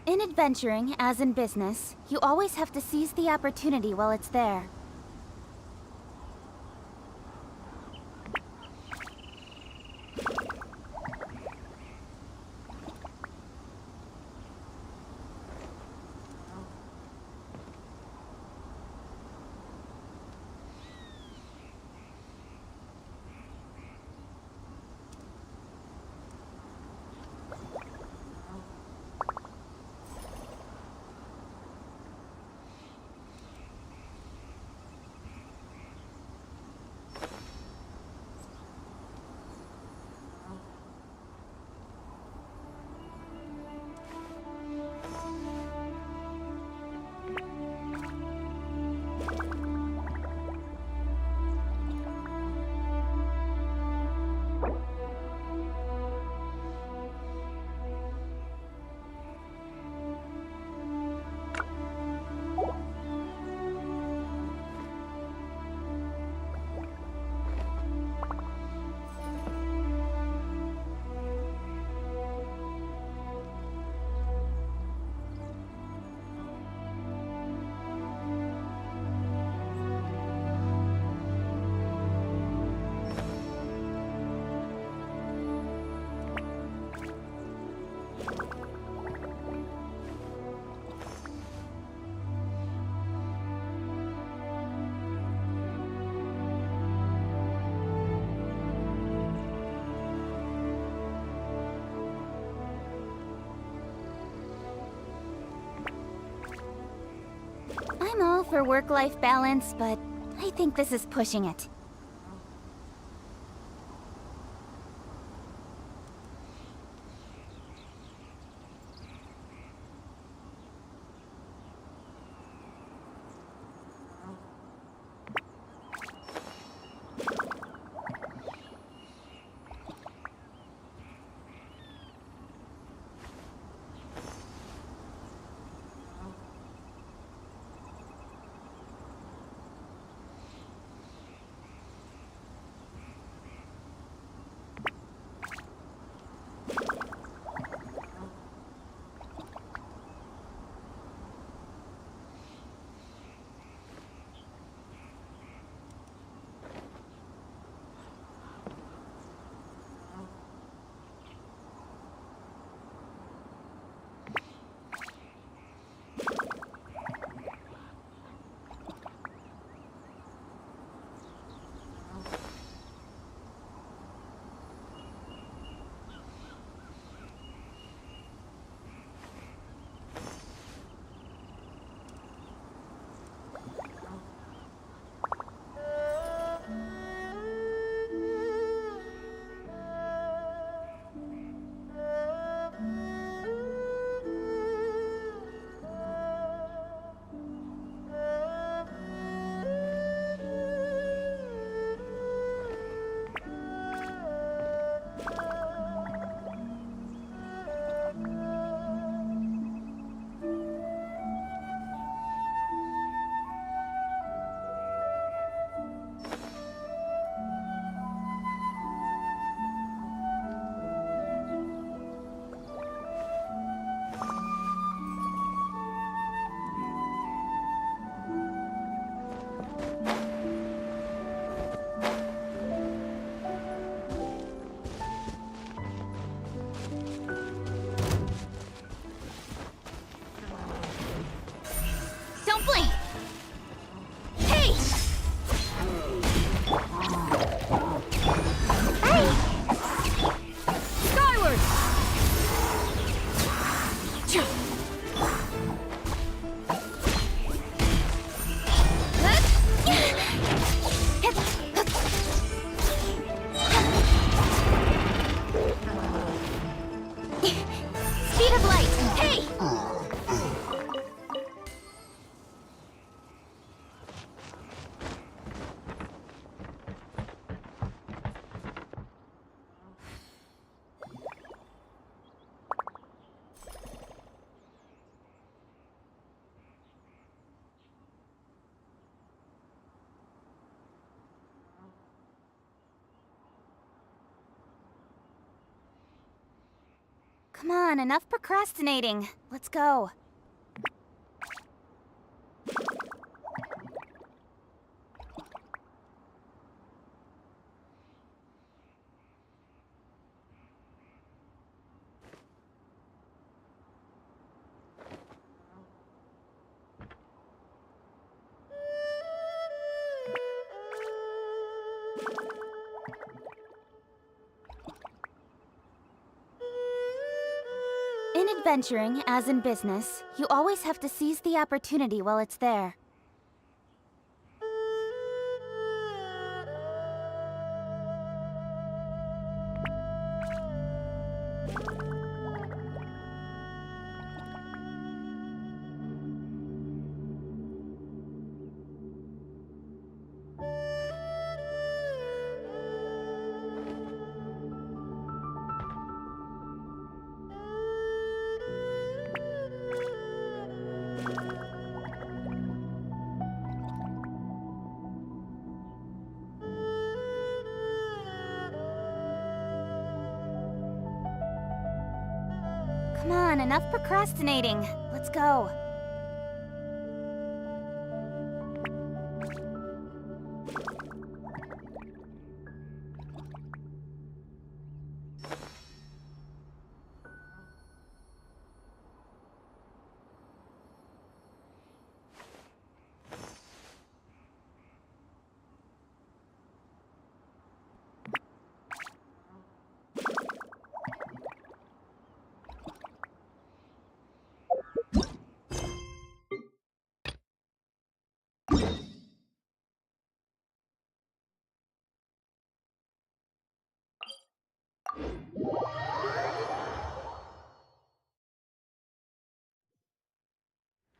In adventuring, as in business, you always have to seize the opportunity while it's there. I'm all for work-life balance, but I think this is pushing it. Come on, enough procrastinating. Let's go. In adventuring, as in business, you always have to seize the opportunity while it's there. Come on, enough procrastinating. Let's go.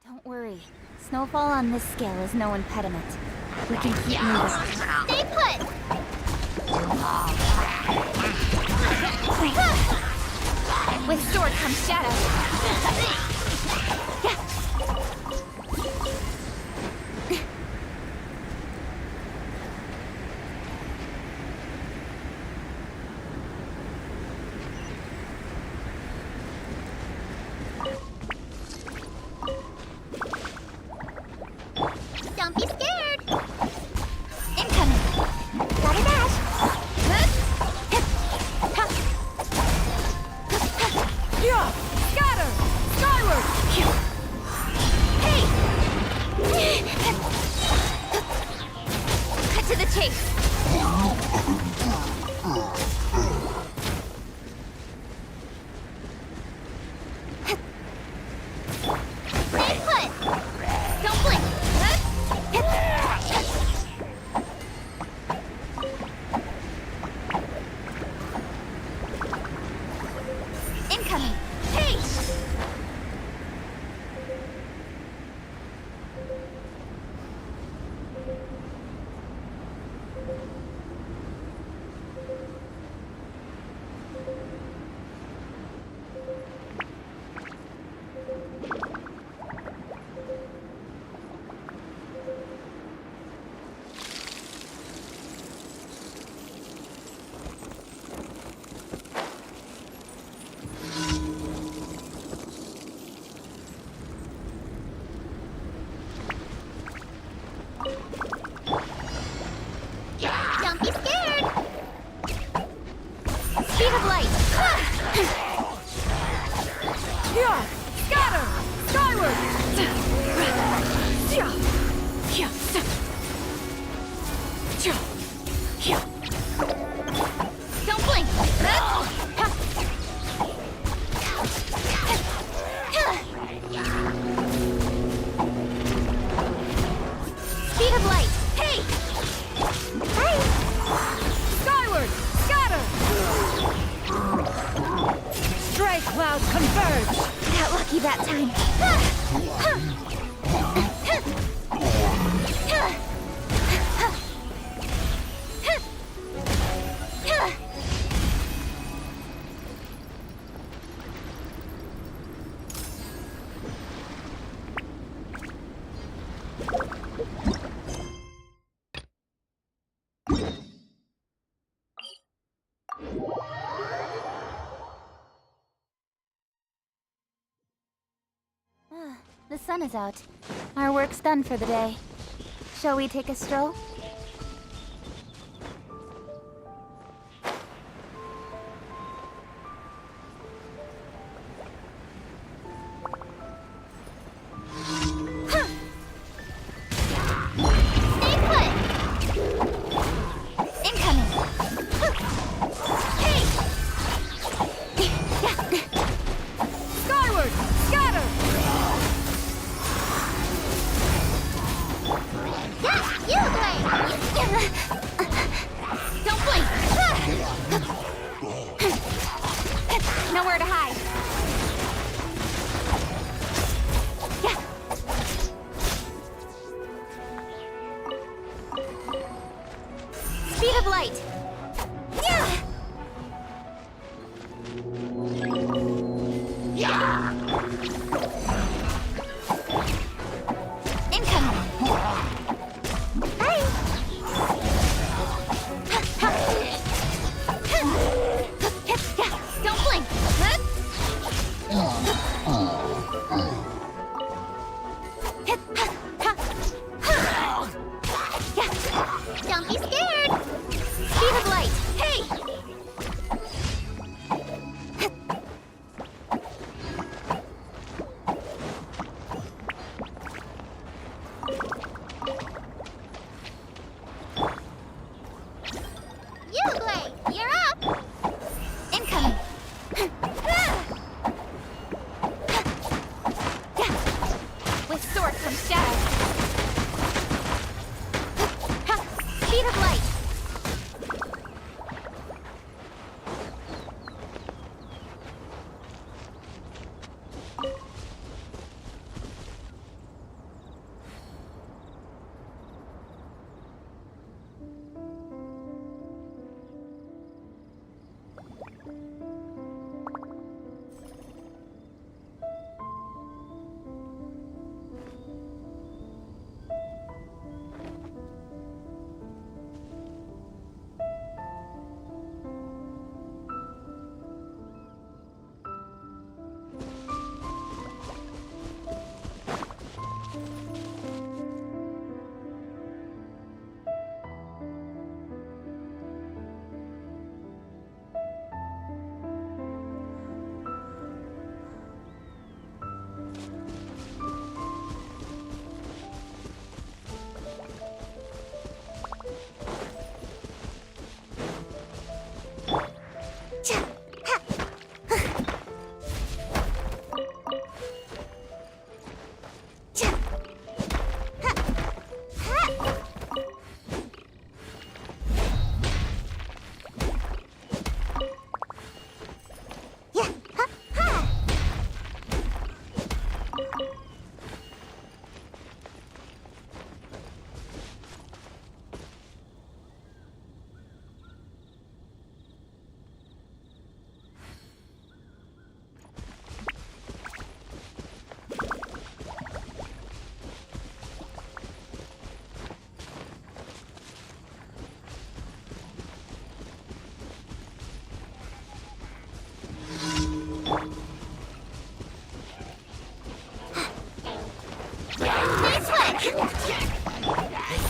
Don't worry. Snowfall on this scale is no impediment. We can keep moving. Stay put! With sword comes shadow. Don't be scared! Incoming! Gotta dash! Yeah! Scatter! Skyward! Hey! Cut to the chase! Stay put! Don't blink! Incoming! Hey! Don't be scared! Speed of light! Yeah! Scatter! Skyward! Yeah! Yeah! Yeah! Yeah! Don't blink! Speed of light! Hey! Hey! Skyward! Scatter! Stray clouds converge! Got lucky that time. sun is out. Our work's done for the day. Shall we take a stroll? Stay put! Incoming! Hey! Skyward! Scatter! You blink! Don't blink! Nowhere to hide. Speed of light. Incoming. Bye. Don't blink. Don't be scared. Speed of light. Hey. You, Blade. You're up. Incoming. With sword from shadow. Speed of light.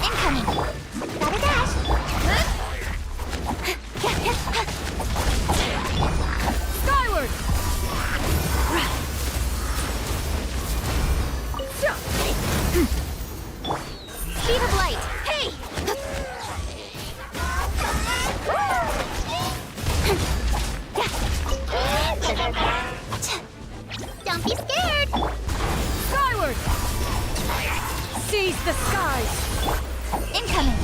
Incoming. Gotta dash. Skyward! Speed of light. Hey! Don't be scared. Skyward! Seize the skies! Incoming.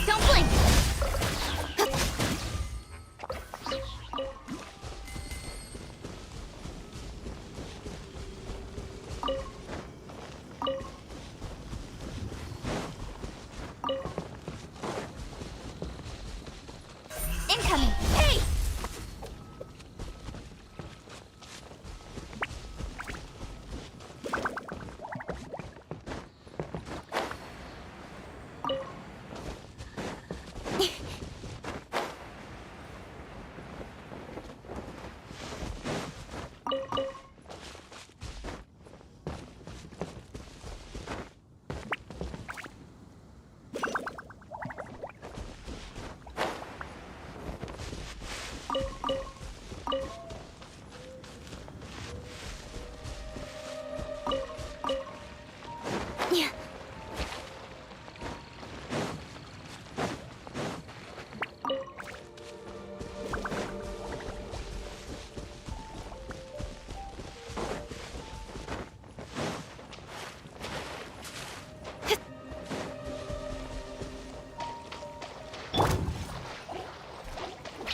Don't blink! Incoming! Hey! Yeah.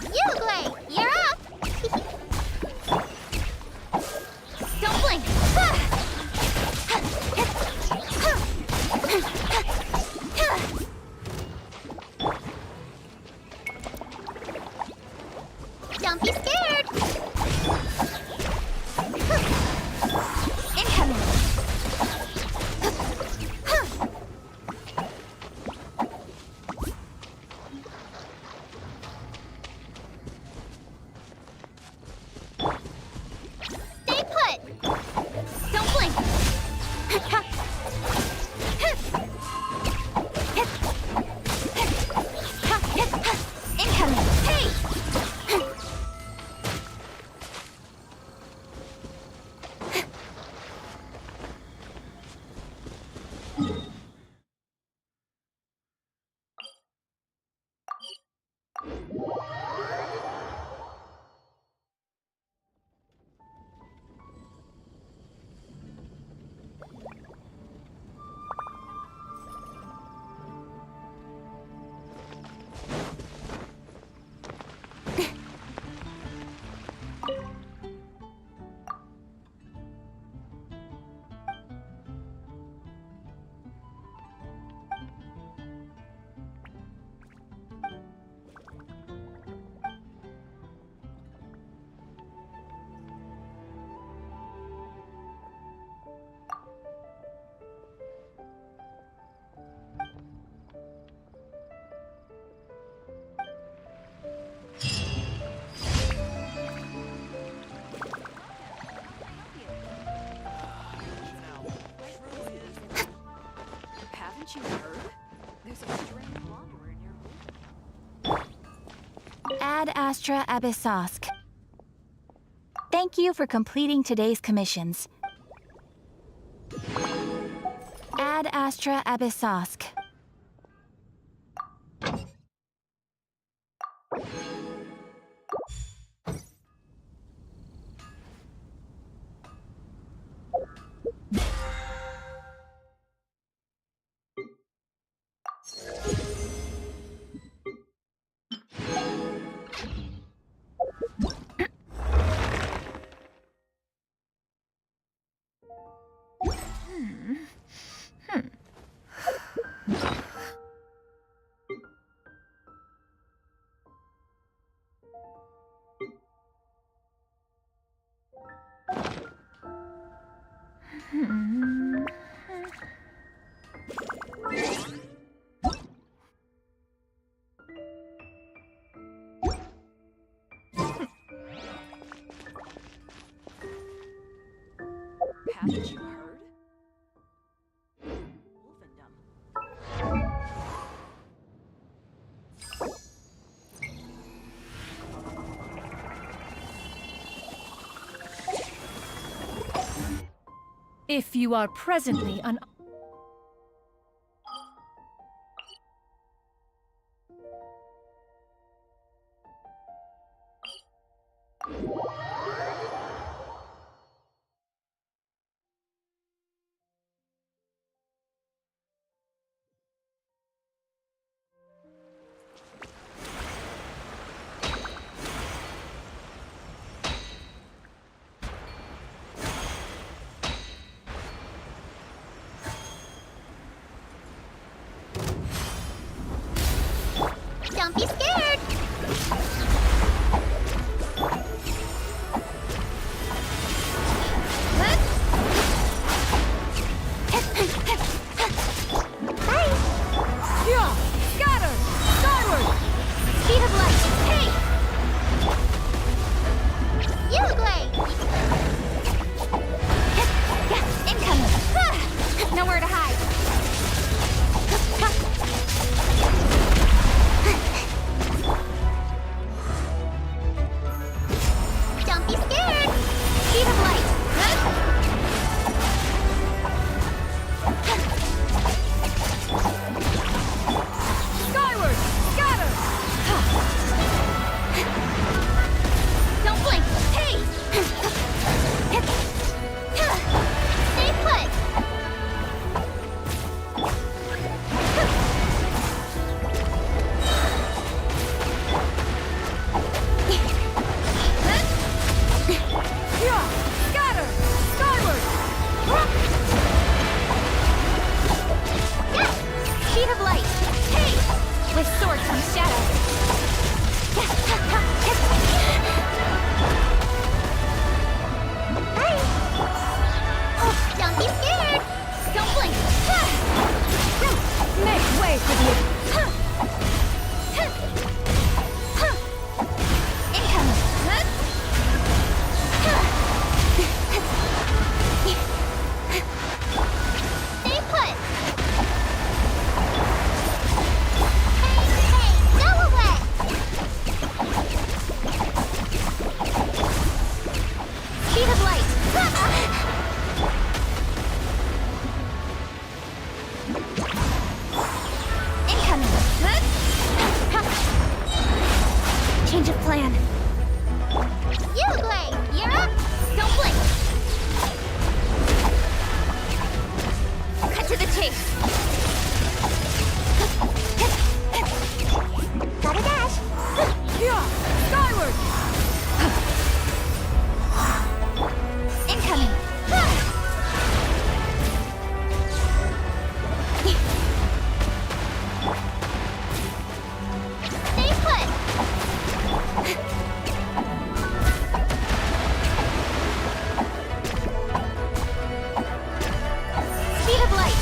Uglay, you're up! Don't blink! Don't be scared! Incoming! Stay put! Don't blink! Incoming! Hey! Haven't you heard? There's a strange wanderer near me. Ad Astra Abyssosk. Thank you for completing today's commissions. Ad Astra Abyssosk. Haven't you heard? Wolfendom. If you are presently un... Don't be scared! Bye! Yeah! Scatter! Skyward! Speed of light! Hey! Uruguay! Incoming! Nowhere to hide! Don't be scared! Speed of light! Skyward! Scatter! Don't blink! Hey! Stay put! Yeah! Scatter! Skyward! Yeah! Speed of light! Hey! With sword comes shadow! Hey! Oh, don't be scared! Don't blink! Make way for the... Incoming! Stay put! Hey, go away! Speed of light! Incoming! Change of plan. Uruguay, you're up! Don't blink! Cut to the chase! Gotta dash! Yeah! Skyward! Incoming! Stay put! Speed of light!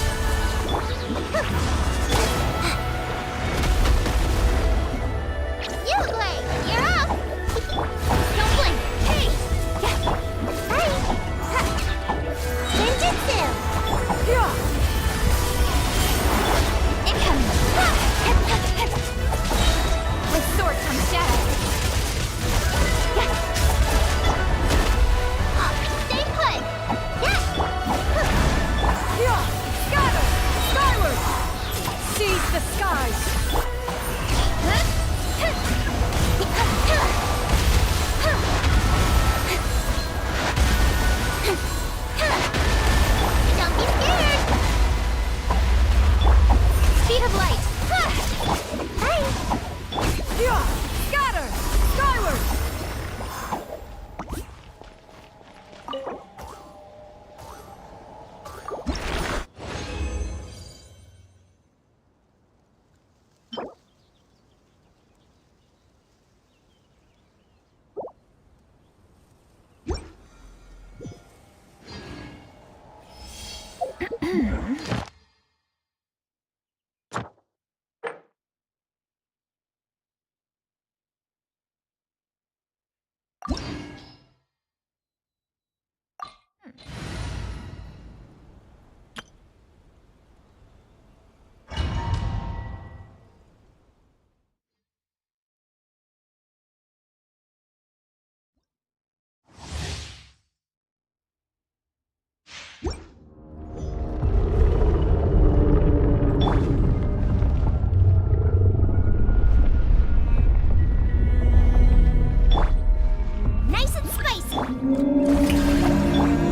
Nice and spicy.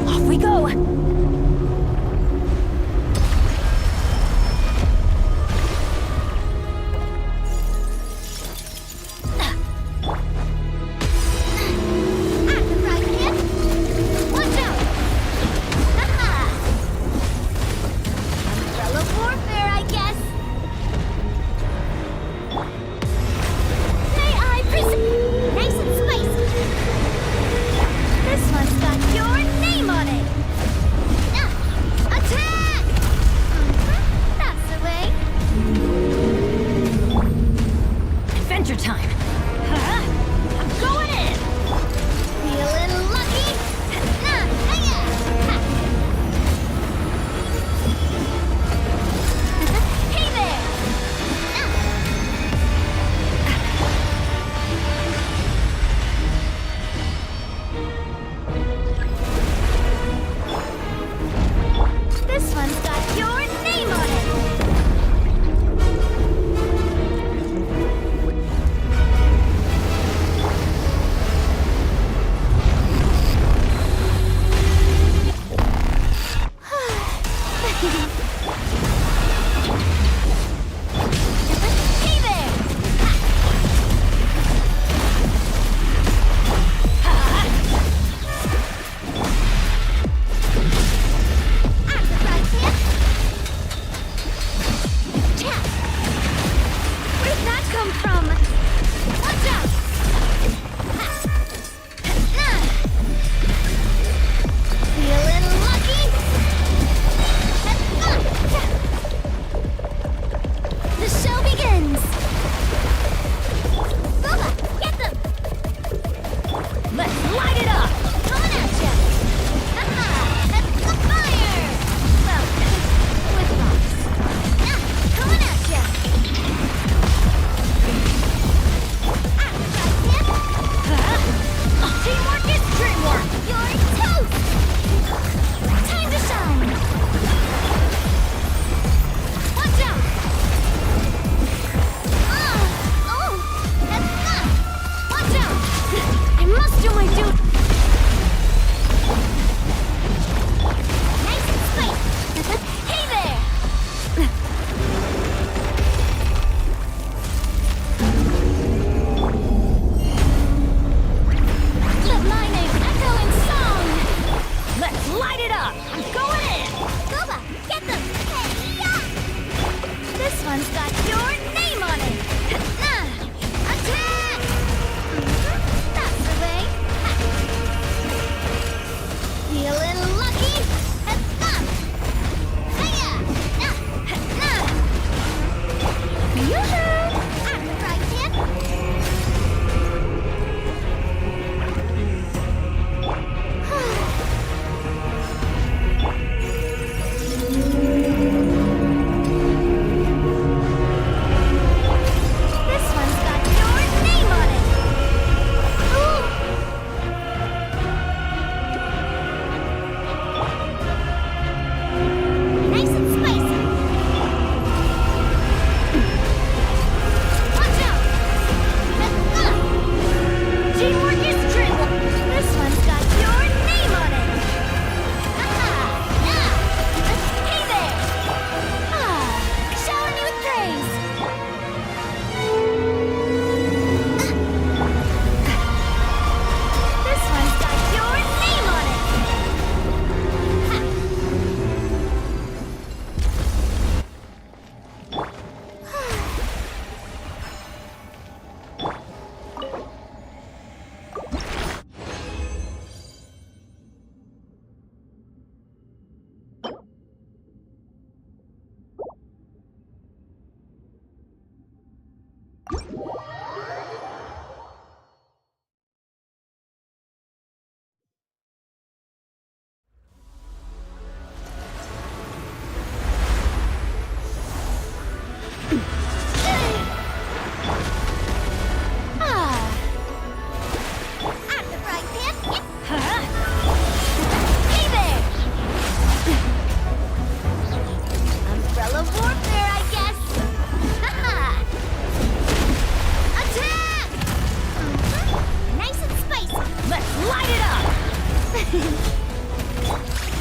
Off we go. Watch out! Haha! Umbrella warfare, I guess. May I present? Nice and spicy. This one's got your name on it. Attack! That's the way. Adventure time. I'm going in. Feeling lucky? Hiya! Hey there! This one's got your name on it. Hey there! Where'd that come from? Watch out! Feeling lucky? The show begins! Boba, get them! Let's light it up! Coming at ya! Fire! Well, with rocks. Coming at ya! Teamwork is dreamwork! You're toast! Time to shine! Watch out! Watch out! I must do my duty! Nice and spicy! Hey there! Let my name echo in song! Let's light it up! I'm going in! Goba, get them! Hey, yeah! This one's got your name on it! Attack! That's the way! Feeling lucky? Hiya! Yoo-hoo! I'm the right kid!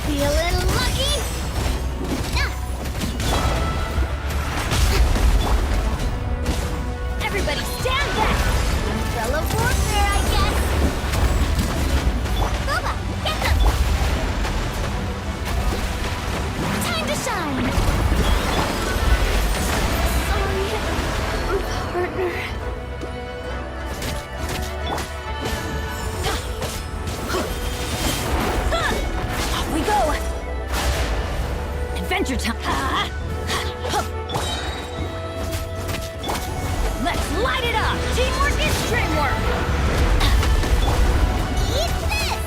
Feeling lucky? Everybody stand back! Umbrella warfare, I guess. Boba, get them! Time to shine! Sorry, partner. We go! Adventure time! Let's light it up! Teamwork is dreamwork! Eat this!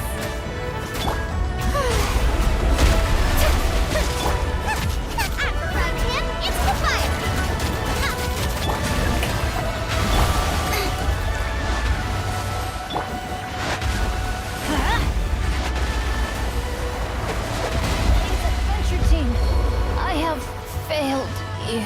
After riding him, it's the fire! Adventure team, I have failed you.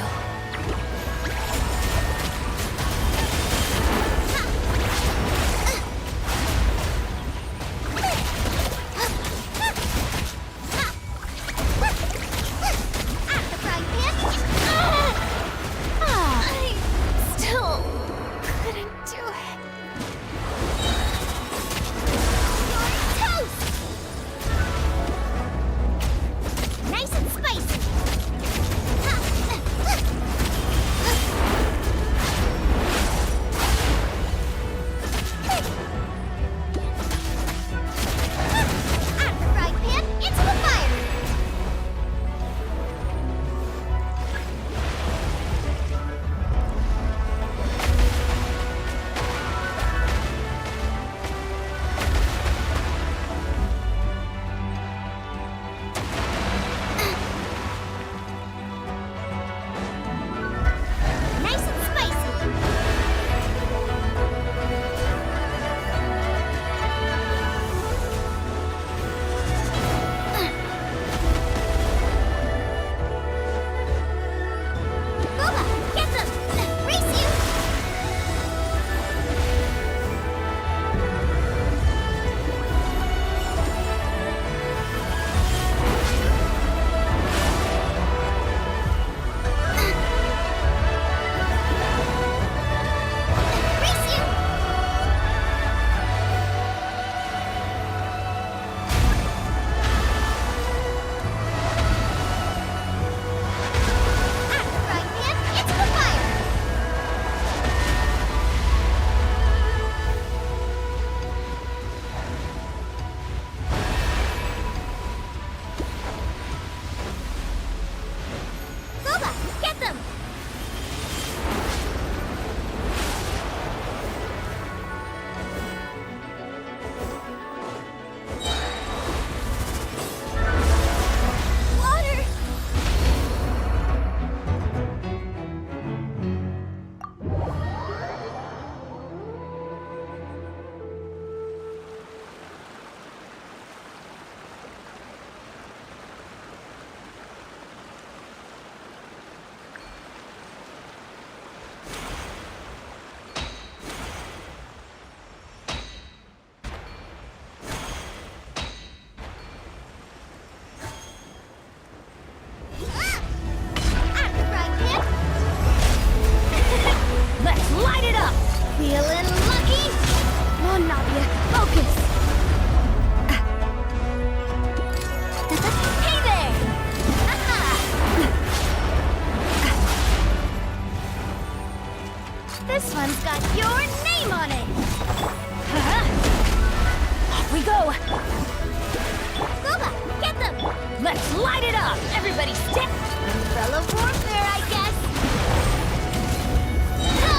I still couldn't do it. You're toast! Nice and spicy. After fried pan, into the fire. Nice and spicy. Boba, get them! Race you! Race you! After fried pan, into the fire. Boba, get them! Water! After fried pan. Let's light it up! Feeling lucky? Come on, Navia, focus! Hey there! Aha! This one's got your name on it! Off we go! Boba, get them! Let's light it up! Everybody step! Umbrella warfare, I guess! Ha!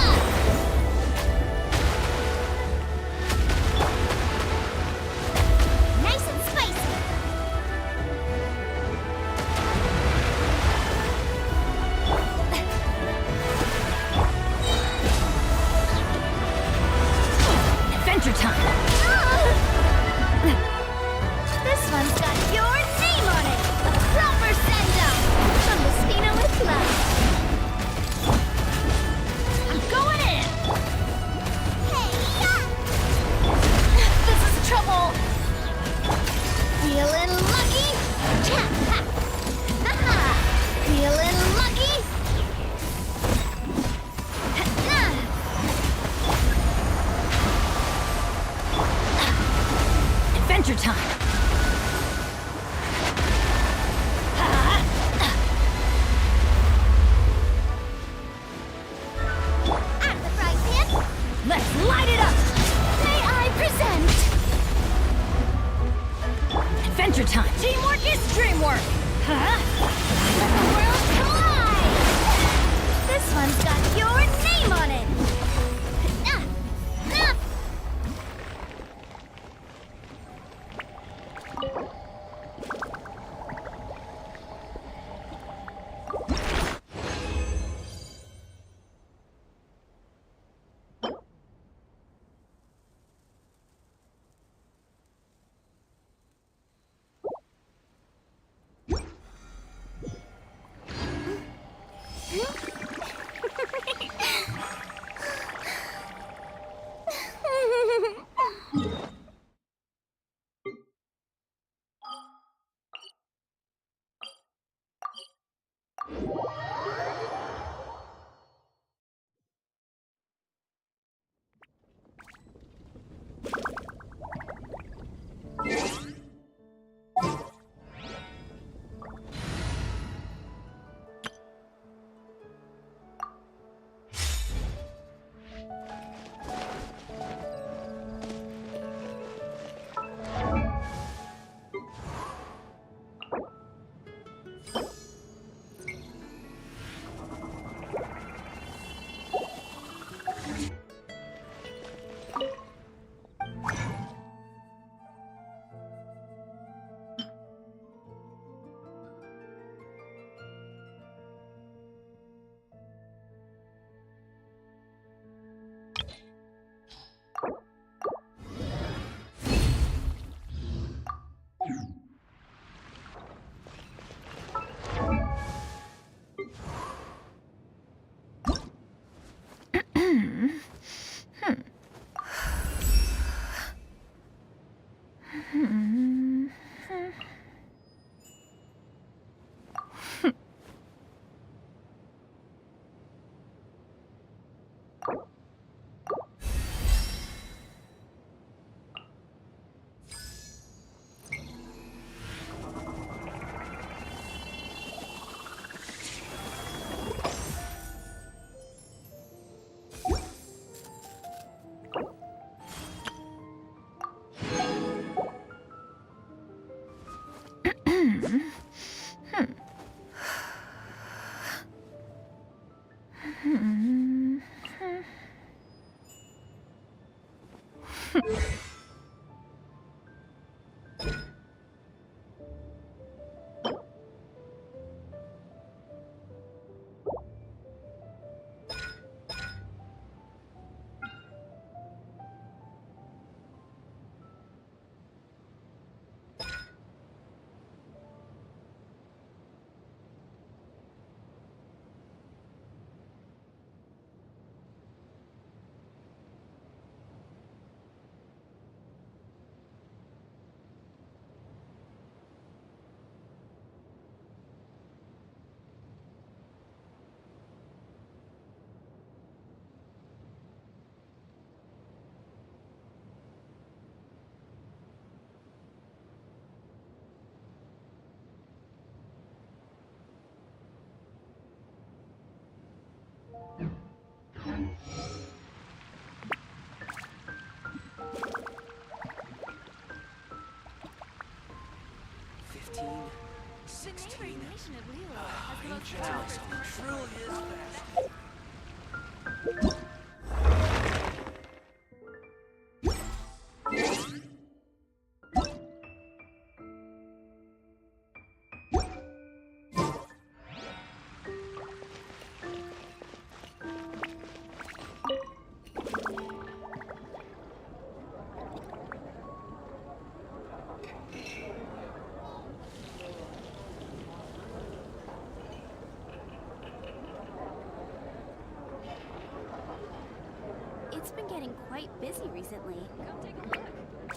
It's been getting quite busy recently. Come take a look.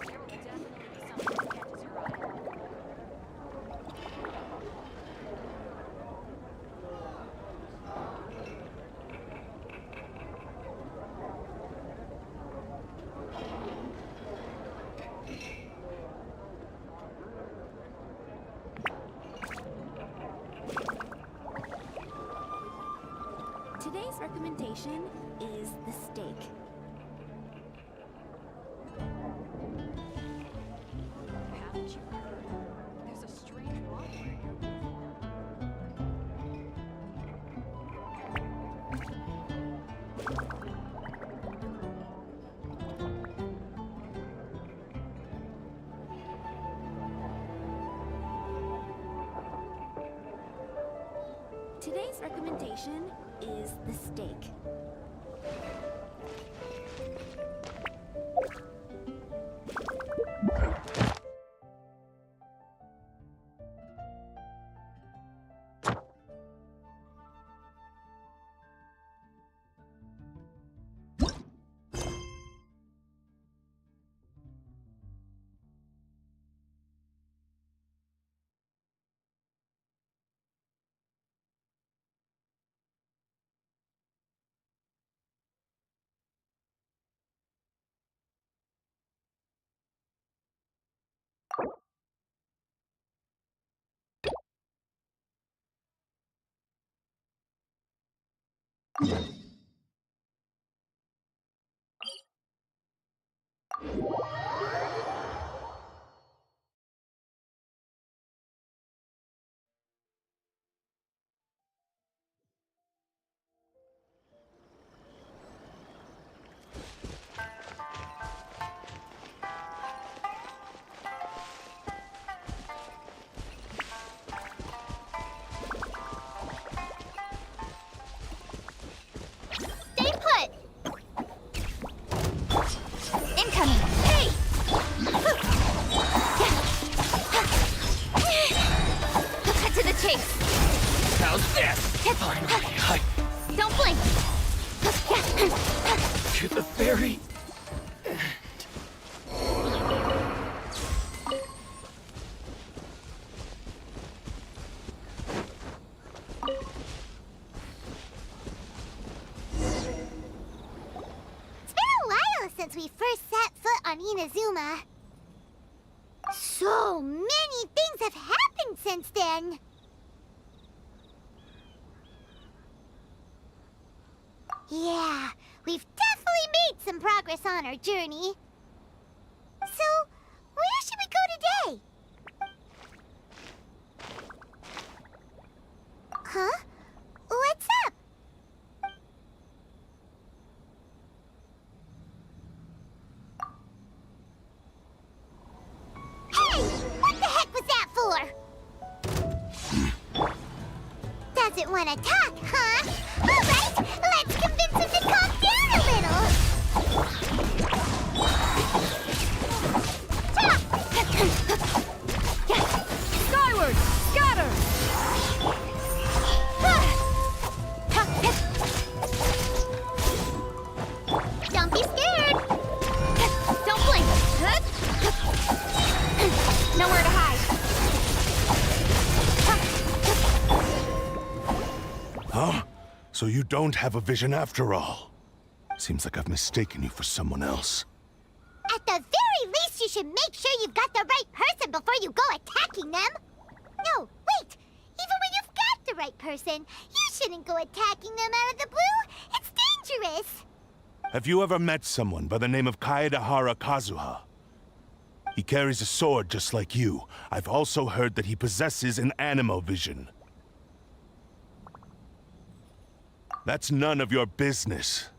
There will definitely be something that catches your eye. Today's recommendation is the steak. Haven't you heard? There's a strange water in your room. Today's recommendation is the steak. Stay put! Incoming! Hey! Cut to the chase! How's this? Finally, Don't blink! to the very It's been a while since we first set foot on Inazuma. So many things have happened since then. Yeah, we've definitely made some progress on our journey. So, where should we go today? Huh? What's up? Hey! What the heck was that for? Doesn't want to talk, huh? Alright, let's convince him to calm down a little. Skyward! Scatter! Don't be scared. Don't blink! Nowhere to hide. Huh? So you don't have a vision after all? Seems like I've mistaken you for someone else. At the very least, you should make sure you've got the right person before you go attacking them. No, wait. Even when you've got the right person, you shouldn't go attacking them out of the blue. It's dangerous. Have you ever met someone by the name of Kaedahara Kazuha? He carries a sword just like you. I've also heard that he possesses an animo vision. That's none of your business.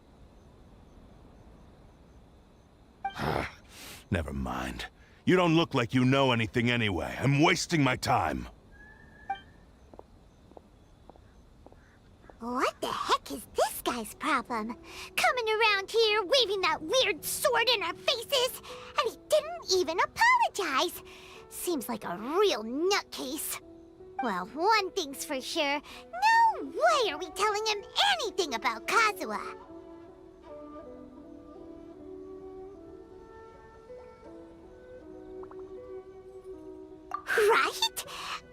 Never mind. You don't look like you know anything anyway. I'm wasting my time. What the heck is this guy's problem? Coming around here, waving that weird sword in our faces, and he didn't even apologize. Seems like a real nutcase. Well, one thing's for sure. No way are we telling him anything about Kazuha. Right?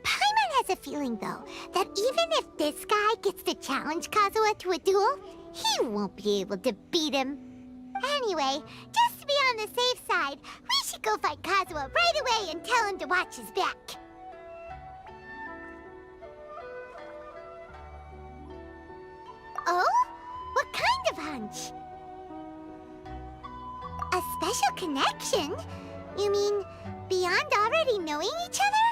Paimon has a feeling, though, that even if this guy gets to challenge Kazuha to a duel, he won't be able to beat him. Anyway, just to be on the safe side, we should go find Kazuha right away and tell him to watch his back. Oh? What kind of hunch? A special connection? You mean beyond already knowing each other?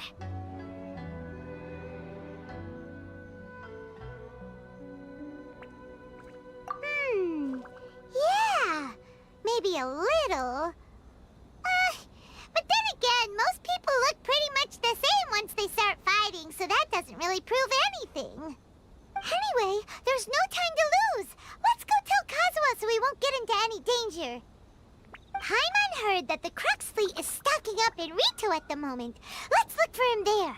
Yeah, maybe a little. But then again, most people look pretty much the same once they start fighting, so that doesn't really prove anything. there's no time to lose. Let's go tell Kazuha so we won't get into any danger. Paimon heard that the Crux fleet is stocking up in Rito at the moment. Let's look for him there.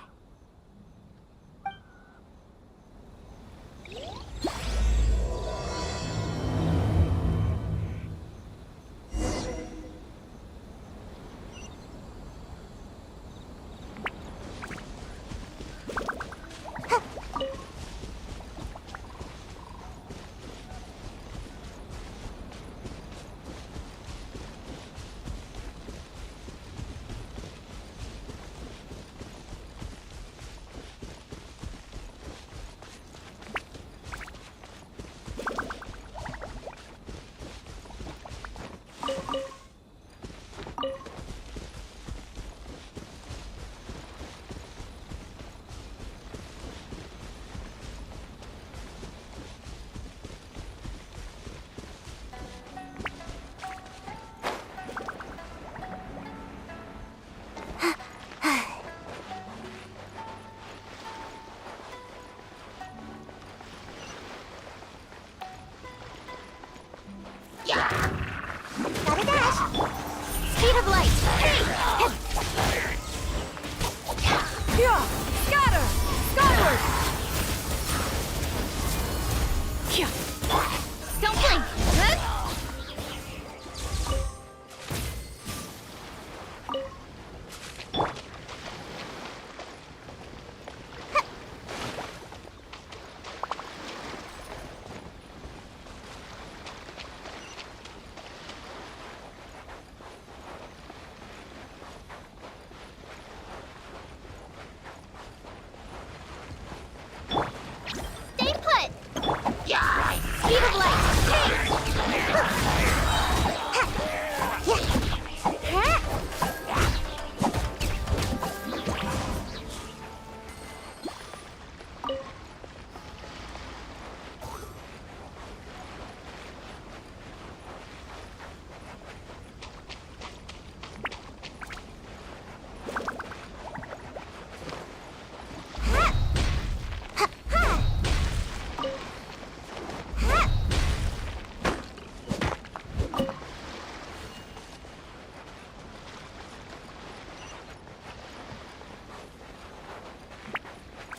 Gotta dash. Speed of light. Yeah! Scatter! Skyward! Yeah. Don't blink. Huh? Stay put. Speed of light.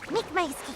Make my escape.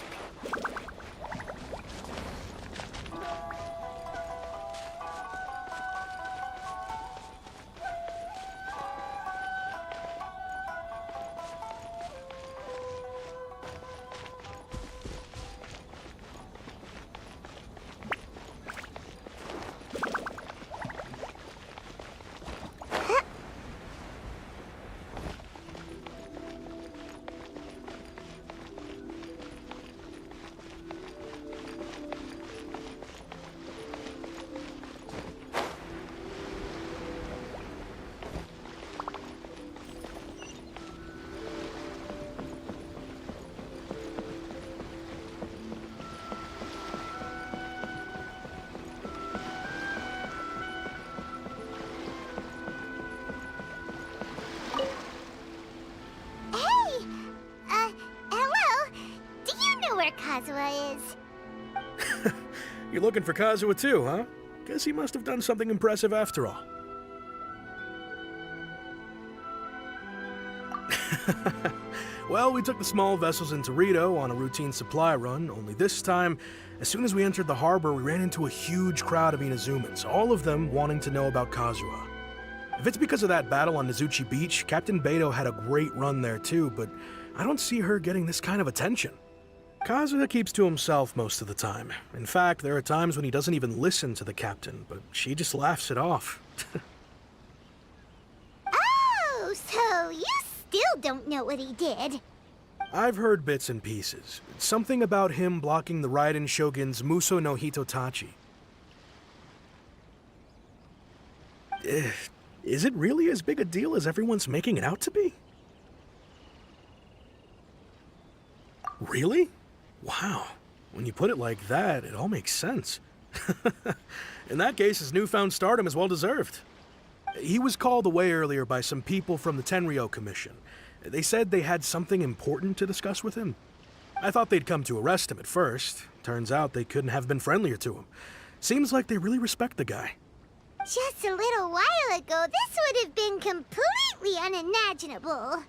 Kazuha is. You're looking for Kazuha too, huh? Guess he must have done something impressive after all. Well, we took the small vessels into Rito on a routine supply run, only this time, as soon as we entered the harbor, we ran into a huge crowd of Inazumans, all of them wanting to know about Kazuha. If it's because of that battle on Nizuchi Beach, Captain Beidou had a great run there too, but I don't see her getting this kind of attention. Kazuha keeps to himself most of the time. In fact, there are times when he doesn't even listen to the captain, but she just laughs it off. Oh, so you still don't know what he did? I've heard bits and pieces. Something about him blocking the Raiden Shogun's Muso no Hitotachi. Is it really as big a deal as everyone's making it out to be? Really? Wow. When you put it like that, it all makes sense. In that case, his newfound stardom is well deserved. He was called away earlier by some people from the Tenryou Commission. They said they had something important to discuss with him. I thought they'd come to arrest him at first, Turns out they couldn't have been friendlier to him. Seems like they really respect the guy. Just a little while ago, this would have been completely unimaginable.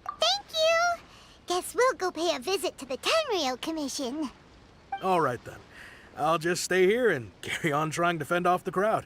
Thank you! Guess we'll go pay a visit to the Tenryou Commission. All right then. I'll just stay here and carry on trying to fend off the crowd.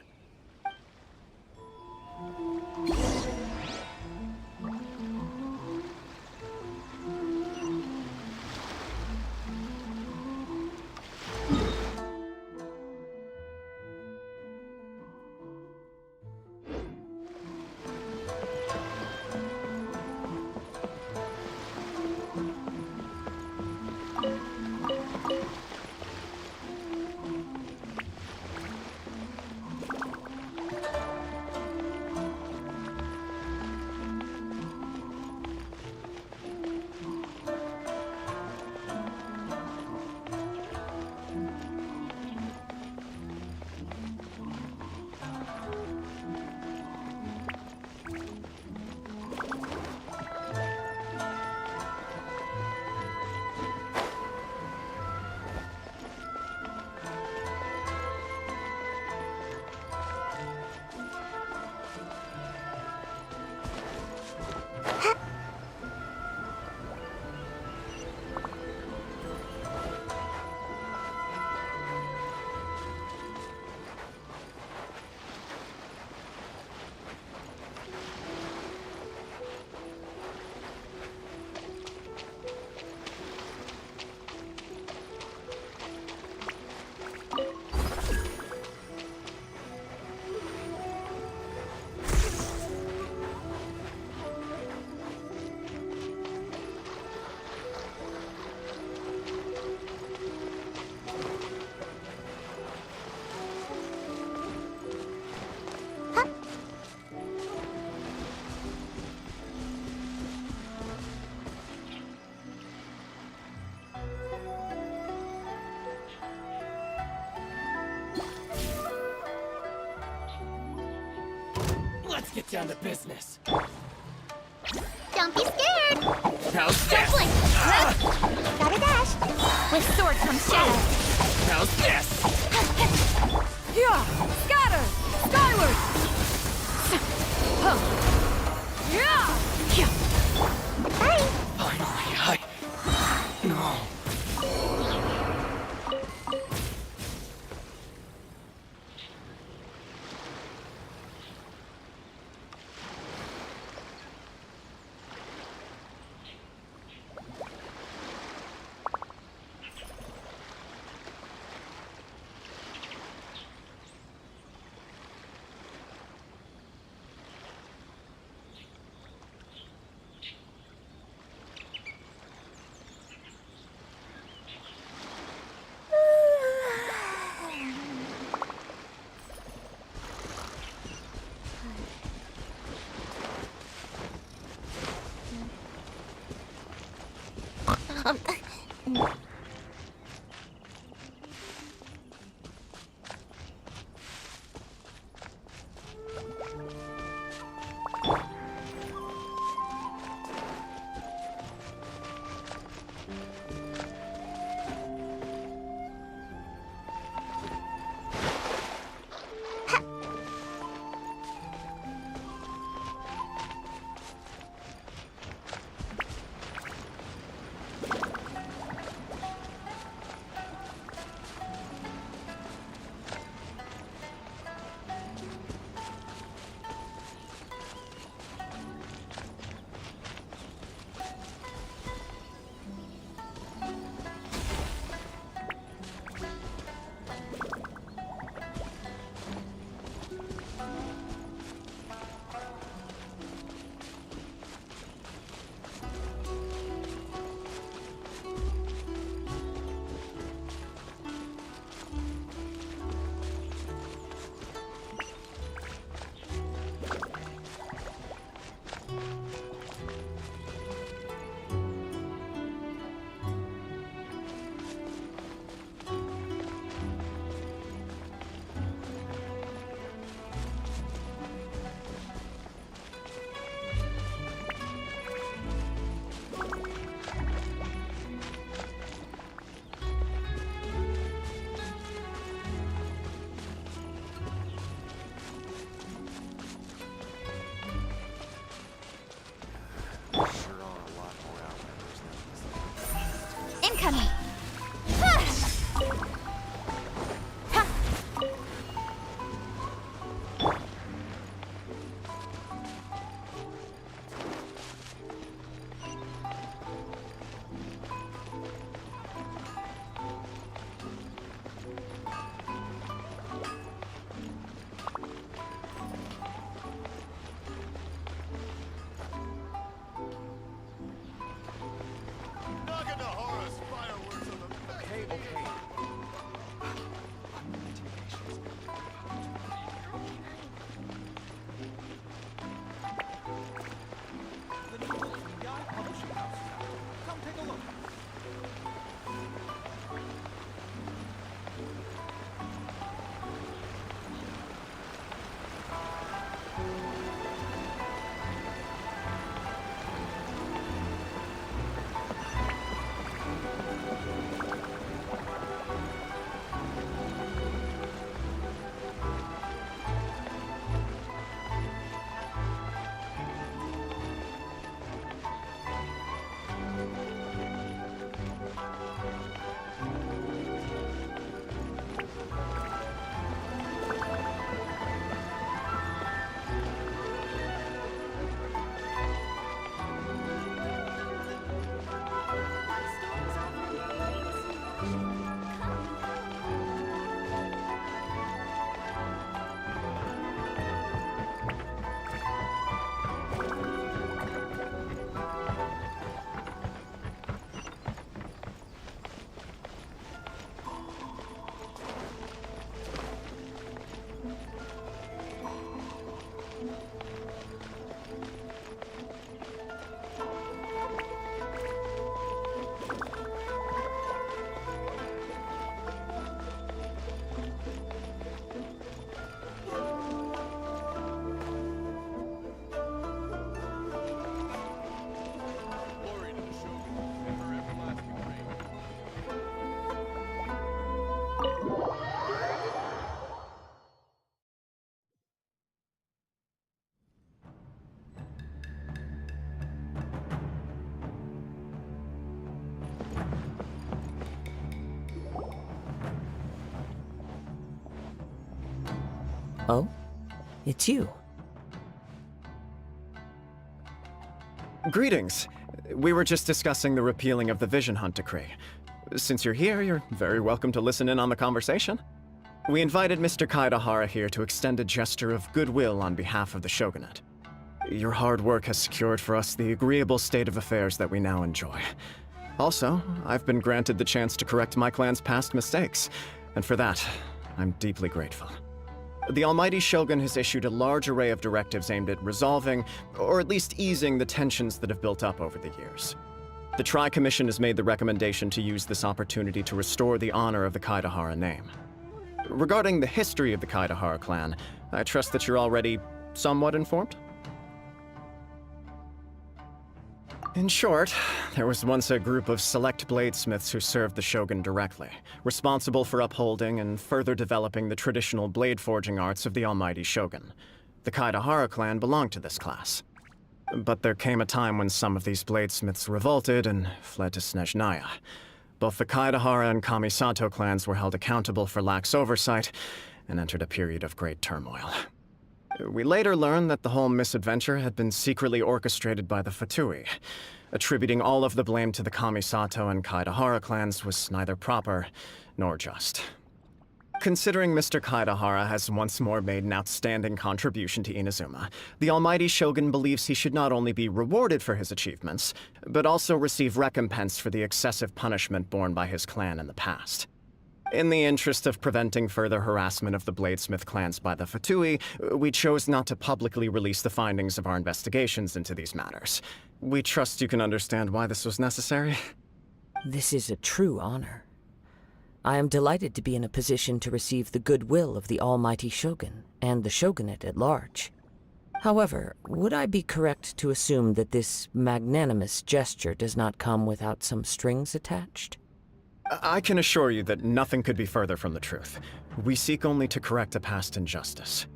Let's get down to business. Don't be scared! How's Don't this? blink! Gotta dash! With sword comes shadow. How's this? Yeah! Scatter! Skyward! Huh. Yeah! Yeah! Bye! Finally, No. Oh? It's you. Greetings. We were just discussing the repealing of the Vision Hunt Decree. Since you're here, you're very welcome to listen in on the conversation. We invited Mr. Kaedahara here to extend a gesture of goodwill on behalf of the Shogunate. Your hard work has secured for us the agreeable state of affairs that we now enjoy. Also, I've been granted the chance to correct my clan's past mistakes, and for that, I'm deeply grateful. The Almighty Shogun has issued a large array of directives aimed at resolving, or at least easing, the tensions that have built up over the years. The Tri-Commission has made the recommendation to use this opportunity to restore the honor of the Kaedahara name. Regarding the history of the Kaedahara clan, I trust that you're already somewhat informed? In short, there was once a group of select bladesmiths who served the shogun directly, responsible for upholding and further developing the traditional blade forging arts of the almighty shogun. The Kaedahara clan belonged to this class. But there came a time when some of these bladesmiths revolted and fled to Snezhnaya. Both the Kaedahara and Kamisato clans were held accountable for lax oversight and entered a period of great turmoil. We later learned that the whole misadventure had been secretly orchestrated by the Fatui. Attributing all of the blame to the Kamisato and Kaedahara clans was neither proper nor just. Considering Mr. Kaedahara has once more made an outstanding contribution to Inazuma, the Almighty Shogun believes he should not only be rewarded for his achievements, but also receive recompense for the excessive punishment borne by his clan in the past. In the interest of preventing further harassment of the bladesmith clans by the Fatui, we chose not to publicly release the findings of our investigations into these matters. We trust you can understand why this was necessary. This is a true honor. I am delighted to be in a position to receive the goodwill of the Almighty Shogun and the Shogunate at large. However, would I be correct to assume that this magnanimous gesture does not come without some strings attached? I can assure you that nothing could be further from the truth. We seek only to correct a past injustice.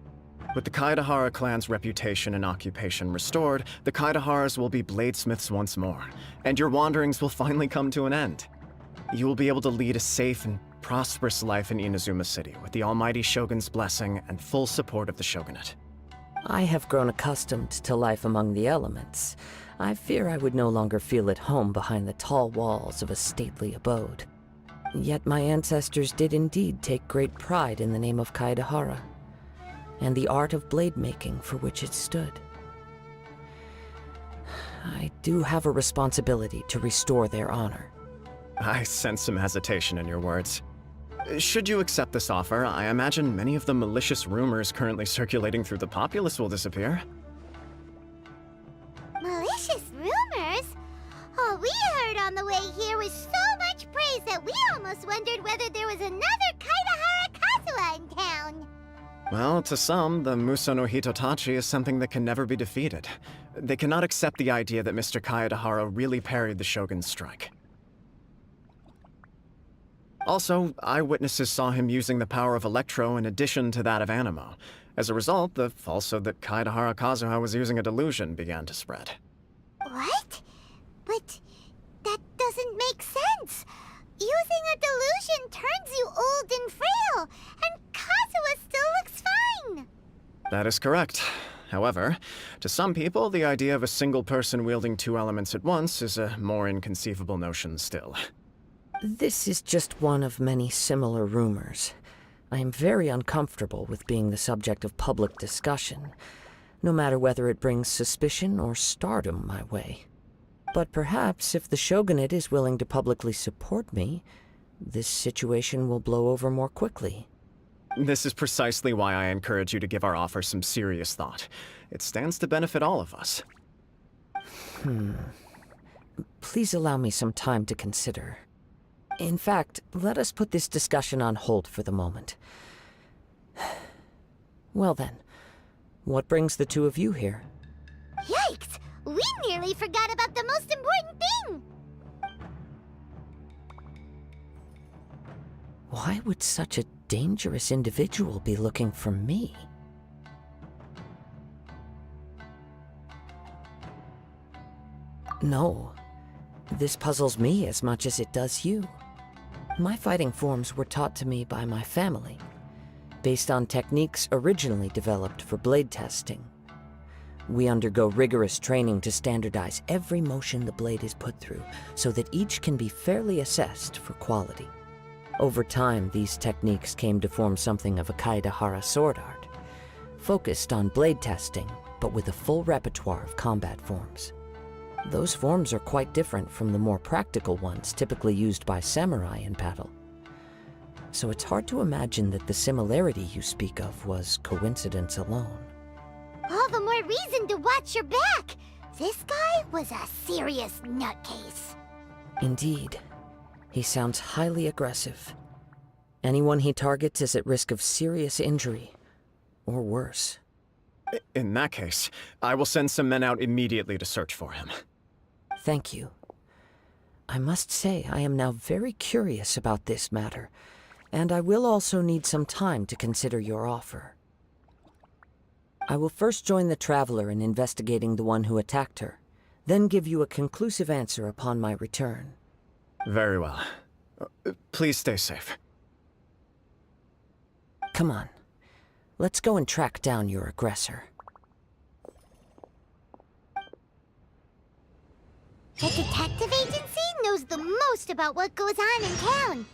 With the Kaedahara clan's reputation and occupation restored, the Kaedaharas will be bladesmiths once more, and your wanderings will finally come to an end. You will be able to lead a safe and prosperous life in Inazuma City with the Almighty Shogun's blessing and full support of the Shogunate. I have grown accustomed to life among the elements. I fear I would no longer feel at home behind the tall walls of a stately abode. Yet my ancestors did indeed take great pride in the name of Kaedahara, and the art of blade making for which it stood. I do have a responsibility to restore their honor. I sense some hesitation in your words. Should you accept this offer, I imagine many of the malicious rumors currently circulating through the populace will disappear. Malicious rumors? All we heard on the way here was so much praise that we almost wondered whether there was another Kaedahara Kazuha in town. Well, to some, the Muso no Hitotachi is something that can never be defeated. They cannot accept the idea that Mr. Kaedahara really parried the Shogun's strike. Also, eyewitnesses saw him using the power of Electro in addition to that of Animo. As a result, the falsehood that Kaedahara Kazuha was using a delusion began to spread. What? But that doesn't make sense. Using a delusion turns you old and frail, and Kazuha still looks fine. That is correct. However, to some people, the idea of a single person wielding two elements at once is a more inconceivable notion still. This is just one of many similar rumors. I am very uncomfortable with being the subject of public discussion, no matter whether it brings suspicion or stardom my way. But perhaps if the Shogunate is willing to publicly support me, this situation will blow over more quickly. This is precisely why I encourage you to give our offer some serious thought. It stands to benefit all of us. Please allow me some time to consider. In fact, let us put this discussion on hold for the moment. Well then, what brings the two of you here? Yikes! We nearly forgot about the most important thing! Why would such a dangerous individual be looking for me? No, this puzzles me as much as it does you. My fighting forms were taught to me by my family. based on techniques originally developed for blade testing. We undergo rigorous training to standardize every motion the blade is put through so that each can be fairly assessed for quality. Over time, these techniques came to form something of a Kaedahara sword art, focused on blade testing, but with a full repertoire of combat forms. Those forms are quite different from the more practical ones typically used by samurai in battle. So it's hard to imagine that the similarity you speak of was coincidence alone. All the more reason to watch your back. This guy was a serious nutcase. Indeed. He sounds highly aggressive. Anyone he targets is at risk of serious injury, or worse. In that case, I will send some men out immediately to search for him. Thank you. I must say I am now very curious about this matter, and I will also need some time to consider your offer. I will first join the Traveler in investigating the one who attacked her, then give you a conclusive answer upon my return. Very well. Please stay safe. Come on. Let's go and track down your aggressor. The detective agency knows the most about what goes on in town.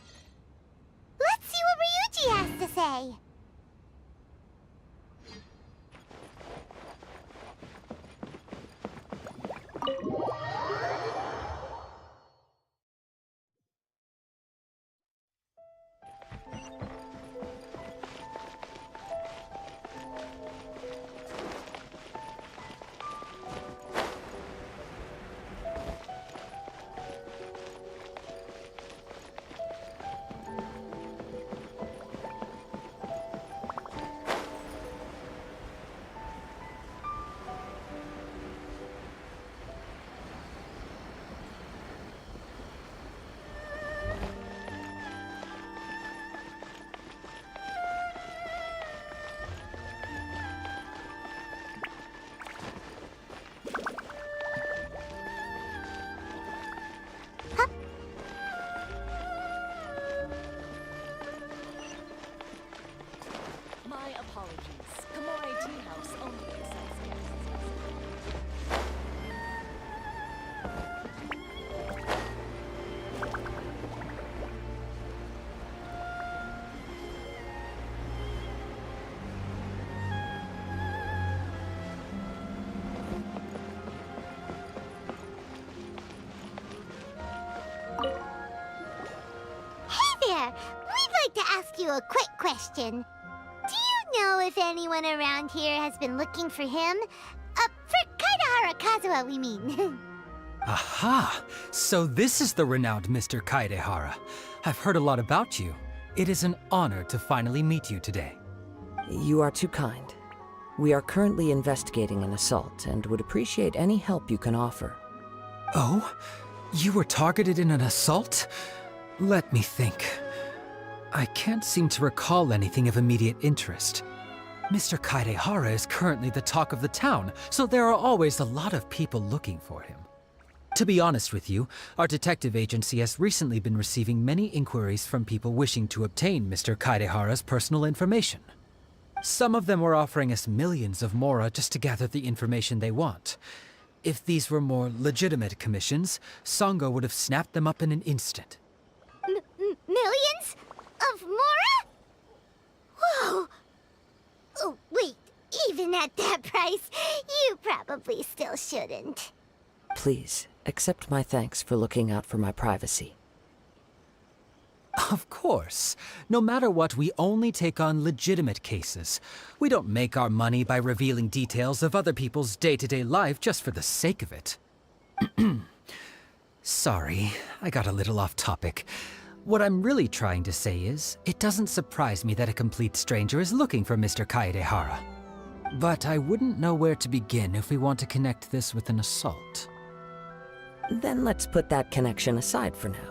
Let's see what Ryuji has to say. My apologies. Kamore Tea House only accepts guests. Hey there! We'd like to ask you a quick question. Do you know if anyone around here has been looking for him? For Kaedahara Kazuha, we mean. Aha! So this is the renowned Mr. Kaedahara. I've heard a lot about you. It is an honor to finally meet you today. You are too kind. We are currently investigating an assault and would appreciate any help you can offer. Oh? You were targeted in an assault? Let me think. I can't seem to recall anything of immediate interest. Mr. Kaedahara is currently the talk of the town, so there are always a lot of people looking for him. To be honest with you, our detective agency has recently been receiving many inquiries from people wishing to obtain Mr. Kaedahara's personal information. Some of them were offering us millions of mora just to gather the information they want. If these were more legitimate commissions, Sango would have snapped them up in an instant. Millions? Of mora? Whoa! Oh, wait, even at that price, you probably still shouldn't. Please, accept my thanks for looking out for my privacy. Of course. No matter what, we only take on legitimate cases. We don't make our money by revealing details of other people's day-to-day life just for the sake of it. Sorry, I got a little off topic. What I'm really trying to say is, it doesn't surprise me that a complete stranger is looking for Mr. Kaedahara. But I wouldn't know where to begin if we want to connect this with an assault. Then let's put that connection aside for now.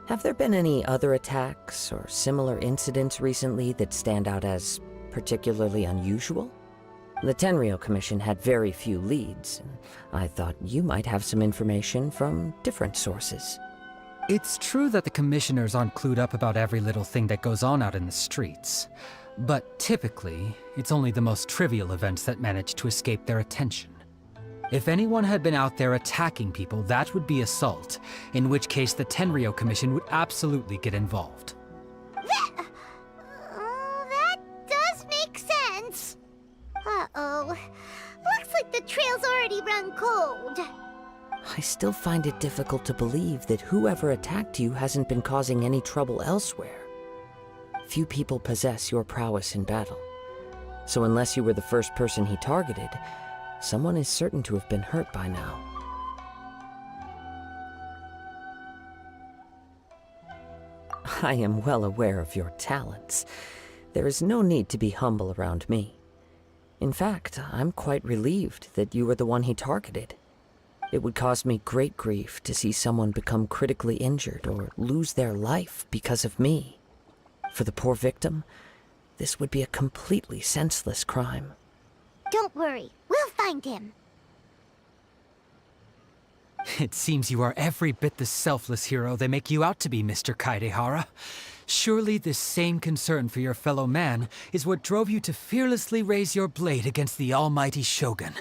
Have there been any other attacks or similar incidents recently that stand out as particularly unusual? The Tenryou Commission had very few leads, and I thought you might have some information from different sources. It's true that the commissioners aren't clued up about every little thing that goes on out in the streets. But typically, it's only the most trivial events that manage to escape their attention. If anyone had been out there attacking people, that would be assault, in which case the Tenryou Commission would absolutely get involved. That does make sense. Uh-oh. Looks like the trail's already run cold. I still find it difficult to believe that whoever attacked you hasn't been causing any trouble elsewhere. Few people possess your prowess in battle. So unless you were the first person he targeted, someone is certain to have been hurt by now. I am well aware of your talents. There is no need to be humble around me. In fact, I'm quite relieved that you were the one he targeted. It would cause me great grief to see someone become critically injured or lose their life because of me. For the poor victim, this would be a completely senseless crime. Don't worry, we'll find him. It seems you are every bit the selfless hero they make you out to be, Mr. Kaidehara. Surely this same concern for your fellow man is what drove you to fearlessly raise your blade against the almighty Shogun.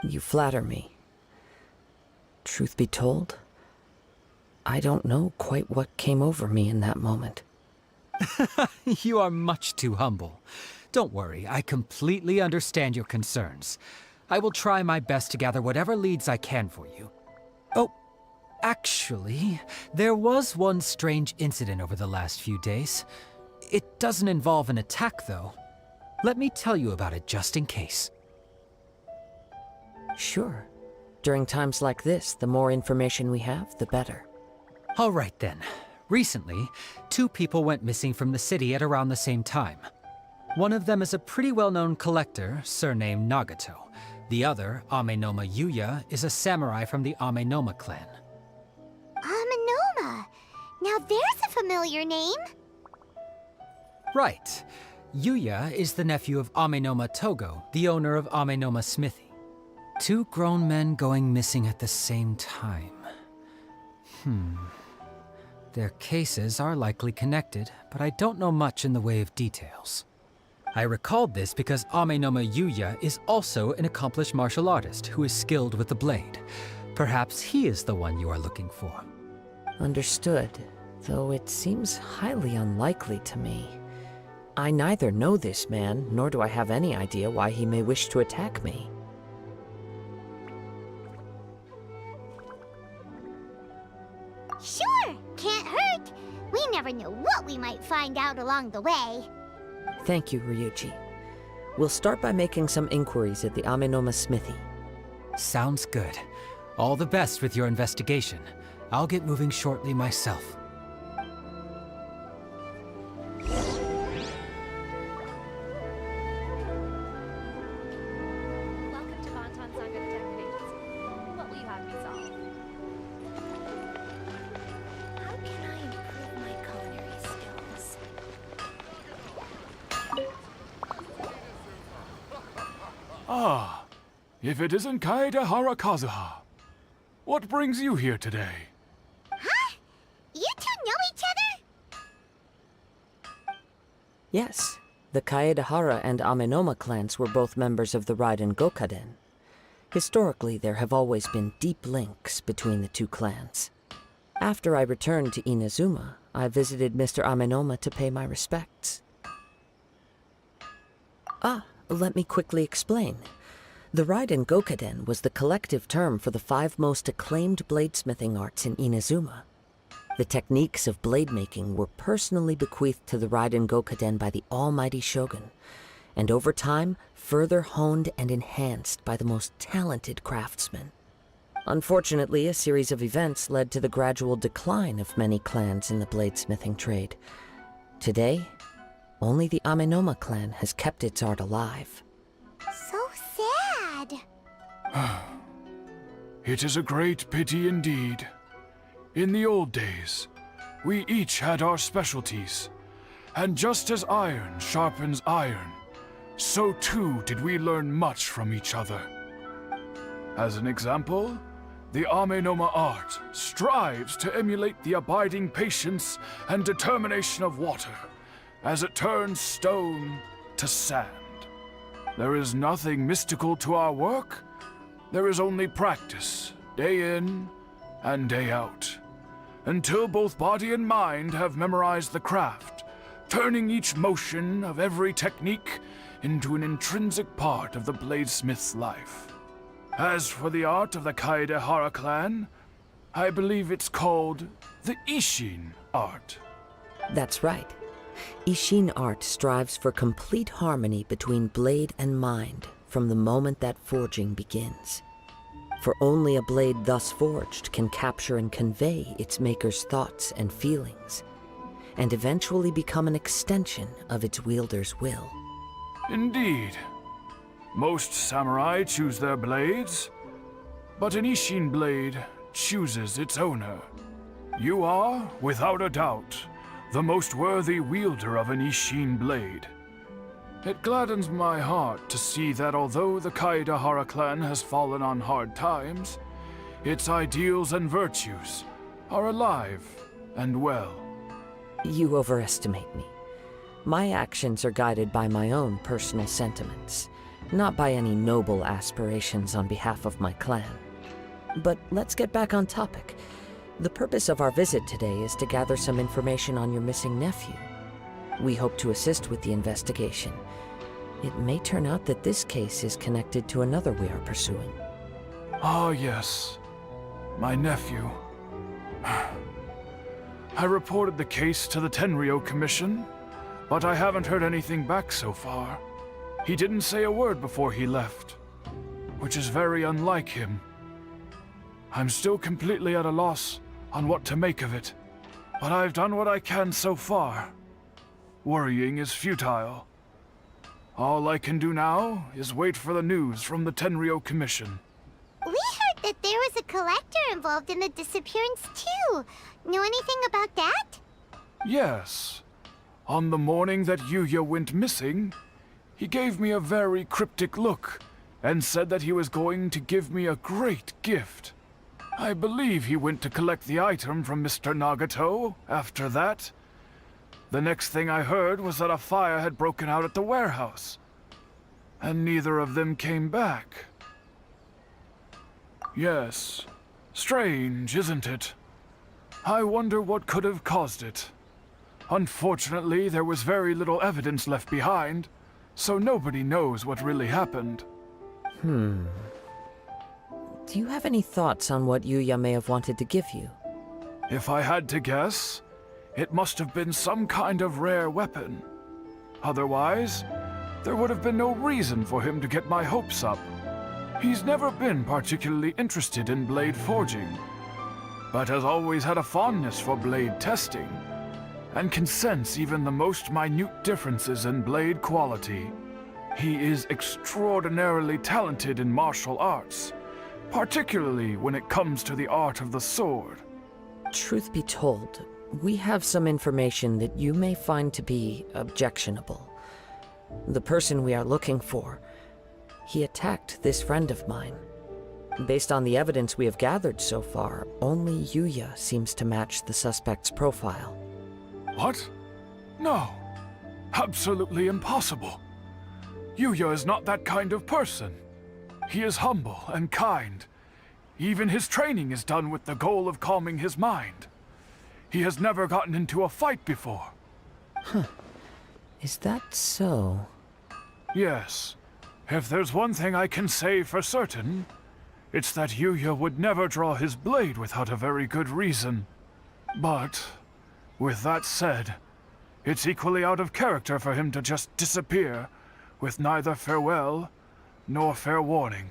You flatter me. Truth be told, I don't know quite what came over me in that moment. You are much too humble. Don't worry, I completely understand your concerns. I will try my best to gather whatever leads I can for you. Oh, actually, there was one strange incident over the last few days. It doesn't involve an attack, though. Let me tell you about it just in case. Sure. During times like this, the more information we have, the better. All right then. Recently, 2 people went missing from the city at around the same time. One of them is a pretty well-known collector, surnamed Nagato. The other, Amenoma Yuya, is a samurai from the Amenoma clan. Amenoma! Now there's a familiar name. Right. Yuya is the nephew of Amenoma Togo, the owner of Amenoma Smithy. 2 grown men going missing at the same time. Their cases are likely connected, but I don't know much in the way of details. I recalled this because Amenoma Yuya is also an accomplished martial artist who is skilled with the blade. Perhaps he is the one you are looking for. Understood, though it seems highly unlikely to me. I neither know this man, nor do I have any idea why he may wish to attack me. Sure, can't hurt. We never know what we might find out along the way. Thank you, Ryuji. We'll start by making some inquiries at the Amenoma Smithy. Sounds good. All the best with your investigation. I'll get moving shortly myself. Welcome to Bonton Sangha Detective Agency. What will you have me solve? How can I improve my culinary skills? Ah, if it isn't Kaedehara Kazuha. What brings you here today? Huh? You two know each other? Yes, the Kaedehara and Amenoma clans were both members of the Raiden Gokaden. Historically, there have always been deep links between the 2 clans. After I returned to Inazuma, I visited Mr. Amenoma to pay my respects. Let me quickly explain. The Raiden Gokaden was the collective term for the 5 most acclaimed bladesmithing arts in Inazuma. The techniques of blade making were personally bequeathed to the Raiden Gokaden by the almighty Shogun, and over time, further honed and enhanced by the most talented craftsmen. Unfortunately, a series of events led to the gradual decline of many clans in the bladesmithing trade. Today, only the Amenoma clan has kept its art alive. So sad. It is a great pity indeed. In the old days, we each had our specialties, and just as iron sharpens iron, so too did we learn much from each other. As an example, the Amenoma art strives to emulate the abiding patience and determination of water, as it turns stone to sand. There is nothing mystical to our work. There is only practice, day in and day out, until both body and mind have memorized the craft, turning each motion of every technique into an intrinsic part of the bladesmith's life. As for the art of the Kaedehara clan, I believe it's called the Ishin art. That's right. Ishin art strives for complete harmony between blade and mind from the moment that forging begins. For only a blade thus forged can capture and convey its maker's thoughts and feelings, and eventually become an extension of its wielder's will. Indeed. Most samurai choose their blades, but an Ishin blade chooses its owner. You are, without a doubt, the most worthy wielder of an Ishin blade. It gladdens my heart to see that although the Kaedehara clan has fallen on hard times, its ideals and virtues are alive and well. You overestimate me. My actions are guided by my own personal sentiments, not by any noble aspirations on behalf of my clan. But let's get back on topic. The purpose of our visit today is to gather some information on your missing nephew. We hope to assist with the investigation. It may turn out that this case is connected to another we are pursuing. Ah, yes. My nephew. I reported the case to the Tenryou Commission, but I haven't heard anything back so far. He didn't say a word before he left, which is very unlike him. I'm still completely at a loss on what to make of it, but I've done what I can so far. Worrying is futile. All I can do now is wait for the news from the Tenryou Commission. We heard that there was a collector involved in the disappearance too. Know anything about that? Yes. On the morning that Yuya went missing, he gave me a very cryptic look and said that he was going to give me a great gift. I believe he went to collect the item from Mr. Nagato after that. The next thing I heard was that a fire had broken out at the warehouse, and neither of them came back. Yes, strange, isn't it? I wonder what could have caused it. Unfortunately, there was very little evidence left behind, so nobody knows what really happened. Do you have any thoughts on what Yuya may have wanted to give you? If I had to guess, it must have been some kind of rare weapon. Otherwise, there would have been no reason for him to get my hopes up. He's never been particularly interested in blade forging, but has always had a fondness for blade testing, and can sense even the most minute differences in blade quality. He is extraordinarily talented in martial arts, particularly when it comes to the art of the sword. Truth be told, we have some information that you may find to be objectionable. The person we are looking for, he attacked this friend of mine. Based on the evidence we have gathered so far, only Yuya seems to match the suspect's profile. What? No. Absolutely impossible. Yuya is not that kind of person. He is humble and kind. Even his training is done with the goal of calming his mind. He has never gotten into a fight before. Is that so? Yes. If there's one thing I can say for certain, it's that Yuya would never draw his blade without a very good reason. But, with that said, it's equally out of character for him to just disappear, with neither farewell nor fair warning.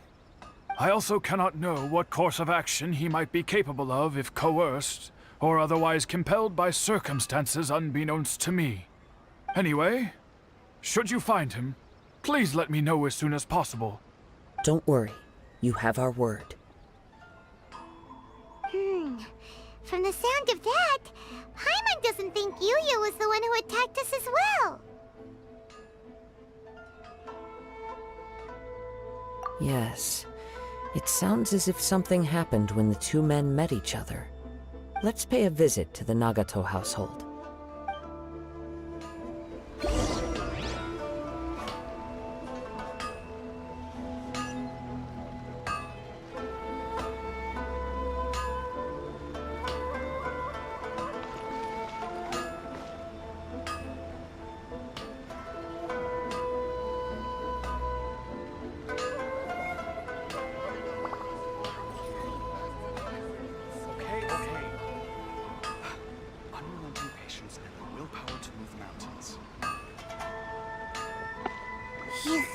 I also cannot know what course of action he might be capable of if coerced, or otherwise compelled by circumstances unbeknownst to me. Anyway, should you find him, please let me know as soon as possible. Don't worry. You have our word. From the sound of that, Paimon doesn't think Yuya was the one who attacked us as well. Yes. It sounds as if something happened when the two men met each other. Let's pay a visit to the Nagato household. Seems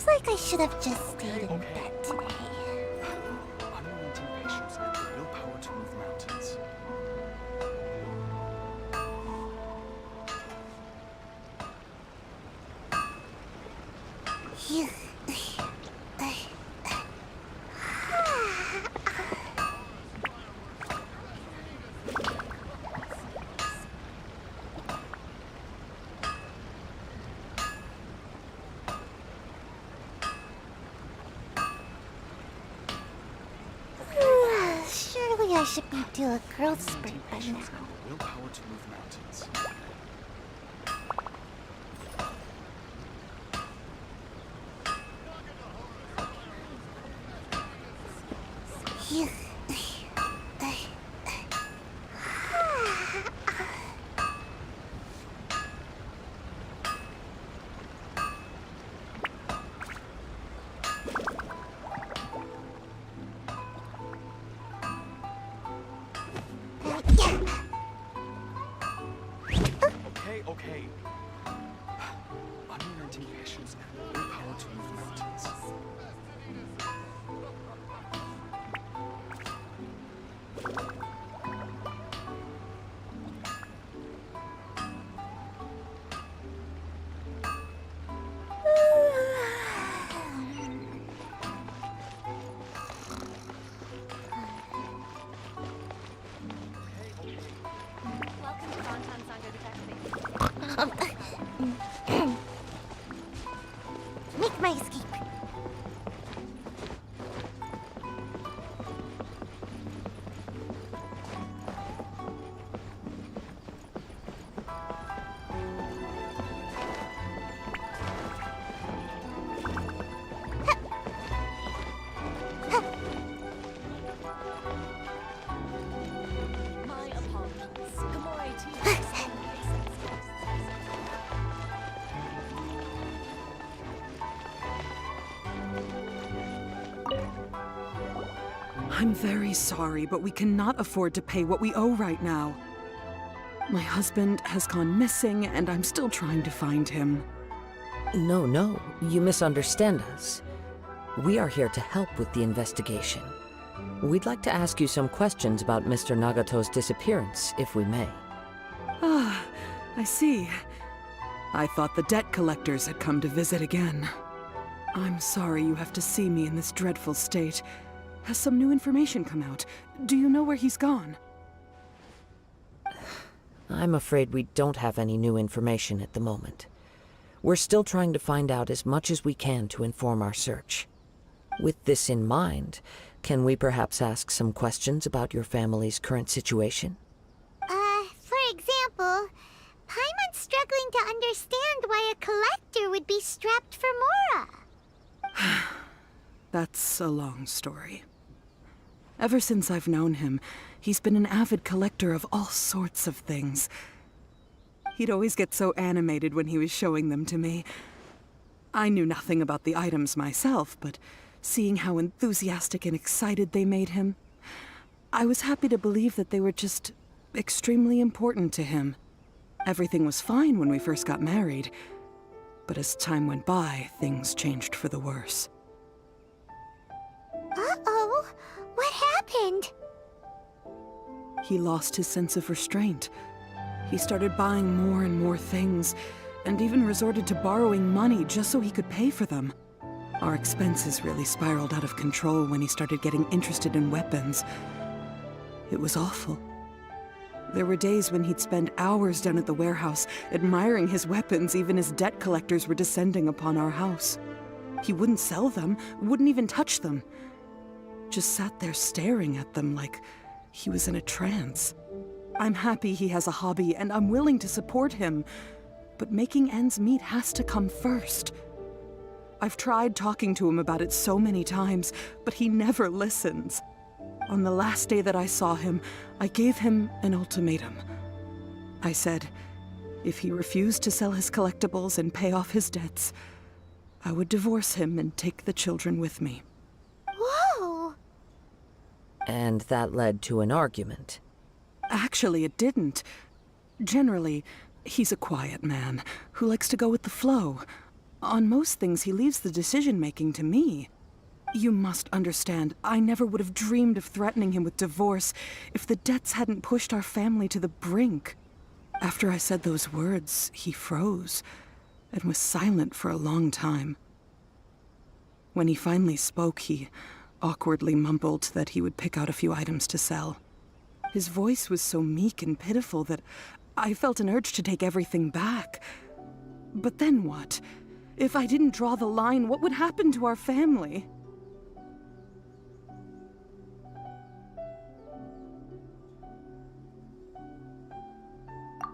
like I should have just stayed in bed today. Unrelenting patience and the willpower to move mountains. Surely I should be due a growth spurt by now. Patience and the willpower to move mountains. Okay. Unrelenting patience and the willpower to move mountains. Welcome to Downtown Sango Detective. Make my escape. My apologies. Gamore to you. I'm very sorry, but we cannot afford to pay what we owe right now. My husband has gone missing, and I'm still trying to find him. No, you misunderstand us. We are here to help with the investigation. We'd like to ask you some questions about Mr. Nagato's disappearance, if we may. Ah, I see. I thought the debt collectors had come to visit again. I'm sorry you have to see me in this dreadful state. Has some new information come out? Do you know where he's gone? I'm afraid we don't have any new information at the moment. We're still trying to find out as much as we can to inform our search. With this in mind, can we perhaps ask some questions about your family's current situation? For example, Paimon's struggling to understand why a collector would be strapped for Mora. That's a long story. Ever since I've known him, he's been an avid collector of all sorts of things. He'd always get so animated when he was showing them to me. I knew nothing about the items myself, but seeing how enthusiastic and excited they made him, I was happy to believe that they were just extremely important to him. Everything was fine when we first got married, but as time went by, things changed for the worse. Uh-oh, what happened? He lost his sense of restraint. He started buying more and more things, and even resorted to borrowing money just so he could pay for them. Our expenses really spiraled out of control when he started getting interested in weapons. It was awful. There were days when he'd spend hours down at the warehouse, admiring his weapons even as debt collectors were descending upon our house. He wouldn't sell them, wouldn't even touch them. Just sat there staring at them like he was in a trance. I'm happy he has a hobby, and I'm willing to support him, but making ends meet has to come first. I've tried talking to him about it so many times, but he never listens. On the last day that I saw him, I gave him an ultimatum. I said, if he refused to sell his collectibles and pay off his debts, I would divorce him and take the children with me. Whoa! And that led to an argument. Actually, it didn't. Generally, he's a quiet man who likes to go with the flow. On most things, he leaves the decision-making to me. You must understand, I never would have dreamed of threatening him with divorce if the debts hadn't pushed our family to the brink. After I said those words, he froze and was silent for a long time. When he finally spoke, he awkwardly mumbled that he would pick out a few items to sell. His voice was so meek and pitiful that I felt an urge to take everything back. But then what? If I didn't draw the line, what would happen to our family?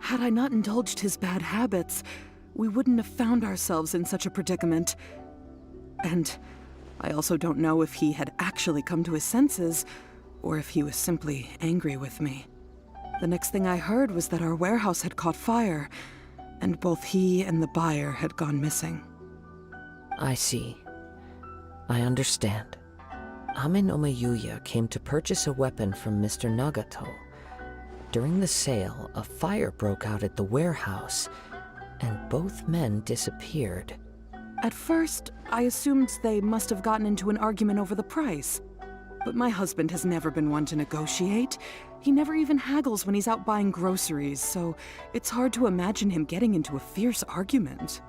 Had I not indulged his bad habits, we wouldn't have found ourselves in such a predicament. And I also don't know if he had actually come to his senses, or if he was simply angry with me. The next thing I heard was that our warehouse had caught fire, and both he and the buyer had gone missing. I see. I understand. Ame no Mayuya came to purchase a weapon from Mr. Nagato. During the sale, a fire broke out at the warehouse, and both men disappeared. At first, I assumed they must have gotten into an argument over the price. But my husband has never been one to negotiate. He never even haggles when he's out buying groceries, so it's hard to imagine him getting into a fierce argument.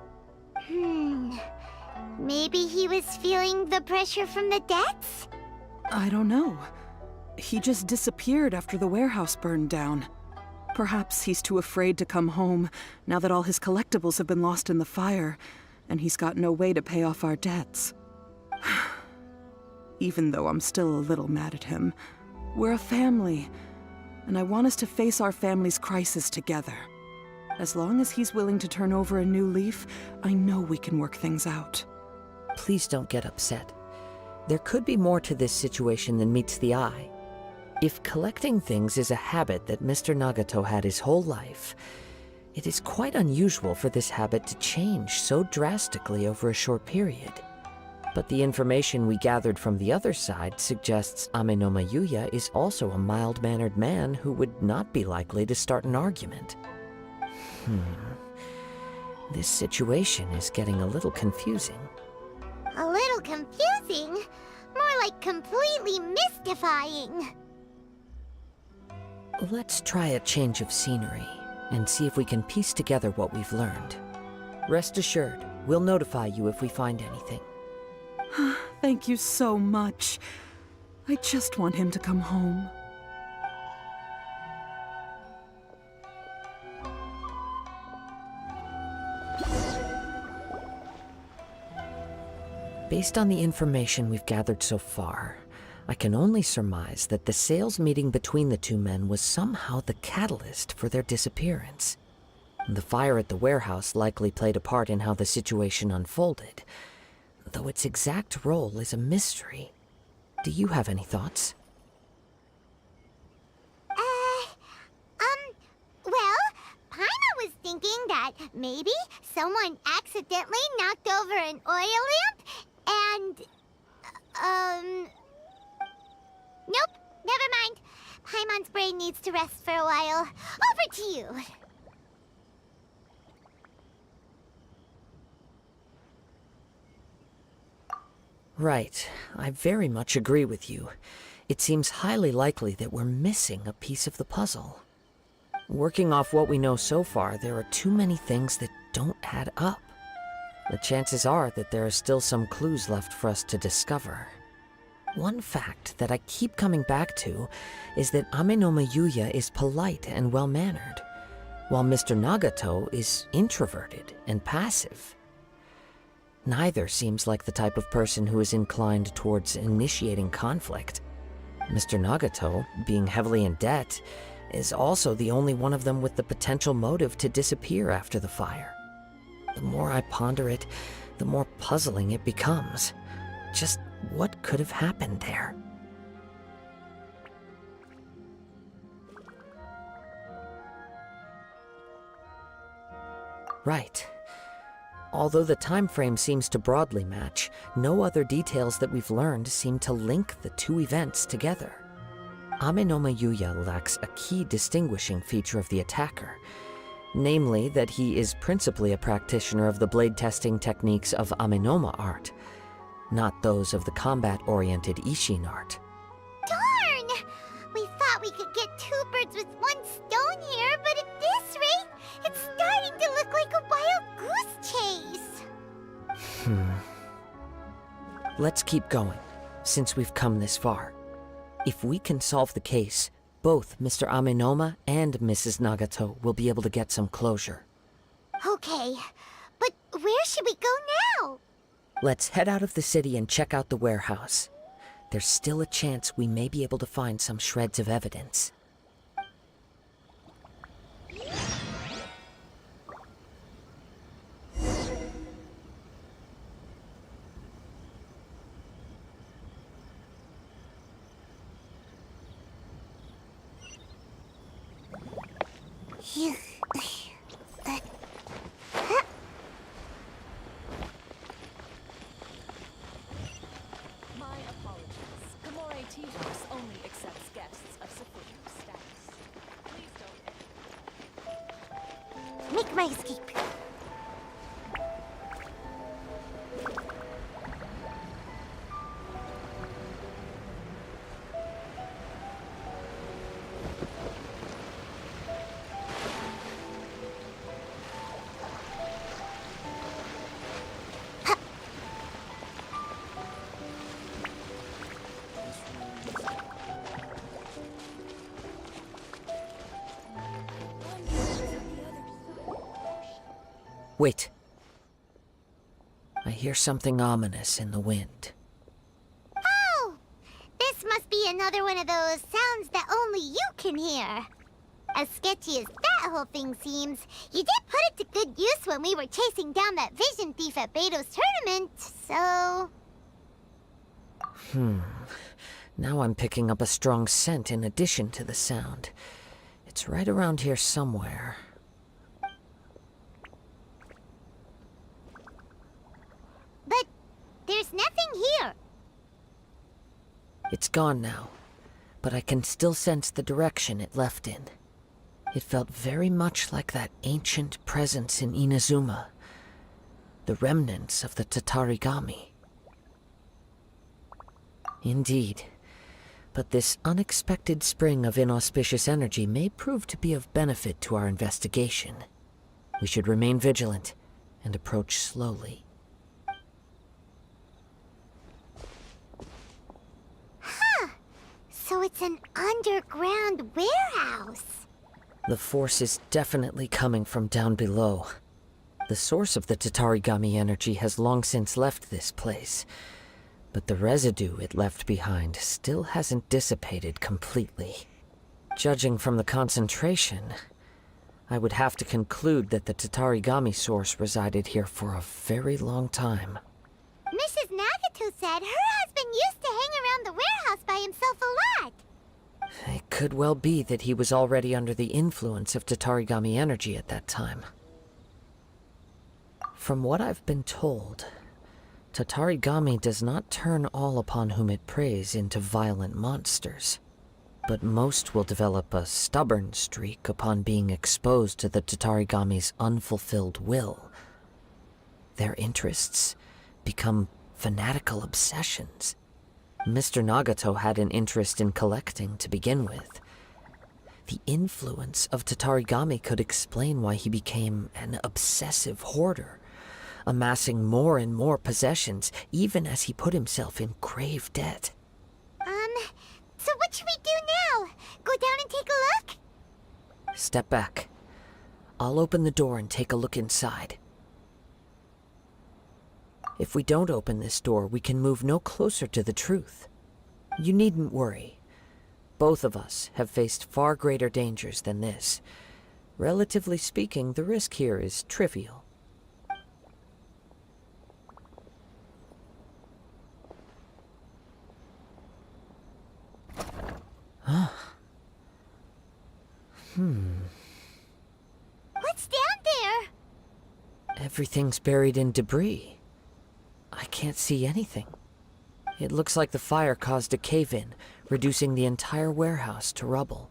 Maybe he was feeling the pressure from the debts? I don't know. He just disappeared after the warehouse burned down. Perhaps he's too afraid to come home now that all his collectibles have been lost in the fire, and he's got no way to pay off our debts. Even though I'm still a little mad at him, we're a family, and I want us to face our family's crisis together. As long as he's willing to turn over a new leaf, I know we can work things out. Please don't get upset. There could be more to this situation than meets the eye. If collecting things is a habit that Mr. Nagato had his whole life, it is quite unusual for this habit to change so drastically over a short period. But the information we gathered from the other side suggests Ame no Mayuya is also a mild-mannered man who would not be likely to start an argument. This situation is getting a little confusing. A little confusing? More like completely mystifying. Let's try a change of scenery and see if we can piece together what we've learned. Rest assured, we'll notify you if we find anything. Thank you so much. I just want him to come home. Based on the information we've gathered so far, I can only surmise that the sales meeting between the two men was somehow the catalyst for their disappearance. The fire at the warehouse likely played a part in how the situation unfolded, though its exact role is a mystery. Do you have any thoughts? Well, Paimon was thinking that maybe someone accidentally knocked over an oil lamp and, nope, never mind. Paimon's brain needs to rest for a while. Over to you. Right. I very much agree with you. It seems highly likely that we're missing a piece of the puzzle. Working off what we know so far, there are too many things that don't add up. The chances are that there are still some clues left for us to discover. One fact that I keep coming back to is that Ame no Mayuya is polite and well-mannered, while Mr. Nagato is introverted and passive. Neither seems like the type of person who is inclined towards initiating conflict. Mr. Nagato, being heavily in debt, is also the only one of them with the potential motive to disappear after the fire. The more I ponder it, the more puzzling it becomes. Just what could have happened there? Right. Although the time frame seems to broadly match, no other details that we've learned seem to link the two events together. Amenoma Yuya lacks a key distinguishing feature of the attacker, namely that he is principally a practitioner of the blade testing techniques of Amenoma art, not those of the combat-oriented Ishin art. Darn! We thought we could get two birds with one stone here, but at this rate, it's starting to look like a wild goose chase. Let's keep going, since we've come this far. If we can solve the case, both Mr. Amenoma and Mrs. Nagato will be able to get some closure. Okay, but where should we go now? Let's head out of the city and check out the warehouse. There's still a chance we may be able to find some shreds of evidence. My apologies. Teyvat only accepts guests of superior status. Please don't. Make my escape. Wait. I hear something ominous in the wind. Oh! This must be another one of those sounds that only you can hear. As sketchy as that whole thing seems, you did put it to good use when we were chasing down that vision thief at Beto's tournament, so... Now I'm picking up a strong scent in addition to the sound. It's right around here somewhere. But there's nothing here. It's gone now, but I can still sense the direction it left in. It felt very much like that ancient presence in Inazuma, the remnants of the Tatarigami. Indeed, but this unexpected spring of inauspicious energy may prove to be of benefit to our investigation. We should remain vigilant and approach slowly. So it's an underground warehouse. The force is definitely coming from down below. The source of the Tatarigami energy has long since left this place, but the residue it left behind still hasn't dissipated completely. Judging from the concentration, I would have to conclude that the Tatarigami source resided here for a very long time. Mrs. Nagato said her husband used to hang around the warehouse by himself a lot. It could well be that he was already under the influence of Tatarigami energy at that time. From what I've been told, Tatarigami does not turn all upon whom it preys into violent monsters, but most will develop a stubborn streak upon being exposed to the Tatarigami's unfulfilled will. Their interests become fanatical obsessions. Mr. Nagato had an interest in collecting to begin with. The influence of Tatarigami could explain why he became an obsessive hoarder, amassing more and more possessions even as he put himself in grave debt. So what should we do now? Go down and take a look? Step back. I'll open the door and take a look inside. If we don't open this door, we can move no closer to the truth. You needn't worry. Both of us have faced far greater dangers than this. Relatively speaking, the risk here is trivial. What's down there? Everything's buried in debris. I can't see anything. It looks like the fire caused a cave-in, reducing the entire warehouse to rubble.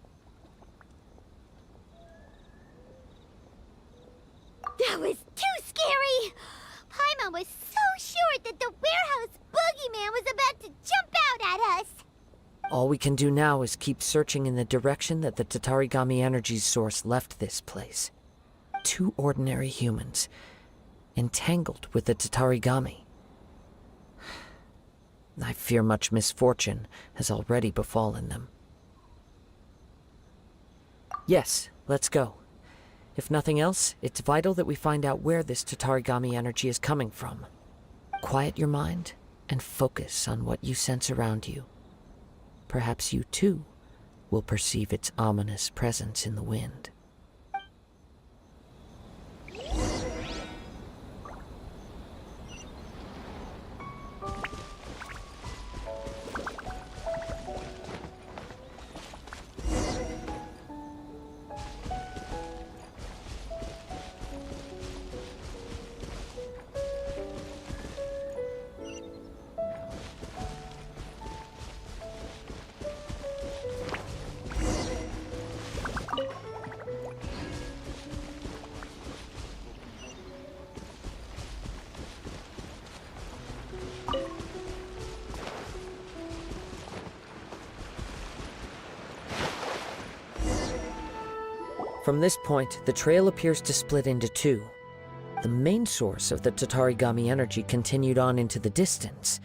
That was too scary! Paimon was so sure that the warehouse boogeyman was about to jump out at us! All we can do now is keep searching in the direction that the Tatarigami energy's source left this place. 2 ordinary humans, entangled with the Tatarigami. I fear much misfortune has already befallen them. Yes, let's go. If nothing else, it's vital that we find out where this Tatarigami energy is coming from. Quiet your mind and focus on what you sense around you. Perhaps you too will perceive its ominous presence in the wind. From this point, the trail appears to split into 2. The main source of the Tatarigami energy continued on into the distance,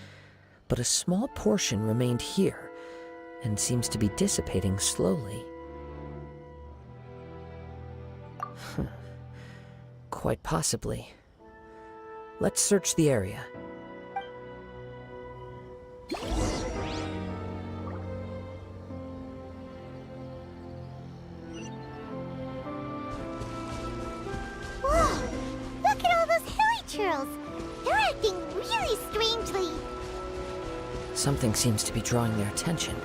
but a small portion remained here and seems to be dissipating slowly. Quite possibly. Let's search the area. They're acting really strangely. Something seems to be drawing their attention.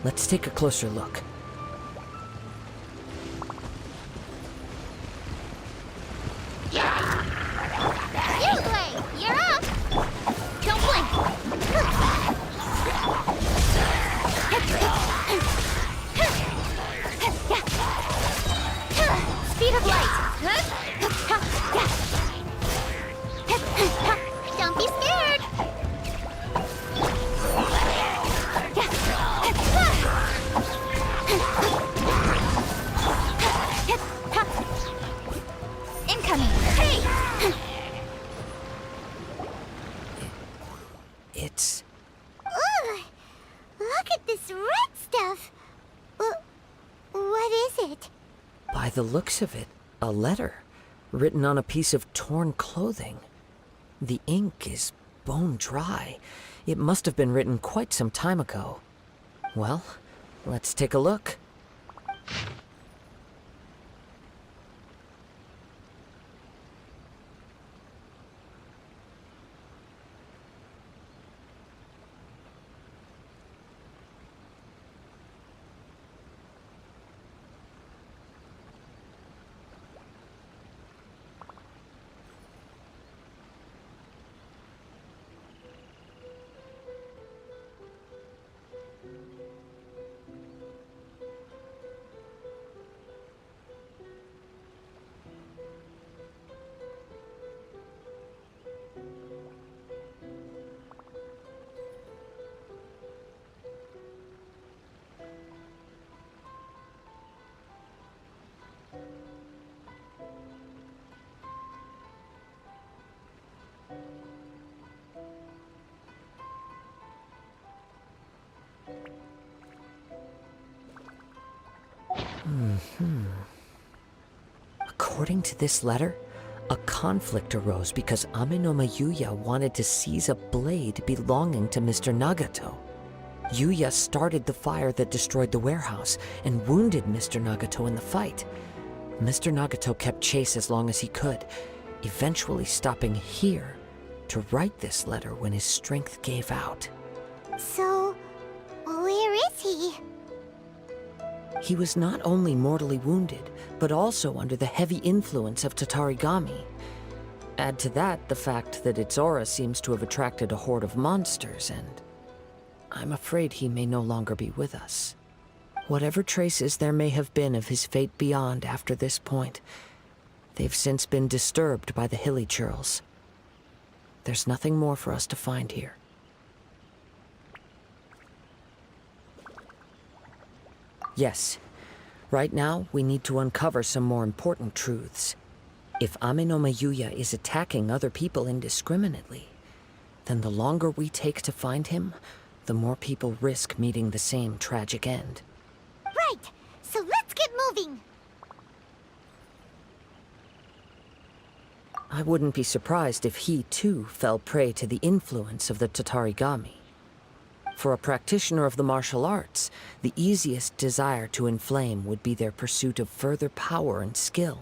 Let's take a closer look. You're up! Don't blink! Speed of light! Don't be scared! Incoming! Hey! It's... Ugh! Look at this red stuff! What is it? By the looks of it, a letter, written on a piece of torn clothing. The ink is bone dry. It must have been written quite some time ago. Well, let's take a look. According to this letter, a conflict arose because Amenoma Yuya wanted to seize a blade belonging to Mr. Nagato. Yuya started the fire that destroyed the warehouse and wounded Mr. Nagato in the fight. Mr. Nagato kept chase as long as he could, eventually stopping here to write this letter when his strength gave out. So, where is he? He was not only mortally wounded, but also under the heavy influence of Tatarigami. Add to that the fact that its aura seems to have attracted a horde of monsters, and I'm afraid he may no longer be with us. Whatever traces there may have been of his fate beyond after this point, they've since been disturbed by the hilly churls. There's nothing more for us to find here. Yes, right now we need to uncover some more important truths. If Ame no Mayuya is attacking other people indiscriminately, then the longer we take to find him, the more people risk meeting the same tragic end. Right, so let's get moving. I wouldn't be surprised if he, too, fell prey to the influence of the Tatarigami. For a practitioner of the martial arts, the easiest desire to inflame would be their pursuit of further power and skill.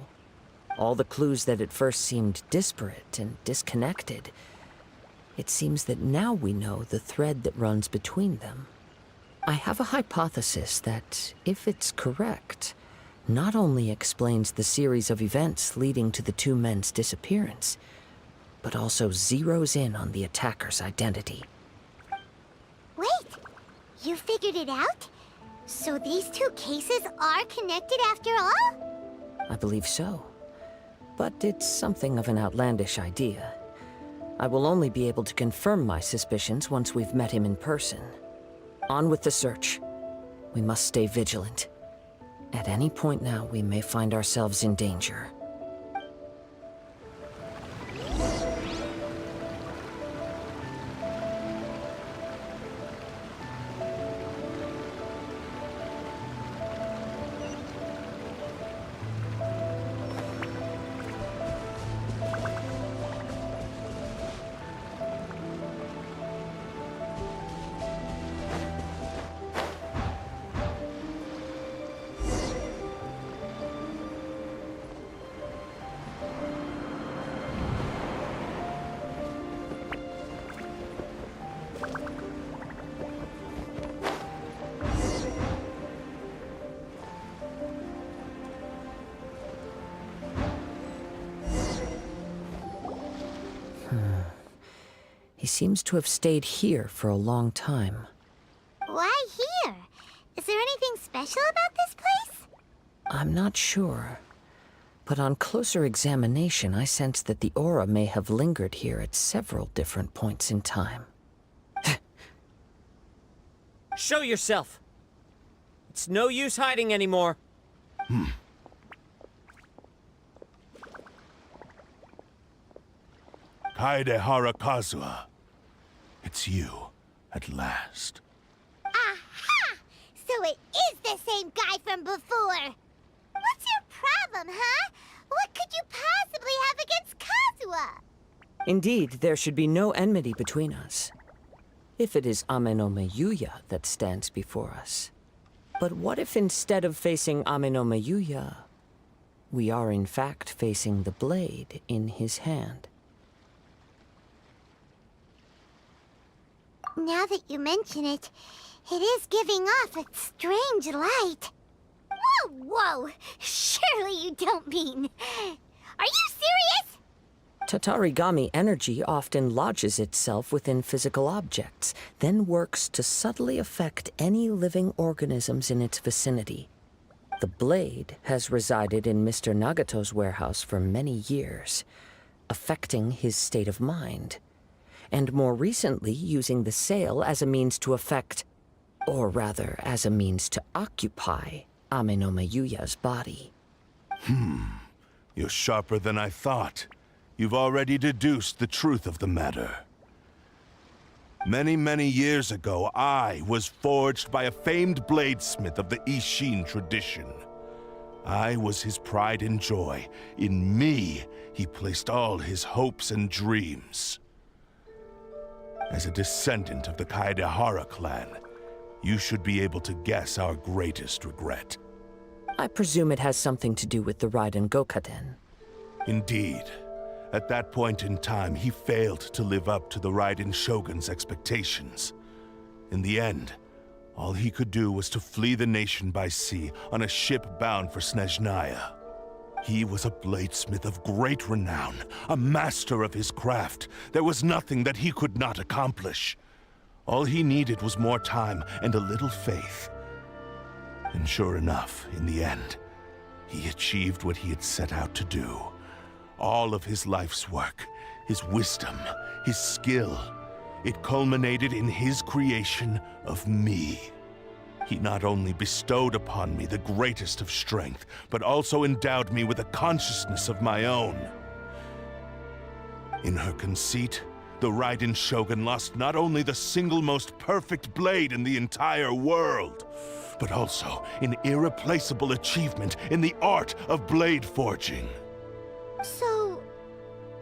All the clues that at first seemed disparate and disconnected, it seems that now we know the thread that runs between them. I have a hypothesis that, if it's correct, not only explains the series of events leading to the two men's disappearance, but also zeroes in on the attacker's identity. Wait, you figured it out? So these two cases are connected after all? I believe so. But it's something of an outlandish idea. I will only be able to confirm my suspicions once we've met him in person. On with the search. We must stay vigilant. At any point now, we may find ourselves in danger. He seems to have stayed here for a long time. Why here? Is there anything special about this place? I'm not sure. But on closer examination, I sense that the aura may have lingered here at several different points in time. Show yourself! It's no use hiding anymore. Kaedehara Kazuha. It's you, at last. Aha! So it is the same guy from before! What's your problem, huh? What could you possibly have against Kazuha? Indeed, there should be no enmity between us. If it is Ame no Mayuya that stands before us. But what if instead of facing Ame no Mayuya, we are in fact facing the blade in his hand? Now that you mention it, it is giving off a strange light. Whoa, whoa! Surely you don't mean... Are you serious? Tatarigami energy often lodges itself within physical objects, then works to subtly affect any living organisms in its vicinity. The blade has resided in Mr. Nagato's warehouse for many years, affecting his state of mind, and more recently using the sale as a means to affect, or rather as a means to occupy, Ame no Mayuya's body. You're sharper than I thought. You've already deduced the truth of the matter. Many, many years ago, I was forged by a famed bladesmith of the Ishin tradition. I was his pride and joy. In me, he placed all his hopes and dreams. As a descendant of the Kaedehara clan, you should be able to guess our greatest regret. I presume it has something to do with the Raiden Gokaden. Indeed. At that point in time, he failed to live up to the Raiden Shogun's expectations. In the end, all he could do was to flee the nation by sea on a ship bound for Snezhnaya. He was a bladesmith of great renown, a master of his craft. There was nothing that he could not accomplish. All he needed was more time and a little faith. And sure enough, in the end, he achieved what he had set out to do. All of his life's work, his wisdom, his skill, it culminated in his creation of me. He not only bestowed upon me the greatest of strength, but also endowed me with a consciousness of my own. In her conceit, the Raiden Shogun lost not only the single most perfect blade in the entire world, but also an irreplaceable achievement in the art of blade forging. So,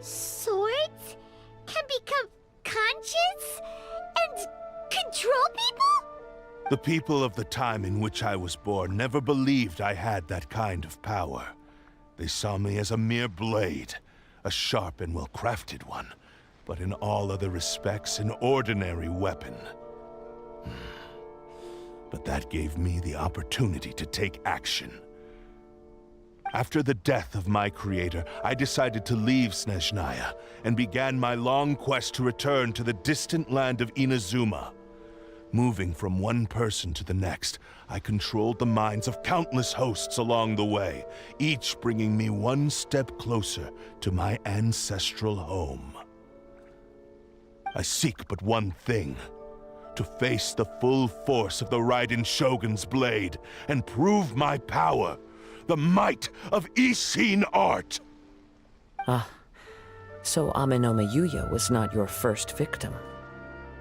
swords can become conscious and control people? The people of the time in which I was born never believed I had that kind of power. They saw me as a mere blade, a sharp and well-crafted one, but in all other respects an ordinary weapon. But that gave me the opportunity to take action. After the death of my creator, I decided to leave Snezhnaya and began my long quest to return to the distant land of Inazuma. Moving from one person to the next, I controlled the minds of countless hosts along the way, each bringing me one step closer to my ancestral home. I seek but one thing: to face the full force of the Raiden Shogun's blade and prove my power, the might of Ishin art. Ah, so Amenoma Yuya was not your first victim.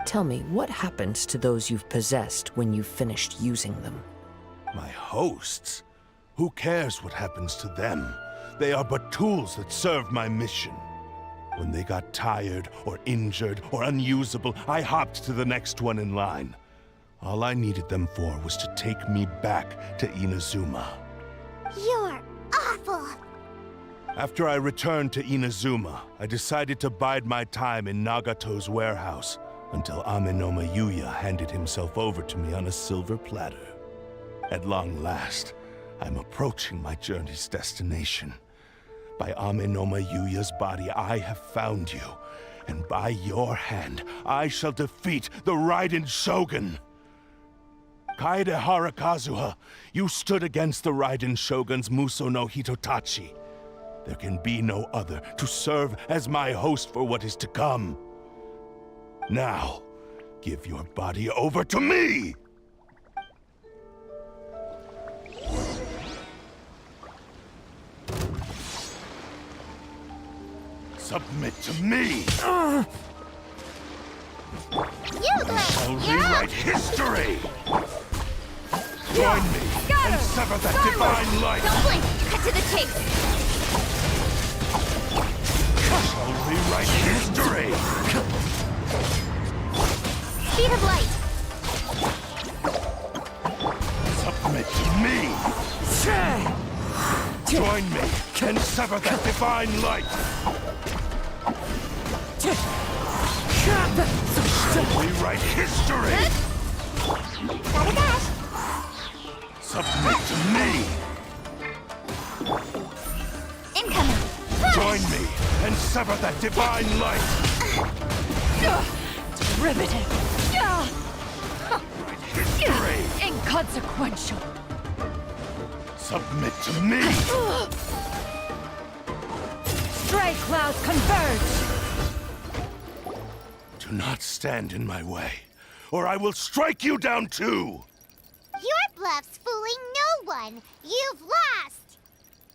Tell me, what happens to those you've possessed when you've finished using them? My hosts? Who cares what happens to them? They are but tools that serve my mission. When they got tired, or injured, or unusable, I hopped to the next one in line. All I needed them for was to take me back to Inazuma. You're awful! After I returned to Inazuma, I decided to bide my time in Nagato's warehouse until Amenoma Yuya handed himself over to me on a silver platter. At long last, I'm approaching my journey's destination. By Amenoma Yuya's body, I have found you, and by your hand, I shall defeat the Raiden Shogun. Kaede Harakazuha, you stood against the Raiden Shogun's Muso no Hitotachi. There can be no other to serve as my host for what is to come. Now, give your body over to me! Submit to me! You, I'll Blade! You're rewrite history! Join me and sever that divine light! Don't blink! Cut to the chase! I'll rewrite history! Speed of light! Submit to me! Join me and sever that divine light! I'll rewrite history! gotta dash! Submit to me! Incoming! Join me and sever that divine light! Riveting! History! Inconsequential! Submit to me! Stray clouds converge! Do not stand in my way, or I will strike you down too! Your bluff's fooling no one! You've lost!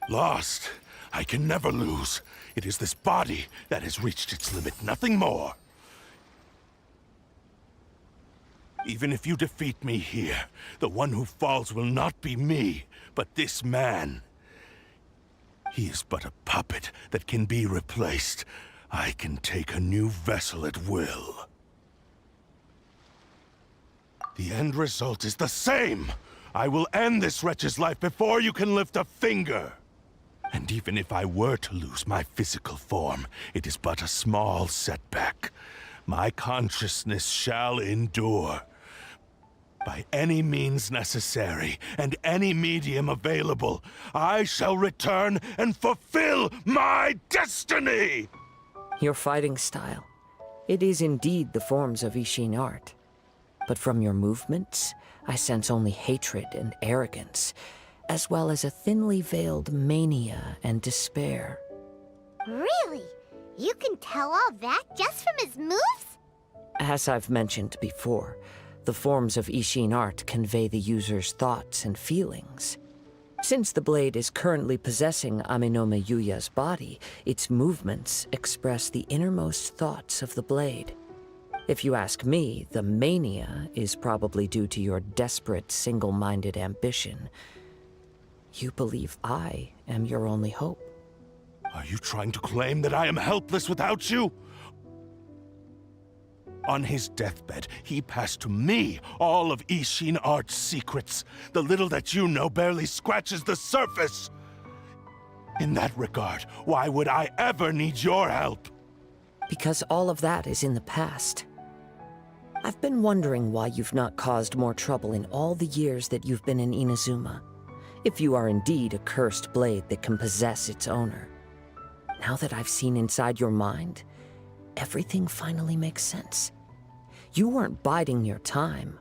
Lost? I can never lose. It is this body that has reached its limit, nothing more. Even if you defeat me here, the one who falls will not be me, but this man. He is but a puppet that can be replaced. I can take a new vessel at will. The end result is the same! I will end this wretch's life before you can lift a finger! And even if I were to lose my physical form, it is but a small setback. My consciousness shall endure. By any means necessary and any medium available, I shall return and fulfill my destiny! Your fighting style. It is indeed the forms of Ishin art. But from your movements, I sense only hatred and arrogance, as well as a thinly veiled mania and despair. Really? You can tell all that just from his moves? As I've mentioned before, the forms of Ishin art convey the user's thoughts and feelings. Since the blade is currently possessing Aminome Yuya's body, its movements express the innermost thoughts of the blade. If you ask me, the mania is probably due to your desperate, single-minded ambition. You believe I am your only hope. Are you trying to claim that I am helpless without you? On his deathbed, he passed to me all of Ishin art's secrets. The little that you know barely scratches the surface. In that regard, why would I ever need your help? Because all of that is in the past. I've been wondering why you've not caused more trouble in all the years that you've been in Inazuma. If you are indeed a cursed blade that can possess its owner. Now that I've seen inside your mind, everything finally makes sense. You weren't biding your time.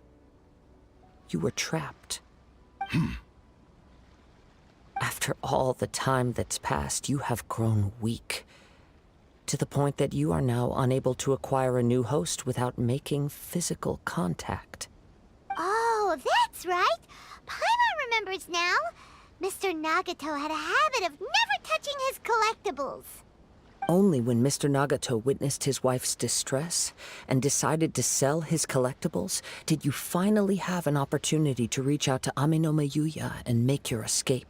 You were trapped. After all the time that's passed, you have grown weak. To the point that you are now unable to acquire a new host without making physical contact. Oh, that's right. Paimon remembers now. Mr. Nagato had a habit of never touching his collectibles. Only when Mr. Nagato witnessed his wife's distress and decided to sell his collectibles did you finally have an opportunity to reach out to Aminome Yuya and make your escape.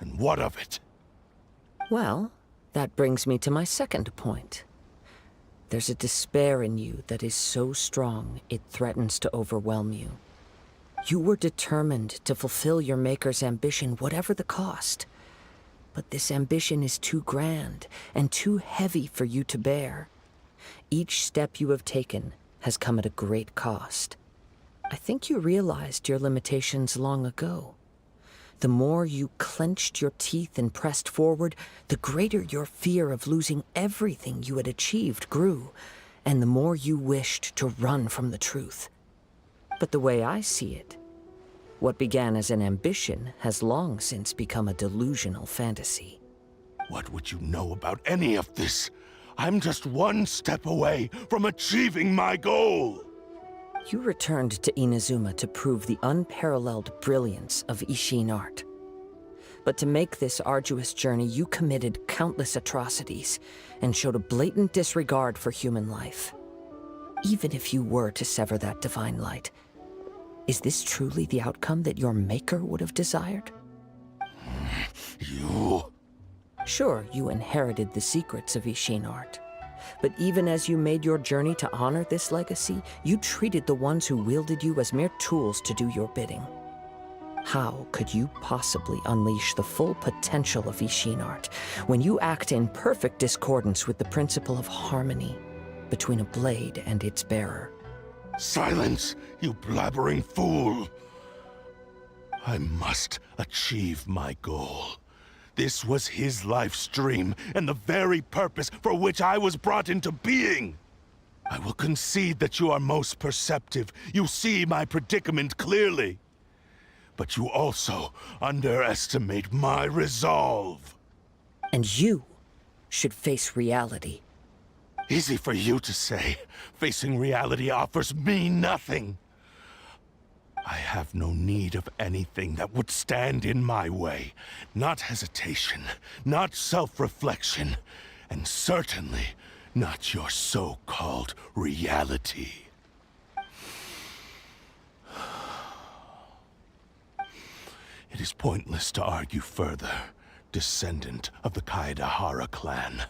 And what of it? Well, that brings me to my second point. There's a despair in you that is so strong it threatens to overwhelm you. You were determined to fulfill your maker's ambition, whatever the cost. But this ambition is too grand and too heavy for you to bear. Each step you have taken has come at a great cost. I think you realized your limitations long ago. The more you clenched your teeth and pressed forward, the greater your fear of losing everything you had achieved grew, and the more you wished to run from the truth. But the way I see it, what began as an ambition has long since become a delusional fantasy. What would you know about any of this? I'm just one step away from achieving my goal! You returned to Inazuma to prove the unparalleled brilliance of Ishin art. But to make this arduous journey, you committed countless atrocities and showed a blatant disregard for human life. Even if you were to sever that divine light, is this truly the outcome that your maker would have desired? You... Sure, you inherited the secrets of Ishin art. But even as you made your journey to honor this legacy, you treated the ones who wielded you as mere tools to do your bidding. How could you possibly unleash the full potential of Ishin art when you act in perfect discordance with the principle of harmony between a blade and its bearer? Silence, you blabbering fool! I must achieve my goal. This was his life's dream, and the very purpose for which I was brought into being. I will concede that you are most perceptive. You see my predicament clearly. But you also underestimate my resolve. And you should face reality. Easy for you to say. Facing reality offers me nothing. I have no need of anything that would stand in my way. Not hesitation, not self-reflection, and certainly not your so-called reality. It is pointless to argue further, descendant of the Kaedahara clan.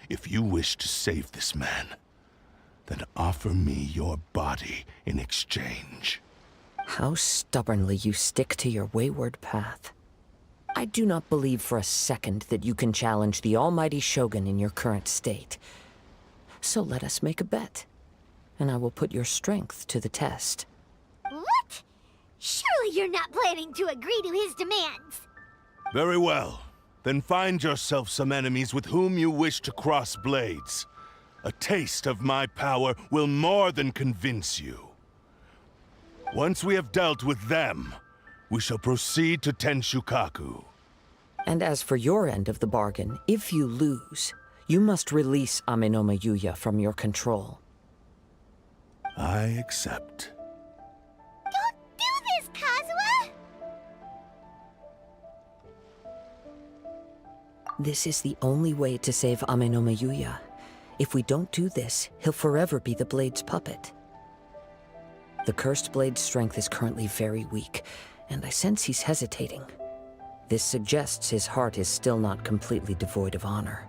If you wish to save this man, then offer me your body in exchange. How stubbornly you stick to your wayward path. I do not believe for a second that you can challenge the almighty Shogun in your current state. So let us make a bet, and I will put your strength to the test. Surely you're not planning to agree to his demands. Very well. Then find yourself some enemies with whom you wish to cross blades. A taste of my power will more than convince you. Once we have dealt with them, we shall proceed to Tenshukaku. And as for your end of the bargain, if you lose, you must release Amenoma Yuya from your control. I accept. Don't do this, Kazuha! This is the only way to save Amenoma Yuya. If we don't do this, he'll forever be the Blade's puppet. The Cursed Blade's strength is currently very weak, and I sense he's hesitating. This suggests his heart is still not completely devoid of honor.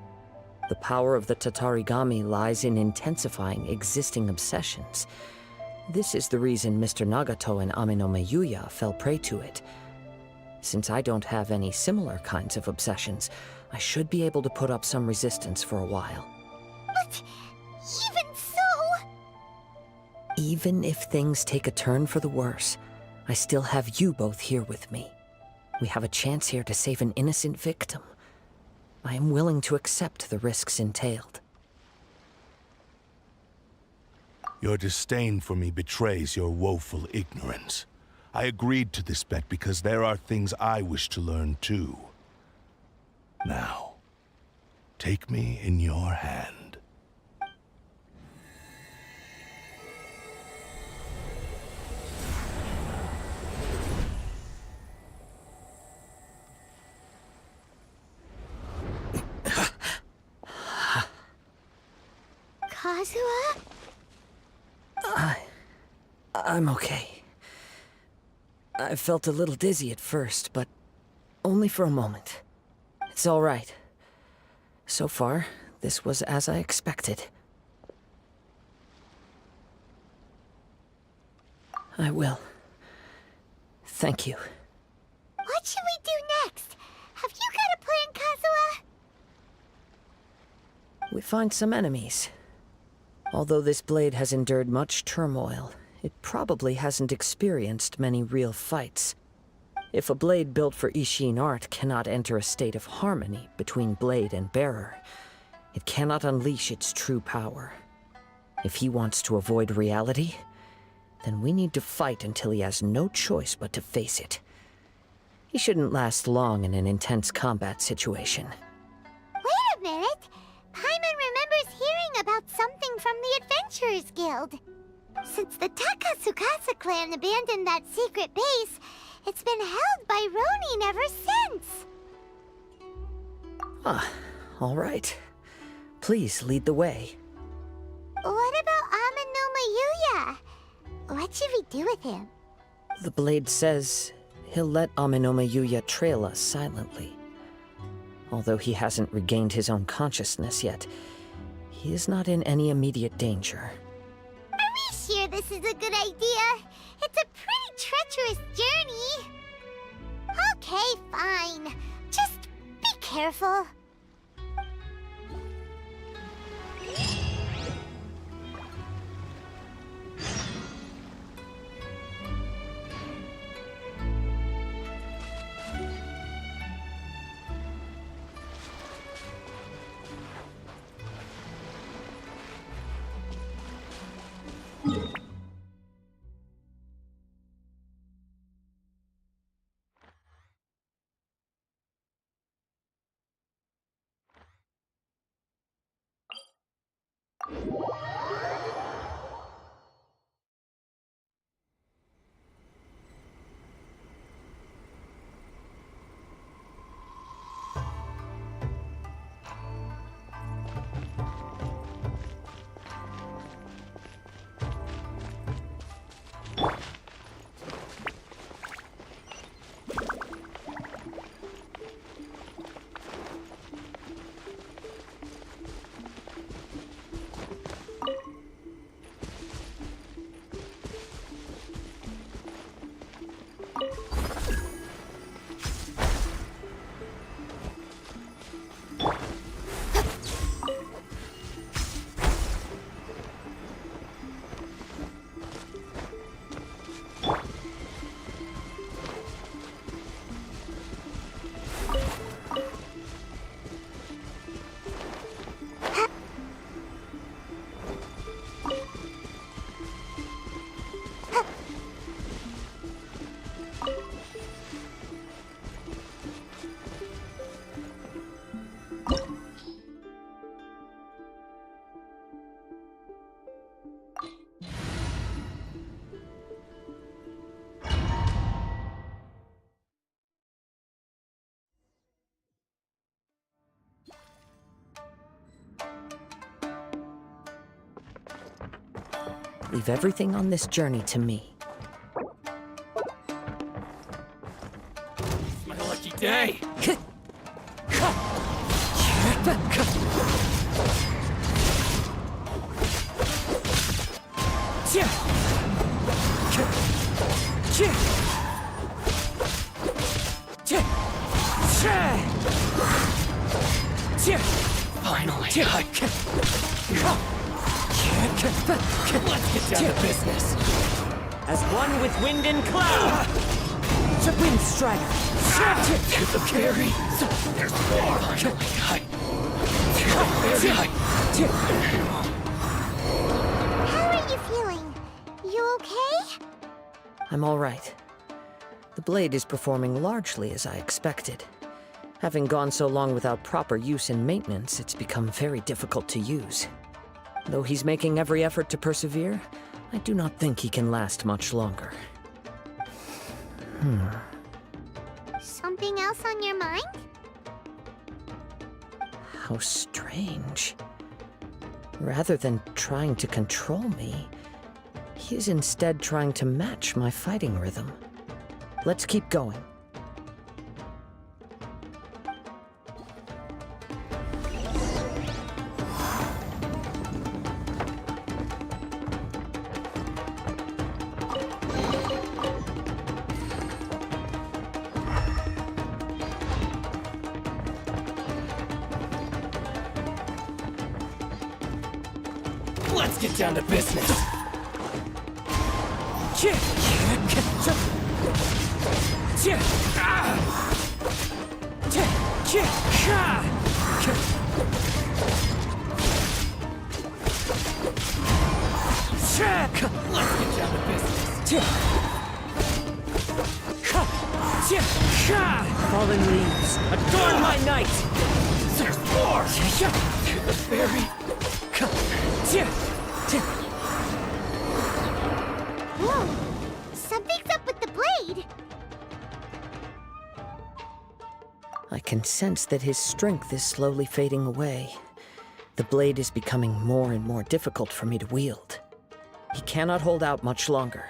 The power of the Tatarigami lies in intensifying existing obsessions. This is the reason Mr. Nagato and Amenoma Yuya fell prey to it. Since I don't have any similar kinds of obsessions, I should be able to put up some resistance for a while. But even so... Even if things take a turn for the worse, I still have you both here with me. We have a chance here to save an innocent victim. I am willing to accept the risks entailed. Your disdain for me betrays your woeful ignorance. I agreed to this bet because there are things I wish to learn too. Now, take me in your hand. Kazuha? I'm okay. I felt a little dizzy at first, but only for a moment. It's all right. So far, this was as I expected. I will. Thank you. What should we do next? Have you got a plan, Kazuha? We find some enemies. Although this blade has endured much turmoil, it probably hasn't experienced many real fights. If a blade built for Ishin art cannot enter a state of harmony between blade and bearer, it cannot unleash its true power. If he wants to avoid reality, then we need to fight until he has no choice but to face it. He shouldn't last long in an intense combat situation. Wait a minute! Paimon remembers hearing about something from the Adventurers Guild. Since the Takasukasa clan abandoned that secret base, it's been held by Ronin ever since. All right. Please lead the way. What about Amenoma Yuya? What should we do with him? The blade says he'll let Amenoma Yuya trail us silently. Although he hasn't regained his own consciousness yet, he is not in any immediate danger. Are we sure this is a good idea? It's a pretty treacherous journey. Okay, fine. Just be careful. Leave everything on this journey to me. It's my lucky day. Finally, let's get down to business. As one with wind and cloud! Wind Strider! To the berry. There's more. Finally, How are you feeling? You okay? I'm all right. The blade is performing largely as I expected. Having gone so long without proper use and maintenance, it's become very difficult to use. Though he's making every effort to persevere, I do not think he can last much longer. Something else on your mind? How strange. Rather than trying to control me, he is instead trying to match my fighting rhythm. Let's keep going. let's get down to business. Let's get down to business. Fallen leaves, adorn my night! There's more! To the very... Whoa! Something's up with the blade! I can sense that his strength is slowly fading away. The blade is becoming more and more difficult for me to wield. He cannot hold out much longer.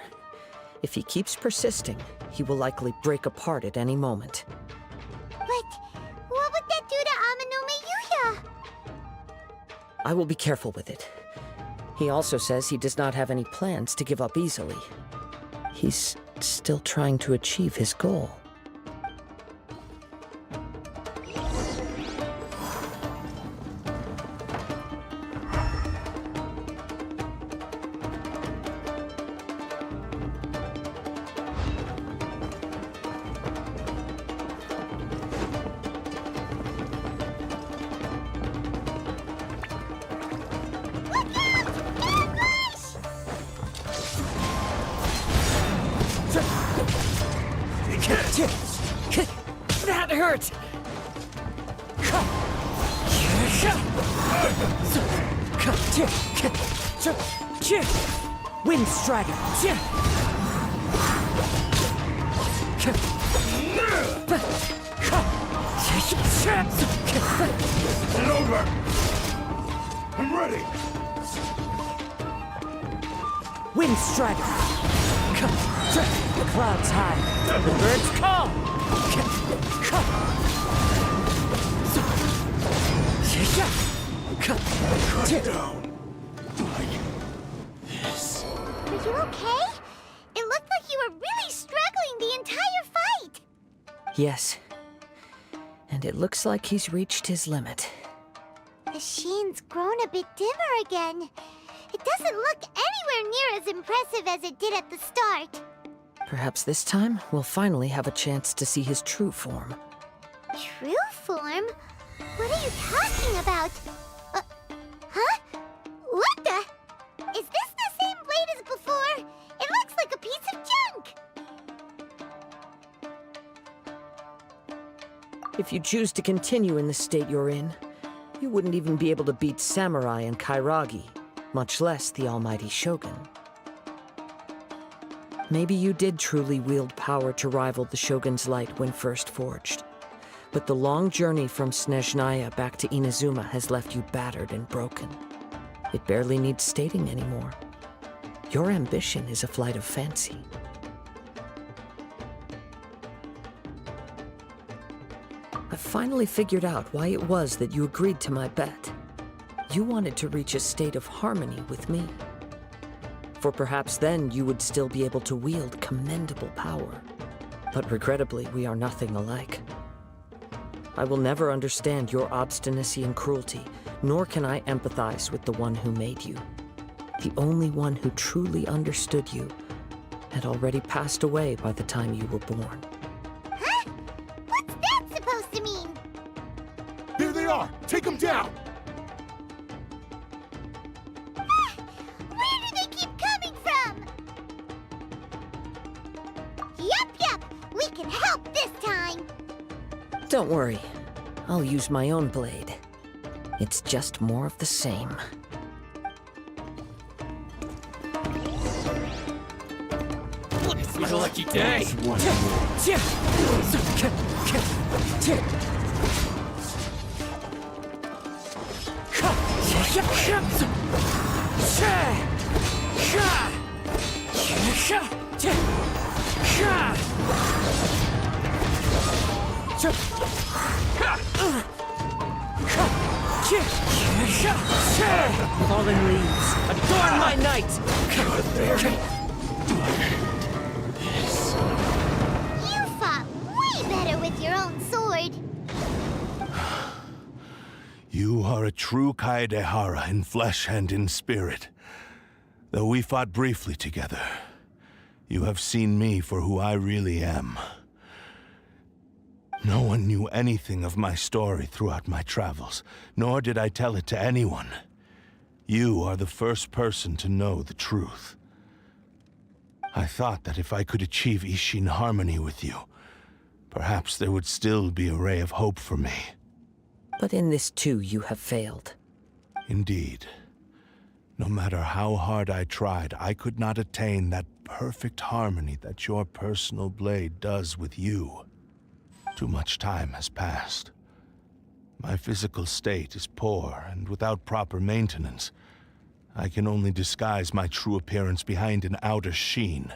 If he keeps persisting, he will likely break apart at any moment. But what would that do to Amanome Yuya? I will be careful with it. He also says he does not have any plans to give up easily. He's still trying to achieve his goal. That hurt! Wind Strider! It's over! I'm ready! Wind Strider! The clouds high, the birds call! Cut down! This. Are you okay? It looked like you were really struggling the entire fight! Yes. And it looks like he's reached his limit. The sheen's grown a bit dimmer again. It doesn't look anywhere near as impressive as it did at the start. Perhaps this time, we'll finally have a chance to see his true form. True form? What are you talking about? Huh? What the? Is this the same blade as before? It looks like a piece of junk! If you choose to continue in the state you're in, you wouldn't even be able to beat Samurai and Kairagi, much less the almighty Shogun. Maybe you did truly wield power to rival the Shogun's light when first forged. But the long journey from Snezhnaya back to Inazuma has left you battered and broken. It barely needs stating anymore. Your ambition is a flight of fancy. I finally figured out why it was that you agreed to my bet. You wanted to reach a state of harmony with me. For perhaps then you would still be able to wield commendable power. But regrettably, we are nothing alike. I will never understand your obstinacy and cruelty, nor can I empathize with the one who made you. The only one who truly understood you had already passed away by the time you were born. Huh? What's that supposed to mean? There they are! Take them down! Where do they keep coming from? Yup, we can help this time. Don't worry, I'll use my own blade. It's just more of the same. It's my lucky day! Fallen leaves, adorn my night! You fought way better with your own sword. You are a true Kaedehara in flesh and in spirit. Though we fought briefly together, you have seen me for who I really am. No one knew anything of my story throughout my travels, nor did I tell it to anyone. You are the first person to know the truth. I thought that if I could achieve Ishin harmony with you, perhaps there would still be a ray of hope for me. But in this too, you have failed. Indeed. No matter how hard I tried, I could not attain that perfect harmony that your personal blade does with you. Too much time has passed. My physical state is poor, and without proper maintenance, I can only disguise my true appearance behind an outer sheen.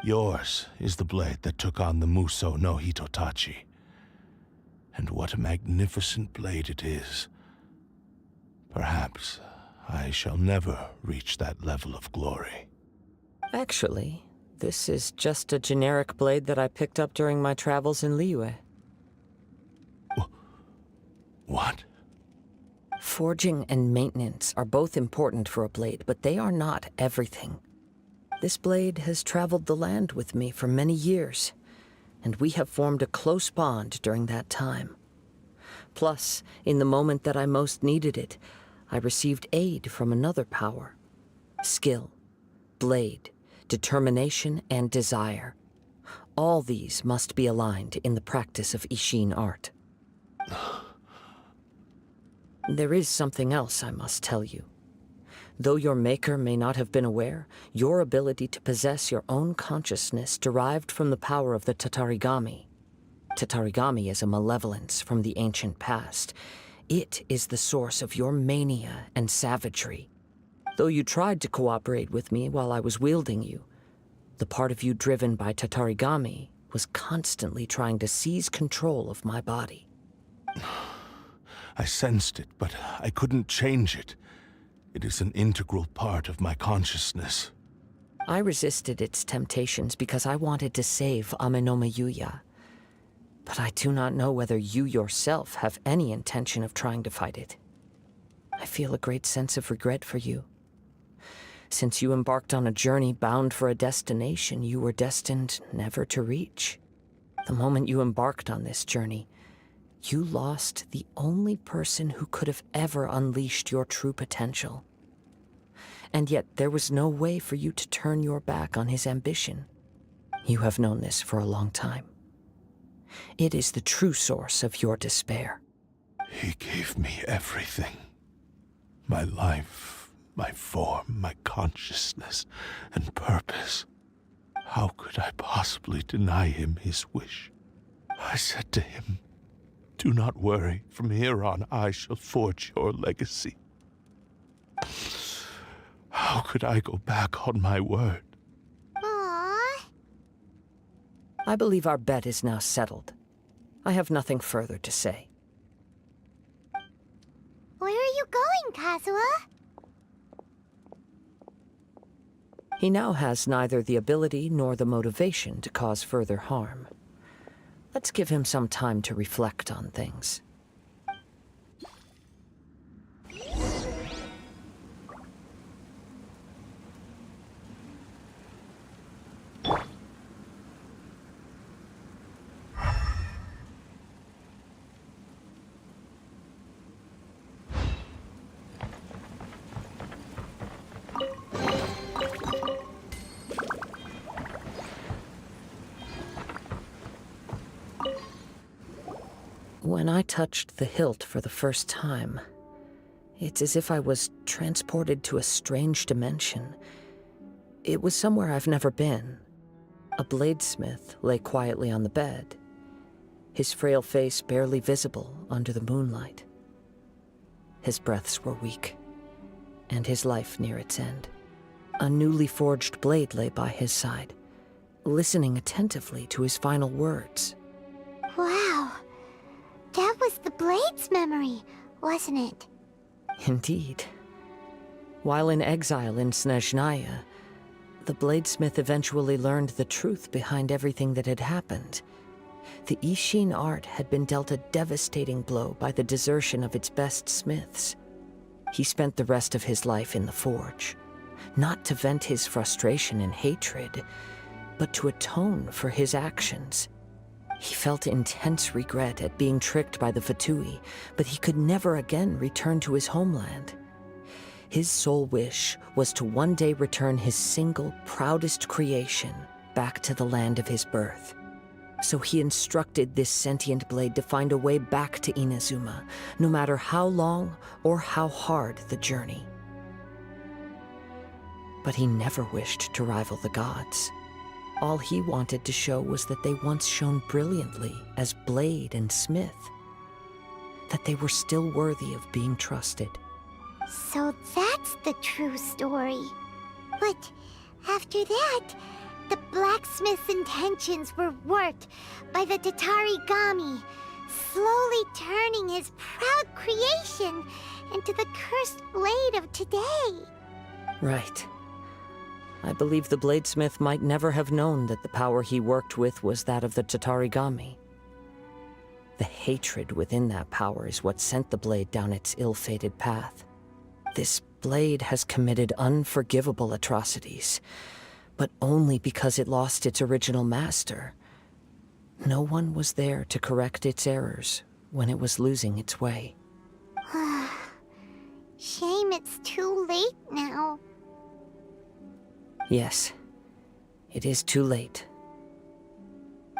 Yours is the blade that took on the Muso no Hitotachi. And what a magnificent blade it is. Perhaps I shall never reach that level of glory. Actually, this is just a generic blade that I picked up during my travels in Liyue. What? Forging and maintenance are both important for a blade, but they are not everything. This blade has traveled the land with me for many years, and we have formed a close bond during that time. Plus, in the moment that I most needed it, I received aid from another power. Skill, blade, determination, and desire. All these must be aligned in the practice of Ishin art. There is something else I must tell you. Though your maker may not have been aware, your ability to possess your own consciousness derived from the power of the Tatarigami. Tatarigami is a malevolence from the ancient past. It is the source of your mania and savagery. Though you tried to cooperate with me while I was wielding you, the part of you driven by Tatarigami was constantly trying to seize control of my body. I sensed it, but I couldn't change it. It is an integral part of my consciousness. I resisted its temptations because I wanted to save Amenoma Yuya. But I do not know whether you yourself have any intention of trying to fight it. I feel a great sense of regret for you. Since you embarked on a journey bound for a destination you were destined never to reach. The moment you embarked on this journey, you lost the only person who could have ever unleashed your true potential. And yet there was no way for you to turn your back on his ambition. You have known this for a long time. It is the true source of your despair. He gave me everything. My life, my form, my consciousness, and purpose. How could I possibly deny him his wish? I said to him, "Do not worry. From here on, I shall forge your legacy." How could I go back on my word? Aww. I believe our bet is now settled. I have nothing further to say. Where are you going, Kazuha? He now has neither the ability nor the motivation to cause further harm. Let's give him some time to reflect on things. When I touched the hilt for the first time, it's as if I was transported to a strange dimension. It was somewhere I've never been. A bladesmith lay quietly on the bed, his frail face barely visible under the moonlight. His breaths were weak, and his life near its end. A newly forged blade lay by his side, listening attentively to his final words. Wow. That was the blade's memory, wasn't it? Indeed. While in exile in Snezhnaya, the bladesmith eventually learned the truth behind everything that had happened. The Ishin art had been dealt a devastating blow by the desertion of its best smiths. He spent the rest of his life in the forge, not to vent his frustration and hatred, but to atone for his actions. He felt intense regret at being tricked by the Fatui, but he could never again return to his homeland. His sole wish was to one day return his single, proudest creation back to the land of his birth. So he instructed this sentient blade to find a way back to Inazuma, no matter how long or how hard the journey. But he never wished to rival the gods. All he wanted to show was that they once shone brilliantly as blade and smith, that they were still worthy of being trusted. So that's the true story. But after that, the blacksmith's intentions were worked by the Tatarigami, slowly turning his proud creation into the cursed blade of today. Right. I believe the bladesmith might never have known that the power he worked with was that of the Tatarigami. The hatred within that power is what sent the blade down its ill-fated path. This blade has committed unforgivable atrocities, but only because it lost its original master. No one was there to correct its errors when it was losing its way. Shame it's too late now. Yes, it is too late.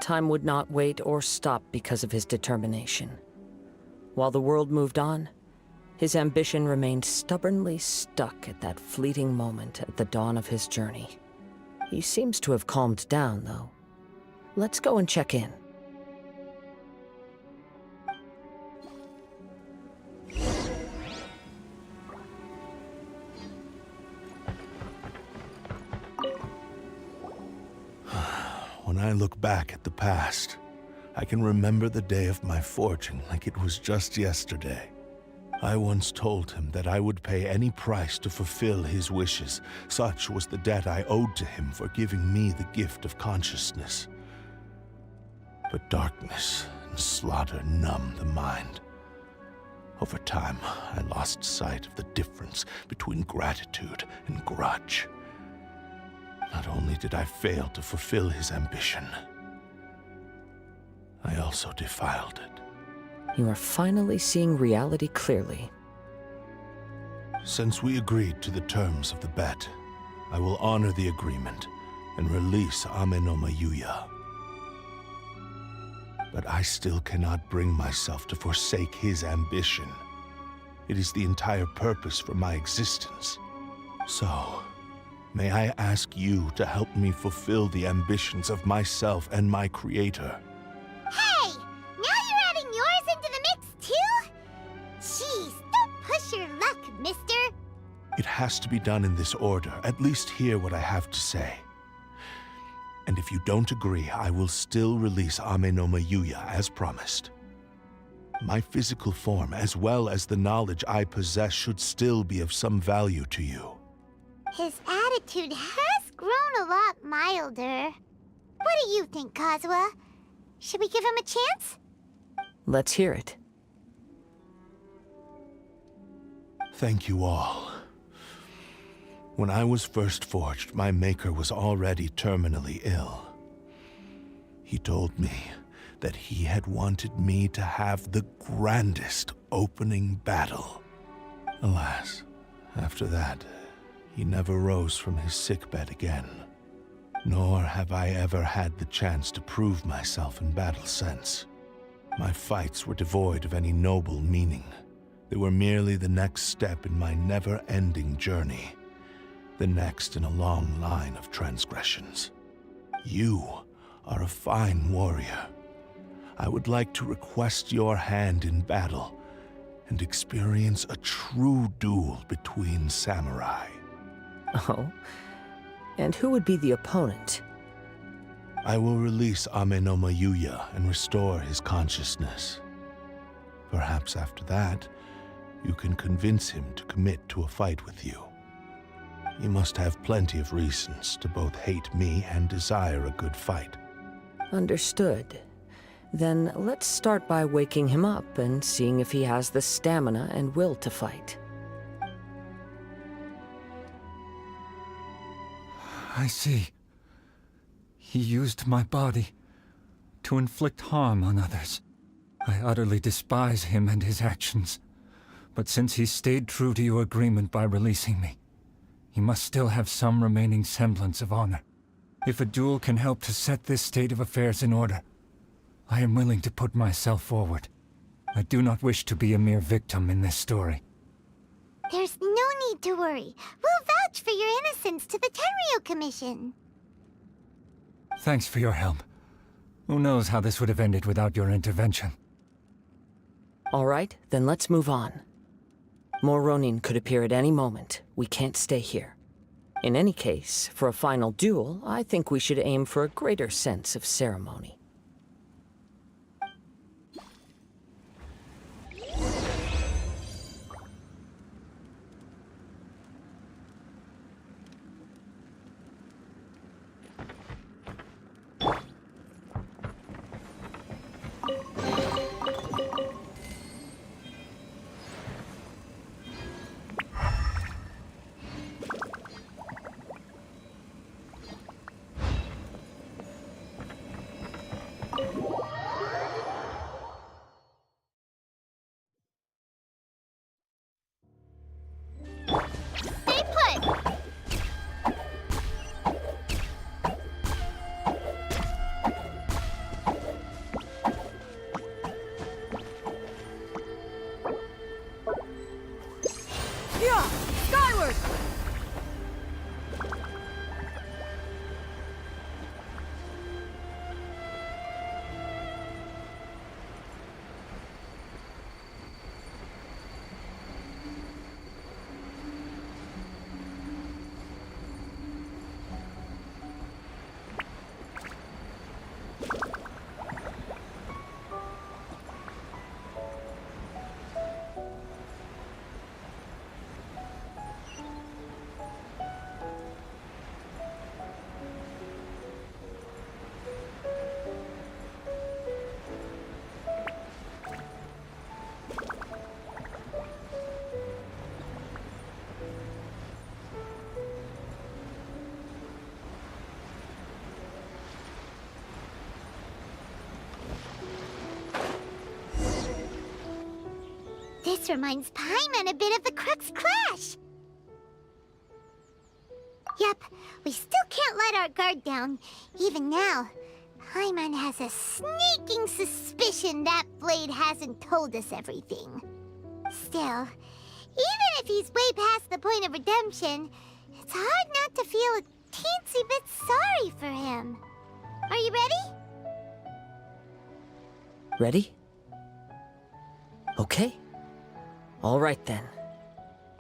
Time would not wait or stop because of his determination. While the world moved on, his ambition remained stubbornly stuck at that fleeting moment at the dawn of his journey. He seems to have calmed down, though. Let's go and check in. When I look back at the past, I can remember the day of my forging like it was just yesterday. I once told him that I would pay any price to fulfill his wishes. Such was the debt I owed to him for giving me the gift of consciousness. But darkness and slaughter numbed the mind. Over time, I lost sight of the difference between gratitude and grudge. Not only did I fail to fulfill his ambition, I also defiled it. You are finally seeing reality clearly. Since we agreed to the terms of the bet, I will honor the agreement and release Amenoma Yuya. But I still cannot bring myself to forsake his ambition. It is the entire purpose for my existence. So, may I ask you to help me fulfill the ambitions of myself and my creator? Hey! Now you're adding yours into the mix, too? Jeez, don't push your luck, mister. It has to be done in this order. At least hear what I have to say. And if you don't agree, I will still release Ame no Mayuya as promised. My physical form, as well as the knowledge I possess, should still be of some value to you. His attitude has grown a lot milder. What do you think, Kazuha? Should we give him a chance? Let's hear it. Thank you all. When I was first forged, my maker was already terminally ill. He told me that he had wanted me to have the grandest opening battle. Alas, after that, he never rose from his sickbed again. Nor have I ever had the chance to prove myself in battle since. My fights were devoid of any noble meaning. They were merely the next step in my never-ending journey. The next in a long line of transgressions. You are a fine warrior. I would like to request your hand in battle and experience a true duel between samurai. Oh? And who would be the opponent? I will release Ame no Mayuya and restore his consciousness. Perhaps after that, you can convince him to commit to a fight with you. You must have plenty of reasons to both hate me and desire a good fight. Understood. Then let's start by waking him up and seeing if he has the stamina and will to fight. I see. He used my body to inflict harm on others. I utterly despise him and his actions. But since he stayed true to your agreement by releasing me, he must still have some remaining semblance of honor. If a duel can help to set this state of affairs in order, I am willing to put myself forward. I do not wish to be a mere victim in this story. There's no need to worry. We'll vouch for your innocence to the Thankyou Commission. Thanks for your help. Who knows how this would have ended without your intervention. All right, then let's move on. More Ronin could appear at any moment. We can't stay here. In any case, for a final duel, I think we should aim for a greater sense of ceremony. Stay put! Yeah! Skyward! This reminds Paimon a bit of the Crux Clash. Yep, we still can't let our guard down. Even now, Paimon has a sneaking suspicion that Blade hasn't told us everything. Still, even if he's way past the point of redemption, it's hard not to feel a teensy bit sorry for him. Are you ready? Ready? Okay. All right then.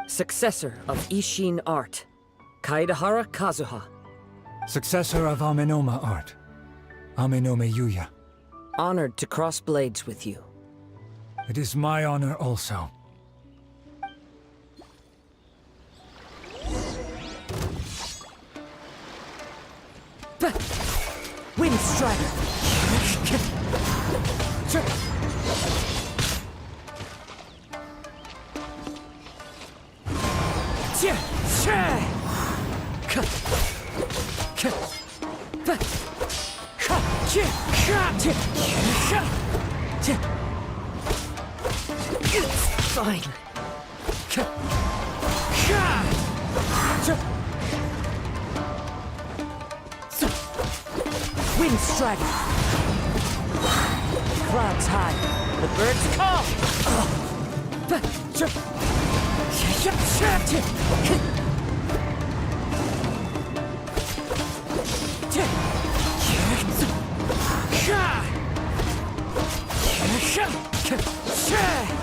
Successor of Ishin art, Kaedahara Kazuha. Successor of Amenoma art, Amenome Yuya. Honored to cross blades with you. It is my honor also. Wind Strider! Fine. Wind Strider. Clouds high. The birds call.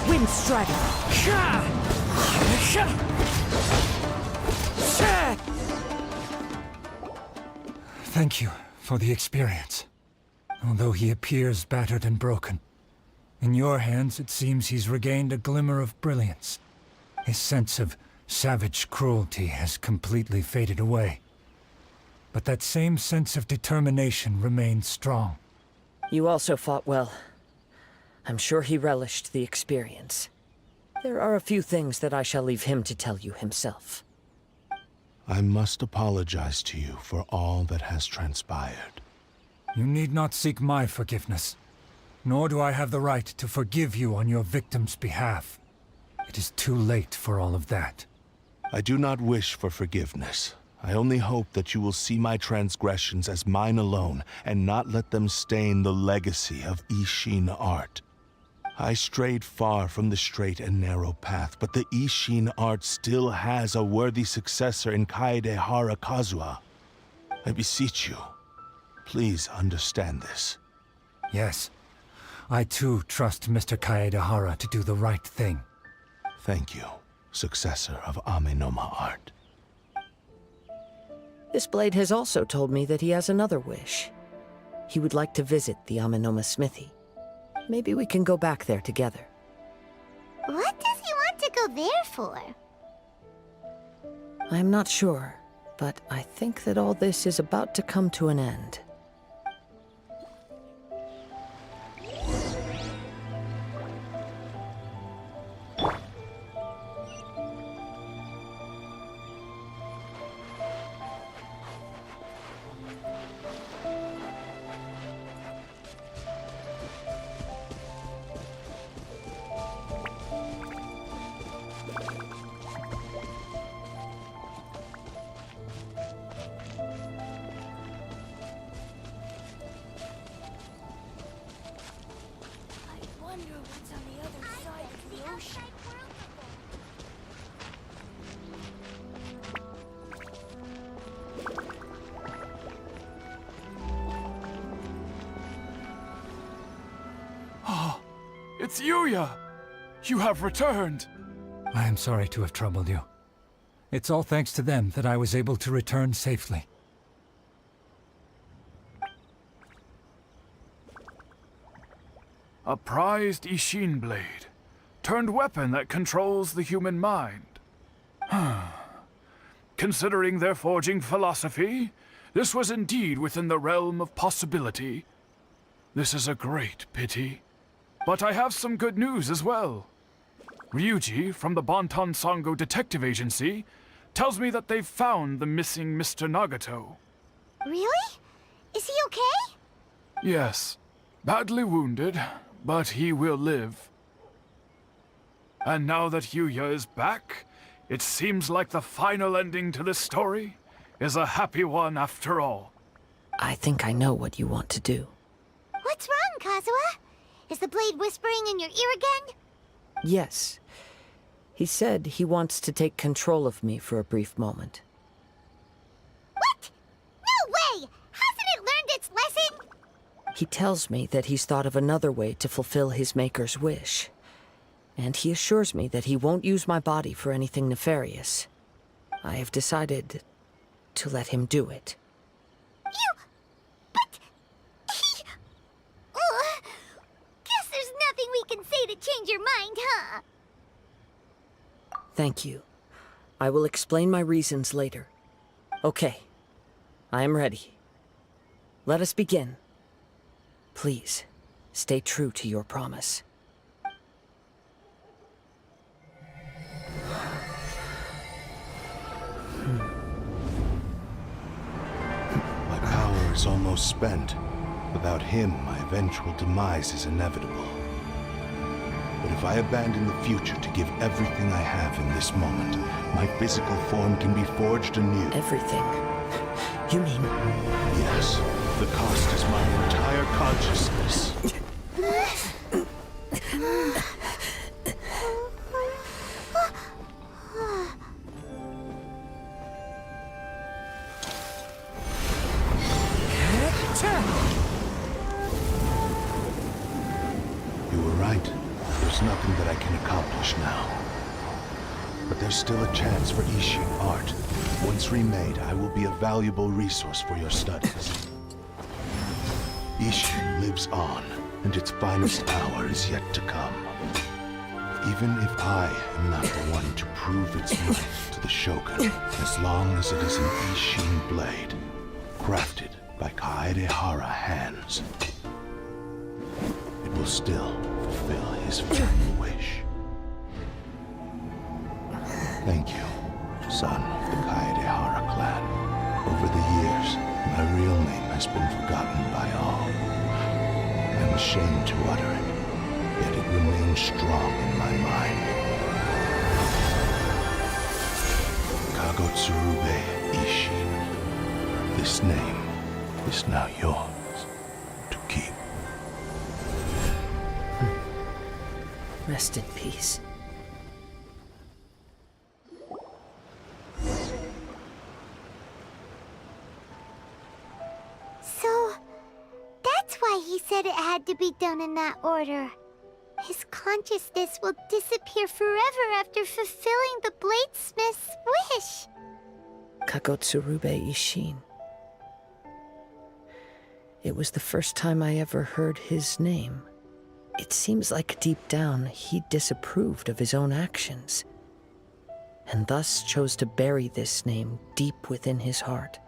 Wind Strider. Thank you for the experience. Although he appears battered and broken, in your hands it seems he's regained a glimmer of brilliance. His sense of savage cruelty has completely faded away. But that same sense of determination remains strong. You also fought well. I'm sure he relished the experience. There are a few things that I shall leave him to tell you himself. I must apologize to you for all that has transpired. You need not seek my forgiveness, nor do I have the right to forgive you on your victim's behalf. It is too late for all of that. I do not wish for forgiveness. I only hope that you will see my transgressions as mine alone and not let them stain the legacy of Ishin art. I strayed far from the straight and narrow path, but the Ishin art still has a worthy successor in Kaedahara Kazuha. I beseech you, please understand this. Yes, I too trust Mr. Kaedahara to do the right thing. Thank you, successor of Amenoma art. This blade has also told me that he has another wish. He would like to visit the Amenoma smithy. Maybe we can go back there together. What does he want to go there for? I'm not sure, but I think that all this is about to come to an end. It's Yuya! You have returned! I am sorry to have troubled you. It's all thanks to them that I was able to return safely. A prized Ishin blade, turned weapon that controls the human mind. Considering their forging philosophy, this was indeed within the realm of possibility. This is a great pity. But I have some good news as well. Ryuji, from the Bonton Sango Detective Agency, tells me that they've found the missing Mr. Nagato. Really? Is he okay? Yes. Badly wounded, but he will live. And now that Yuya is back, it seems like the final ending to this story is a happy one after all. I think I know what you want to do. What's wrong, Kazuha? Is the blade whispering in your ear again? Yes. He said he wants to take control of me for a brief moment. What? No way! Hasn't it learned its lesson? He tells me that he's thought of another way to fulfill his maker's wish. and he assures me that he won't use my body for anything nefarious. I have decided to let him do it. But he... guess there's nothing we can say to change your mind, huh? Thank you. I will explain my reasons later. Okay. I am ready. Let us begin. Please, stay true to your promise. My power is almost spent. Without him, my eventual demise is inevitable. But if I abandon the future to give everything I have in this moment, my physical form can be forged anew. Everything? You mean... Yes. The cost is my entire consciousness. You were right. There's nothing that I can accomplish now. But there's still a chance for Ishin art. Once remade, I will be a valuable resource for your studies. Ishin lives on, and its finest hour is yet to come. Even if I am not the one to prove its might to the Shogun, as long as it is an Ishin blade, crafted by Kaedehara hands, it will still fulfill his final wish. Thank you, son of the Kaedehara clan. Over the years, my real name has been forgotten by all. I'm ashamed to utter it, yet it remains strong in my mind. Kagotsurube Ishin. This name is now yours to keep. Rest in peace. So, that's why he said it had to be done in that order. His consciousness will disappear forever after fulfilling the bladesmith's wish. Kagotsurube Ishin. It was the first time I ever heard his name. It seems like deep down he disapproved of his own actions, and thus chose to bury this name deep within his heart.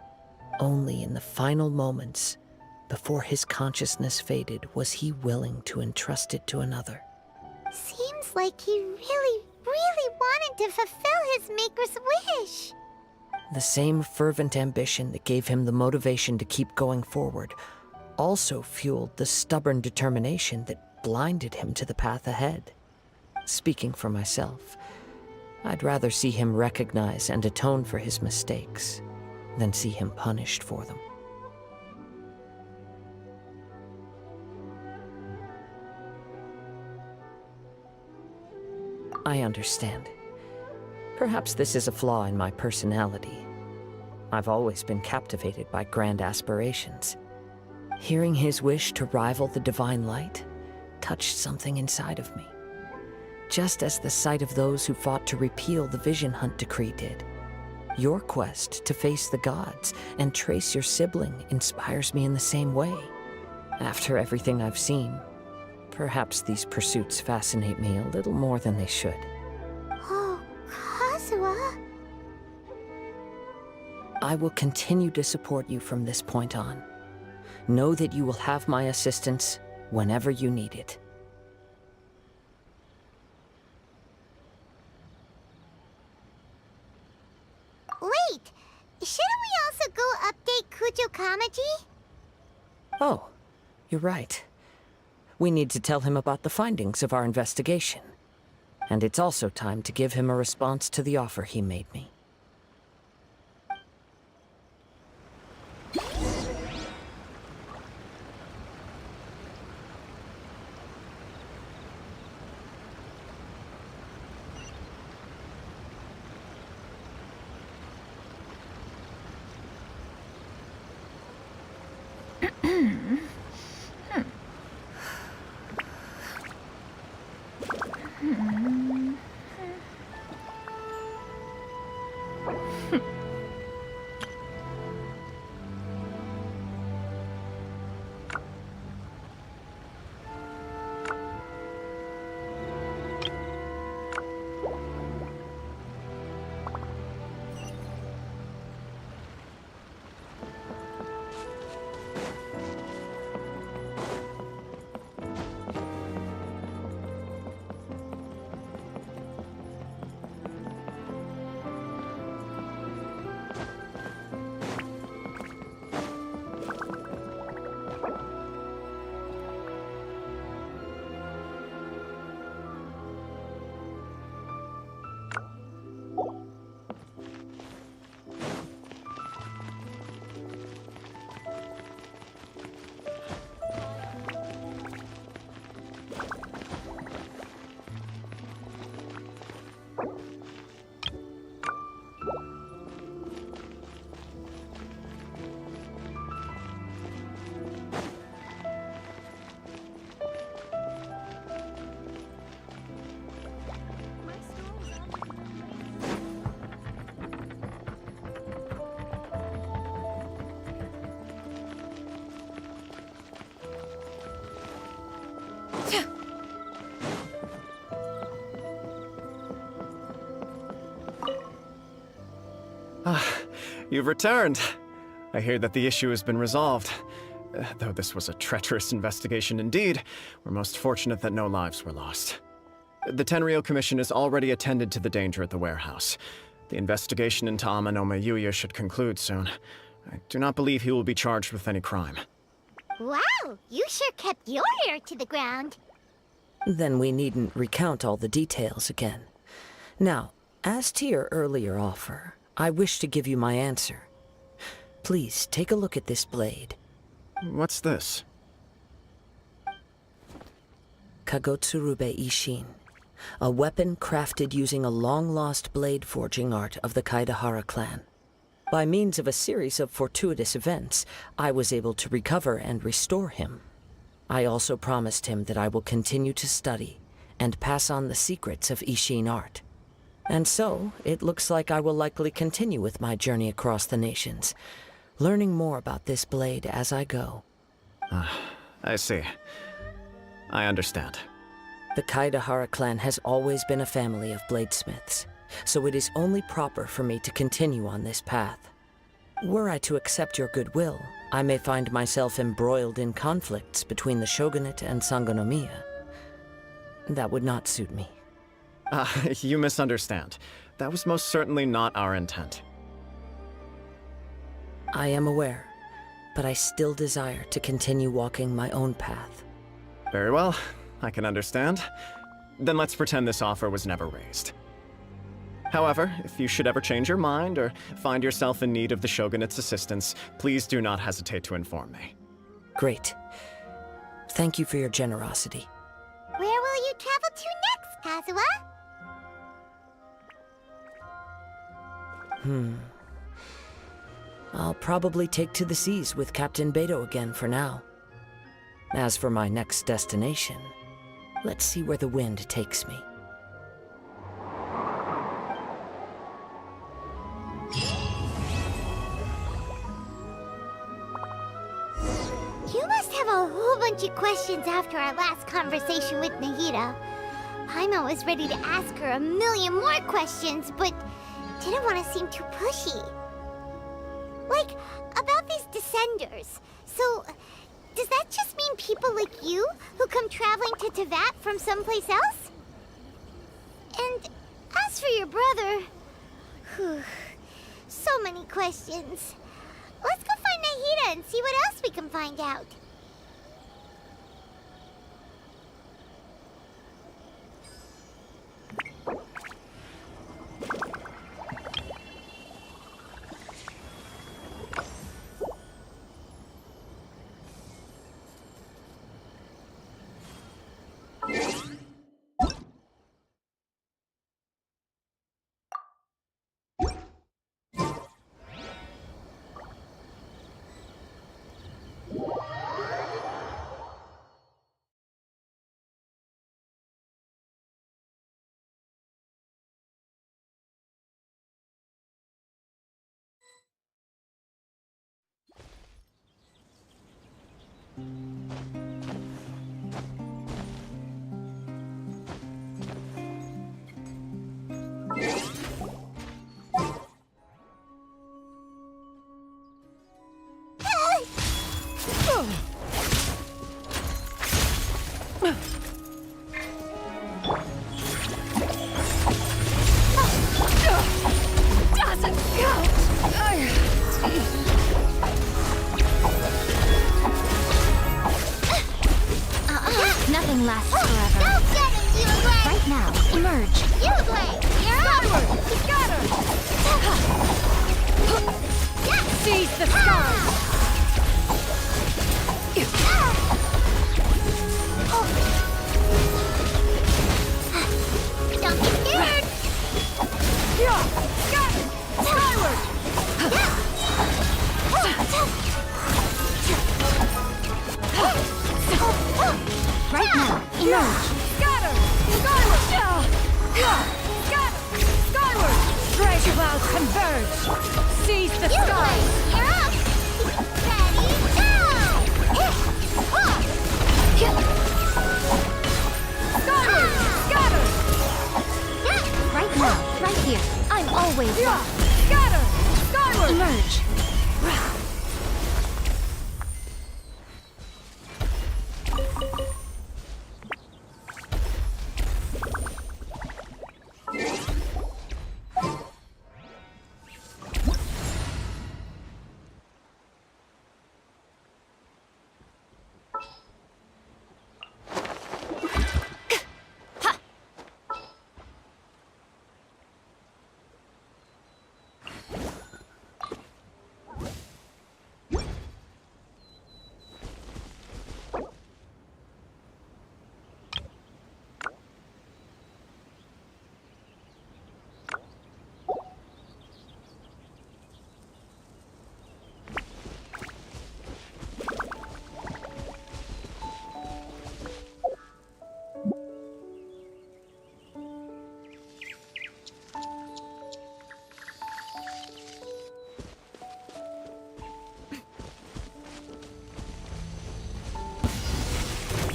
Only in the final moments, before his consciousness faded, was he willing to entrust it to another. Seems like he really wanted to fulfill his maker's wish. The same fervent ambition that gave him the motivation to keep going forward also fueled the stubborn determination that blinded him to the path ahead. Speaking for myself, I'd rather see him recognize and atone for his mistakes than see him punished for them. I understand. Perhaps this is a flaw in my personality. I've always been captivated by grand aspirations. Hearing his wish to rival the divine light touched something inside of me, just as the sight of those who fought to repeal the Vision Hunt decree did. Your quest to face the gods and trace your sibling inspires me in the same way. After everything I've seen, perhaps these pursuits fascinate me a little more than they should. Oh, Kazuha. I will continue to support you from this point on. Know that you will have my assistance whenever you need it. Wait! Shouldn't we also go update Kujo Kamaji? Oh, you're right. We need to tell him about the findings of our investigation. And it's also time to give him a response to the offer he made me. You've returned. I hear that the issue has been resolved. Though this was a treacherous investigation indeed, we're most fortunate that no lives were lost. The Tenryou Commission has already attended to the danger at the warehouse. The investigation into Amanome Yuya should conclude soon. I do not believe he will be charged with any crime. Wow, you sure kept your ear to the ground. Then we needn't recount all the details again. Now, as to your earlier offer, I wish to give you my answer. Please take a look at this blade. What's this? Kagotsurube Ishin, a weapon crafted using a long-lost blade forging art of the Kaidahara clan. By means of a series of fortuitous events, I was able to recover and restore him. I also promised him that I will continue to study and pass on the secrets of Ishin art. And so, it looks like I will likely continue with my journey across the nations, learning more about this blade as I go. I see. I understand. The Kaidahara clan has always been a family of bladesmiths, so it is only proper for me to continue on this path. Were I to accept your goodwill, I may find myself embroiled in conflicts between the shogunate and Sangonomiya. That would not suit me. You misunderstand. That was most certainly not our intent. I am aware, but I still desire to continue walking my own path. Very well, I can understand. Then let's pretend this offer was never raised. However, if you should ever change your mind or find yourself in need of the Shogunate's assistance, please do not hesitate to inform me. Great. Thank you for your generosity. Where will you travel to next, Kazuha? I'll probably take to the seas with Captain Beto again for now. As for my next destination, let's see where the wind takes me. You must have a whole bunch of questions after our last conversation with Nahida. Paimon was ready to ask her a million more questions, but didn't want to seem too pushy. Like, about these Descenders. So, does that just mean people like you who come traveling to Teyvat from someplace else? And as for your brother... Whew, so many questions. Let's go find Nahida and see what else we can find out. Nothing lasts forever. Right now, emerge. You blade! You're onward! Scatter! Seize the stars! Don't be scared! Scatter! Skyward! Right now, emerge! Scatter! Skyward! Scatter! Skyward! Treasure clouds converge! Seize the You stars! blade! You're up! Ready, go! Skyward! Scatter! Right now, right here. I'm always Scatter! Emerge.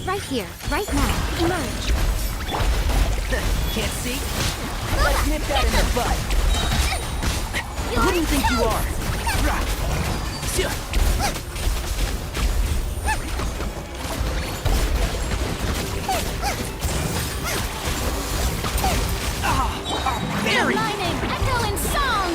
Right here, right now. Emerge. Can't see? Let's nip that in the bud. Who do you think you are? Very. Lightning, echo in song.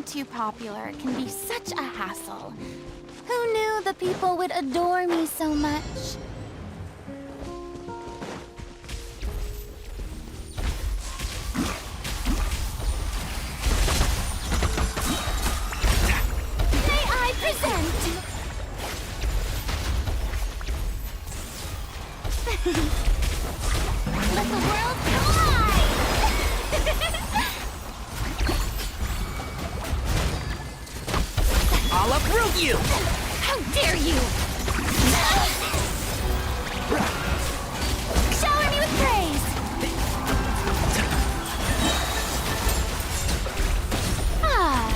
Too popular can be such a hassle. Who knew the people would adore me so much? May I present? Let the world collide! I'll uproot you! How dare you! Shower me with praise! Ah.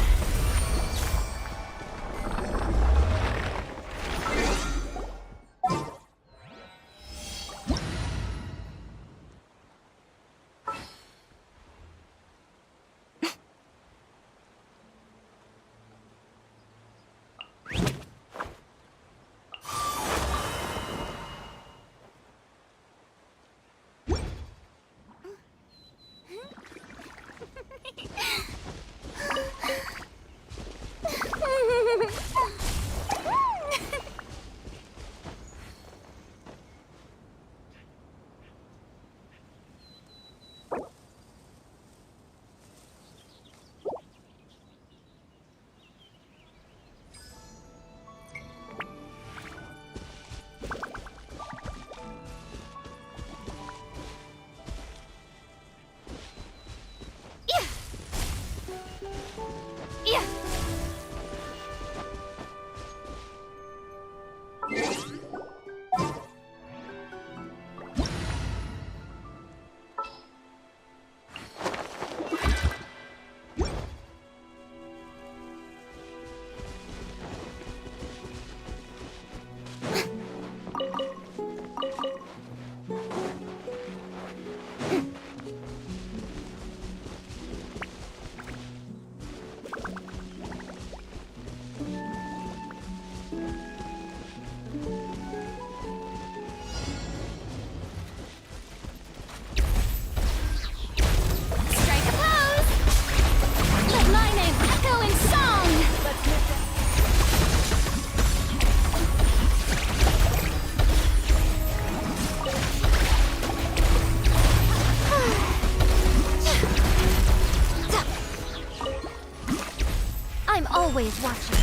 always watching,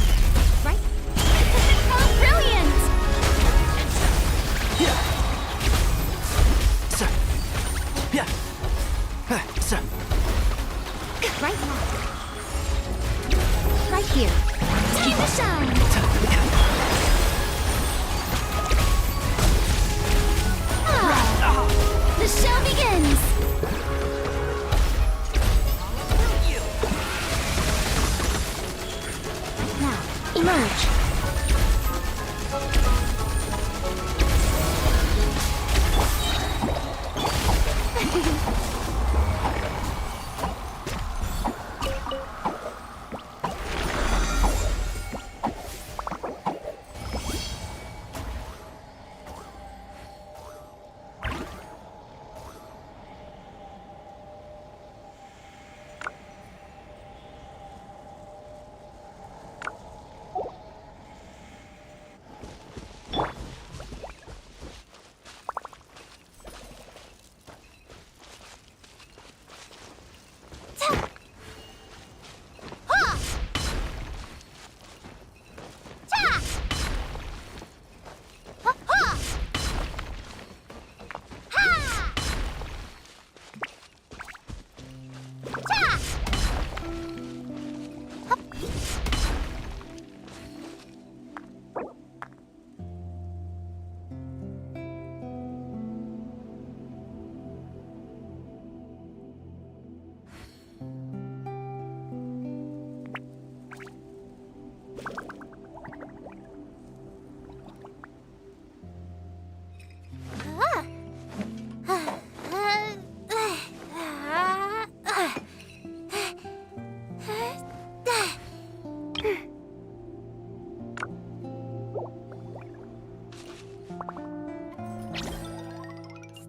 right? How brilliant! Right now. Right here. Time to shine! The show begins! Now, emerge.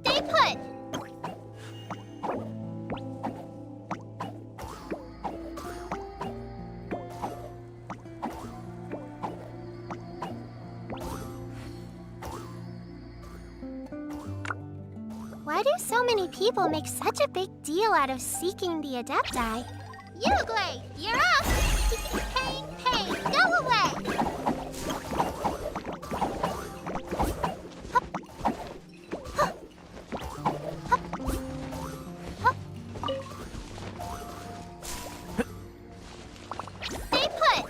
Stay put! Why do so many people make such a big deal out of seeking the Adepti? Uglade, you're up! Pain, pain, go away! Stay put!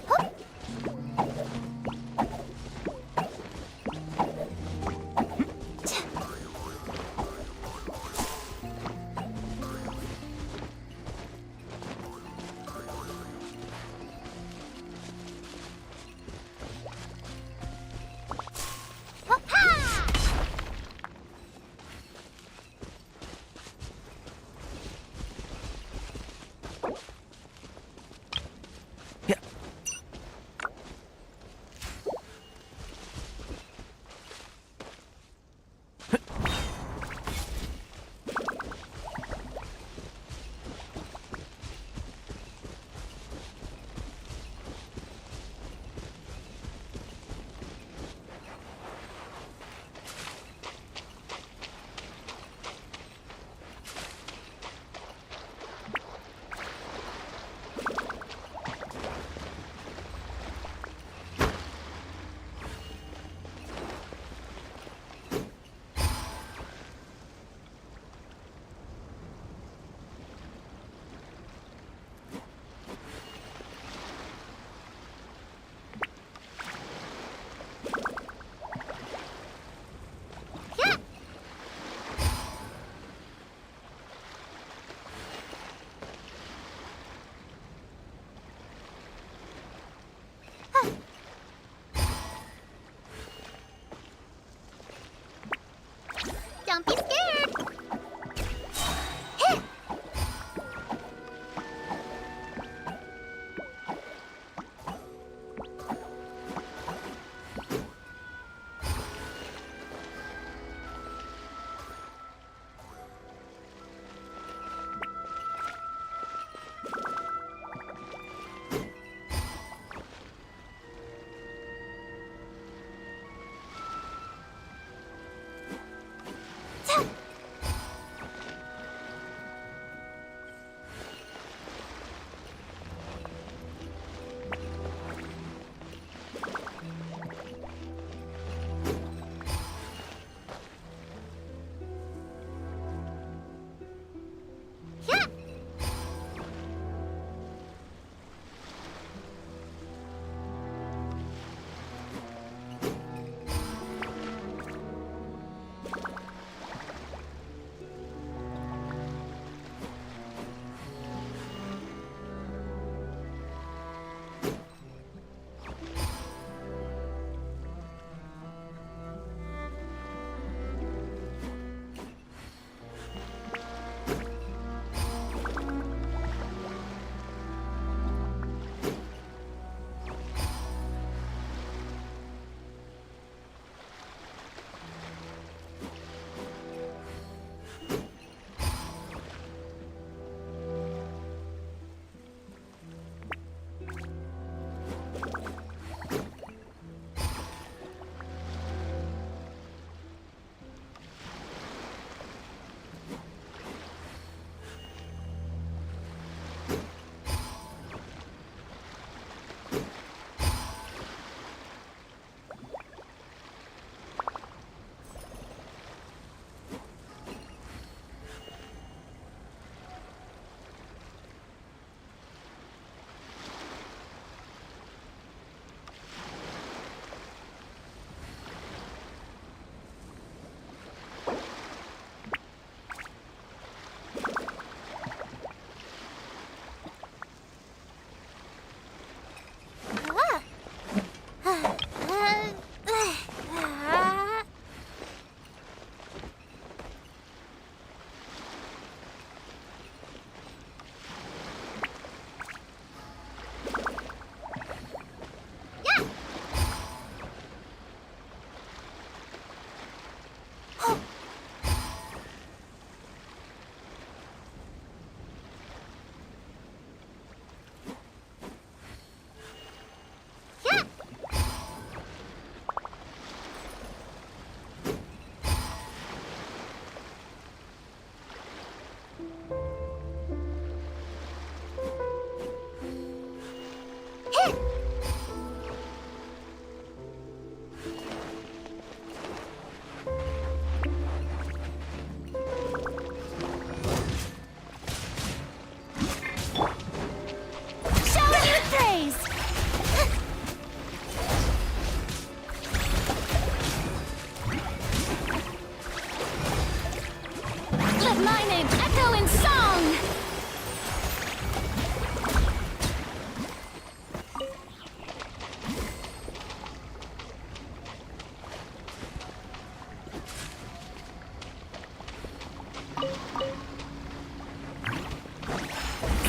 My name echo in song!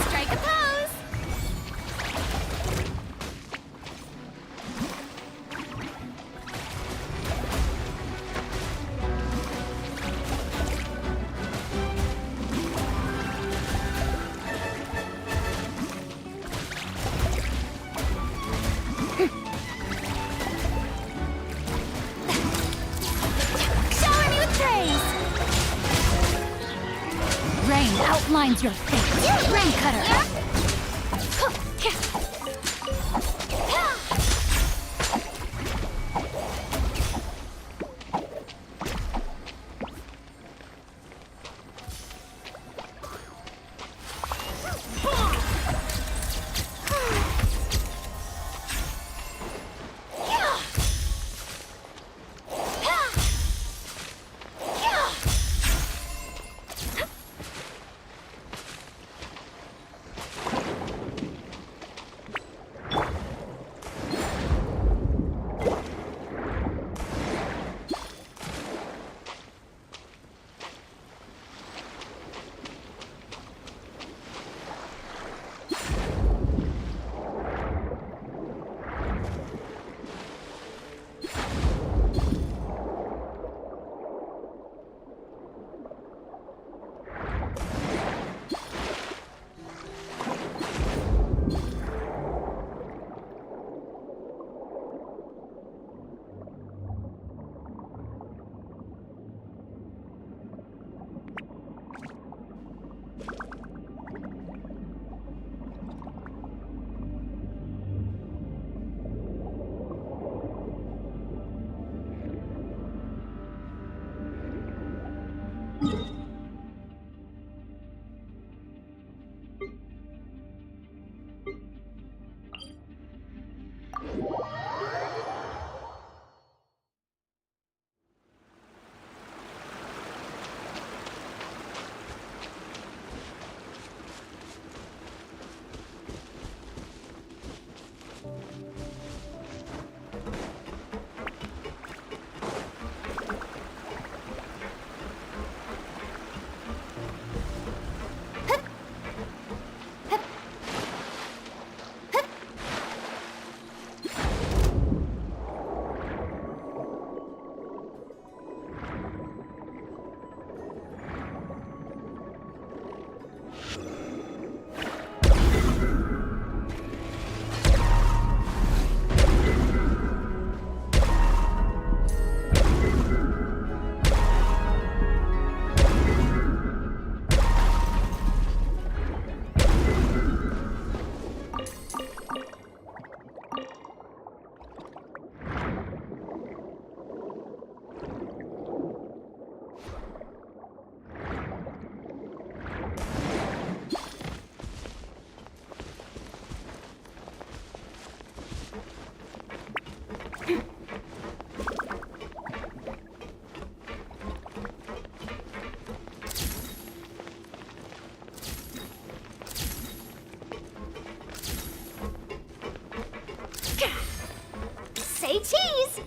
Strike a pose! Shower me with praise! Rain outlines your fate. Rain cutter. Say cheese!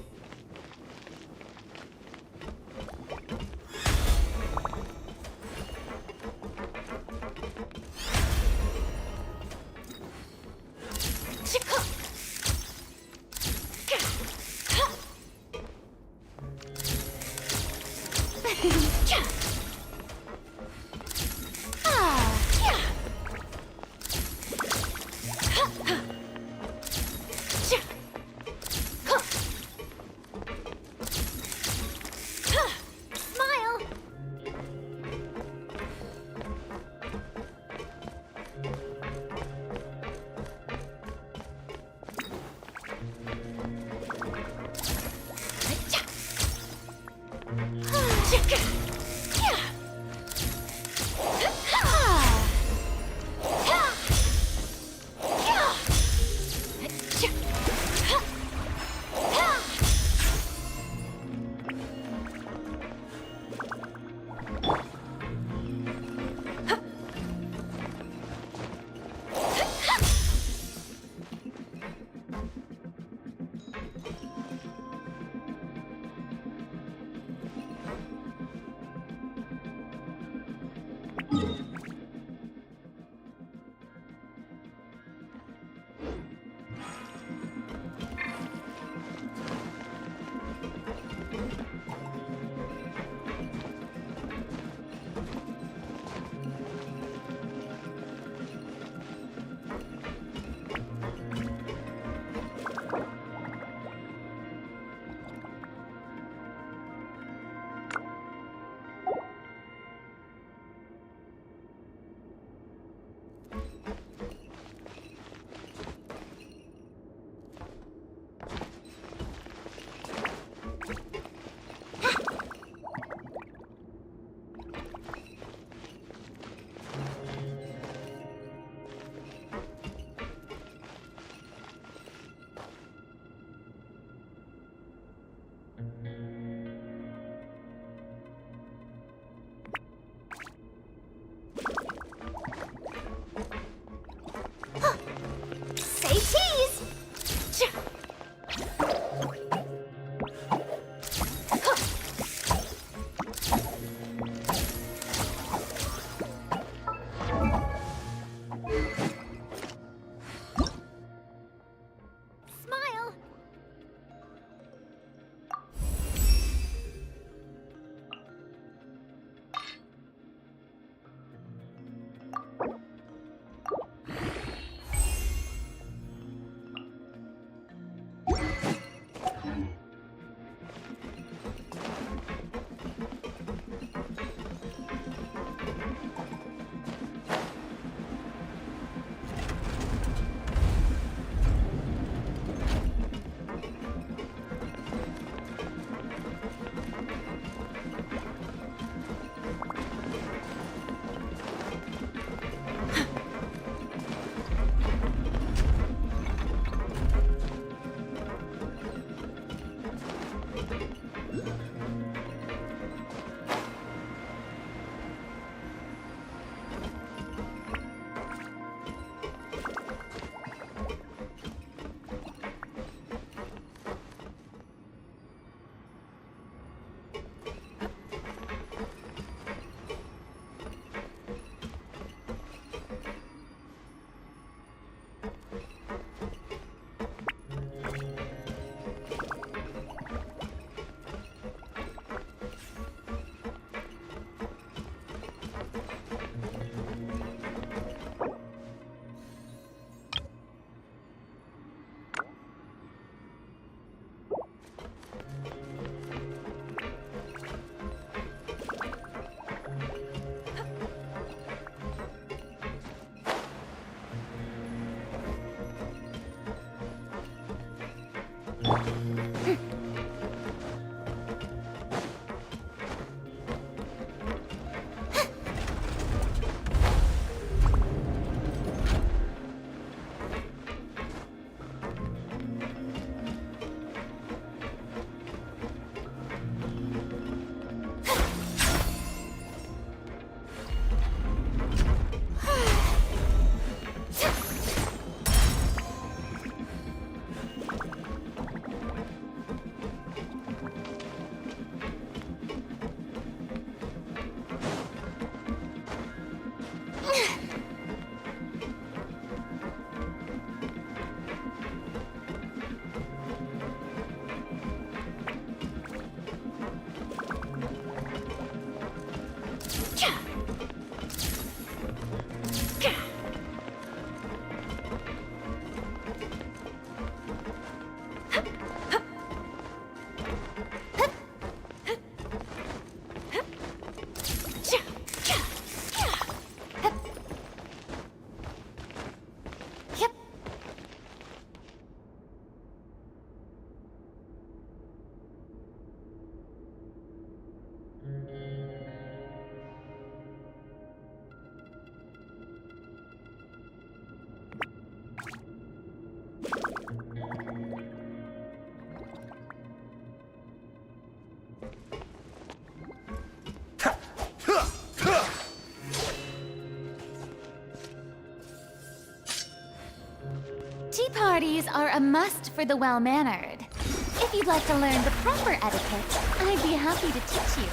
Tea parties are a must for the well-mannered. If you'd like to learn the proper etiquette, I'd be happy to teach you.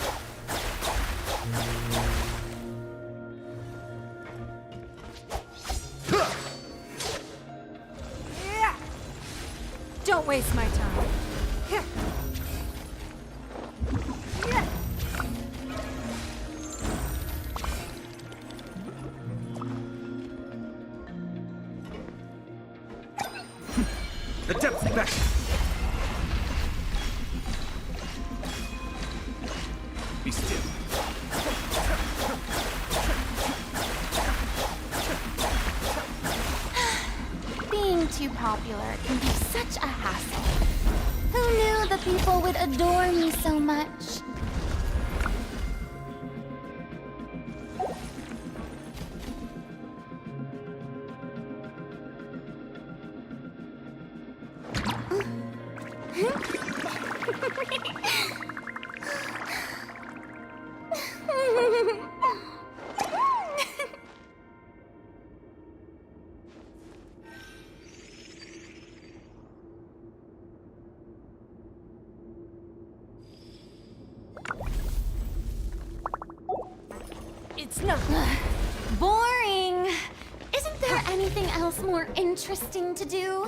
Don't waste my time. The depth's back. Be still. Being too popular can be such a hassle. Who knew the people would adore me so much? It's not Boring. Isn't there anything else more interesting to do?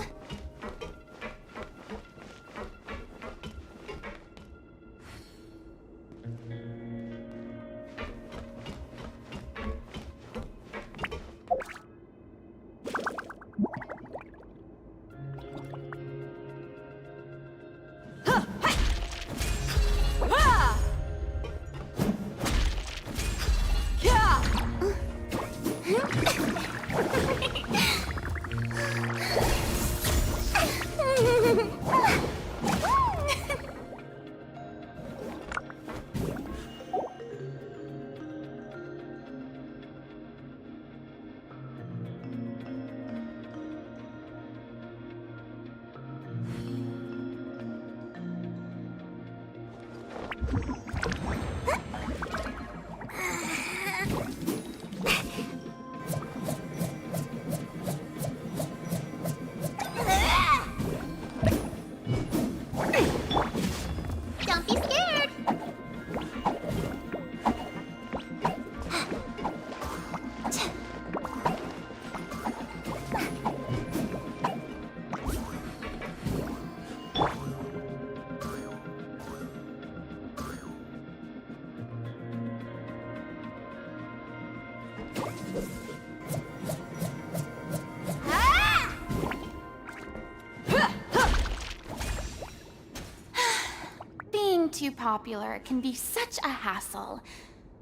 Don't be scared. Being too popular can be such a hassle.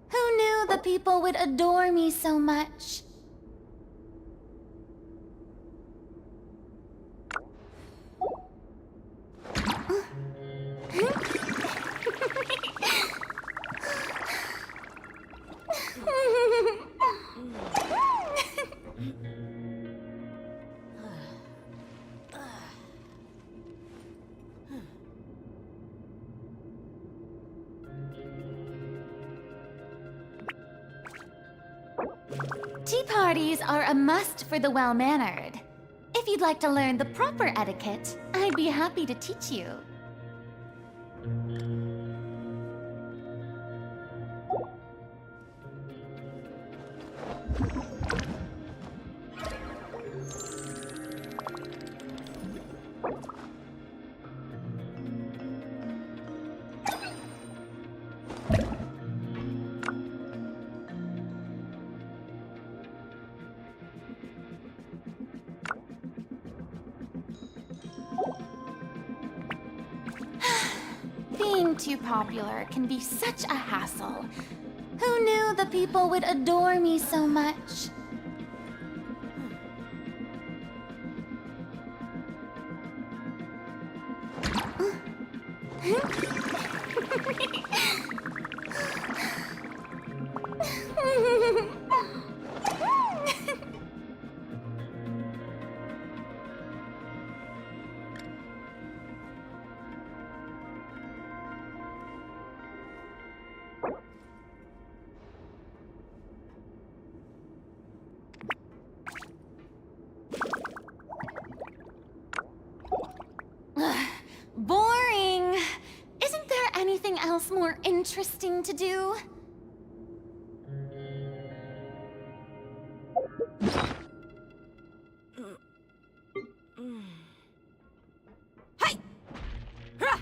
Who knew the people would adore me so much? Tea parties are a must for the well-mannered. If you'd like to learn the proper etiquette, I'd be happy to teach you. Being too popular can be such a hassle. Who knew the people would adore me so much? Boring! Isn't there anything else more interesting to do? Hey! Hurrah!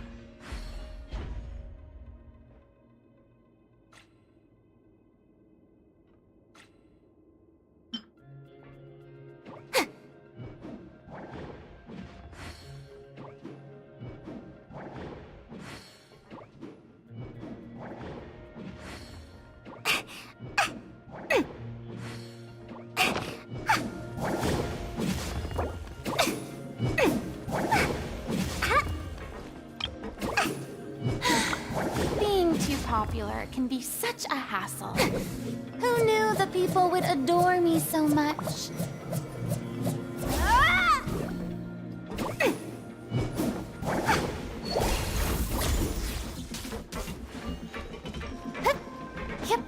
Being too popular can be such a hassle. Who knew the people would adore me so much? Yep. Yep.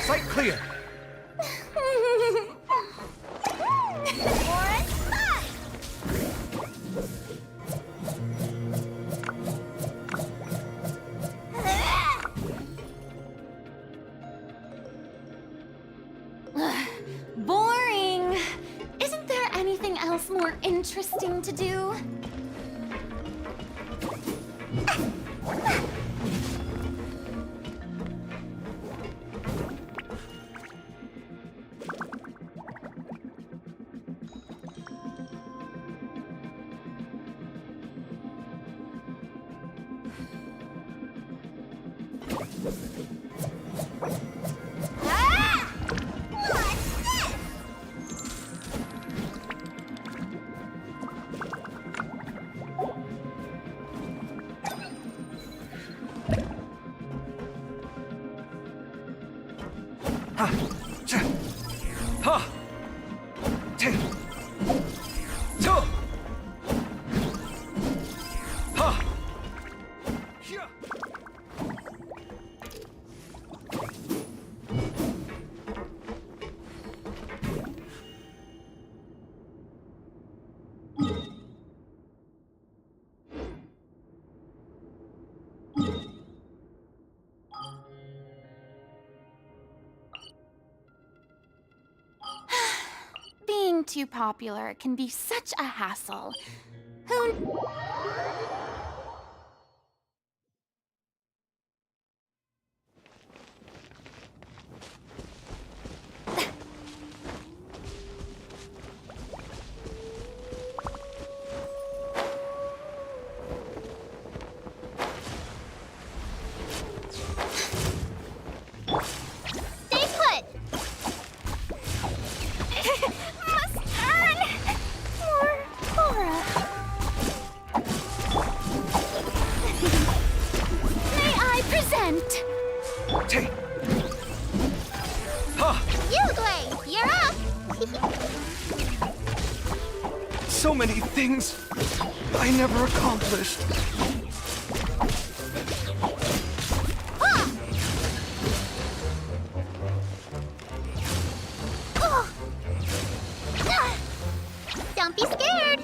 Sight clear. Boring. Isn't there anything else more interesting to do? Being too popular can be such a hassle. Who... So many things I never accomplished. Don't be scared.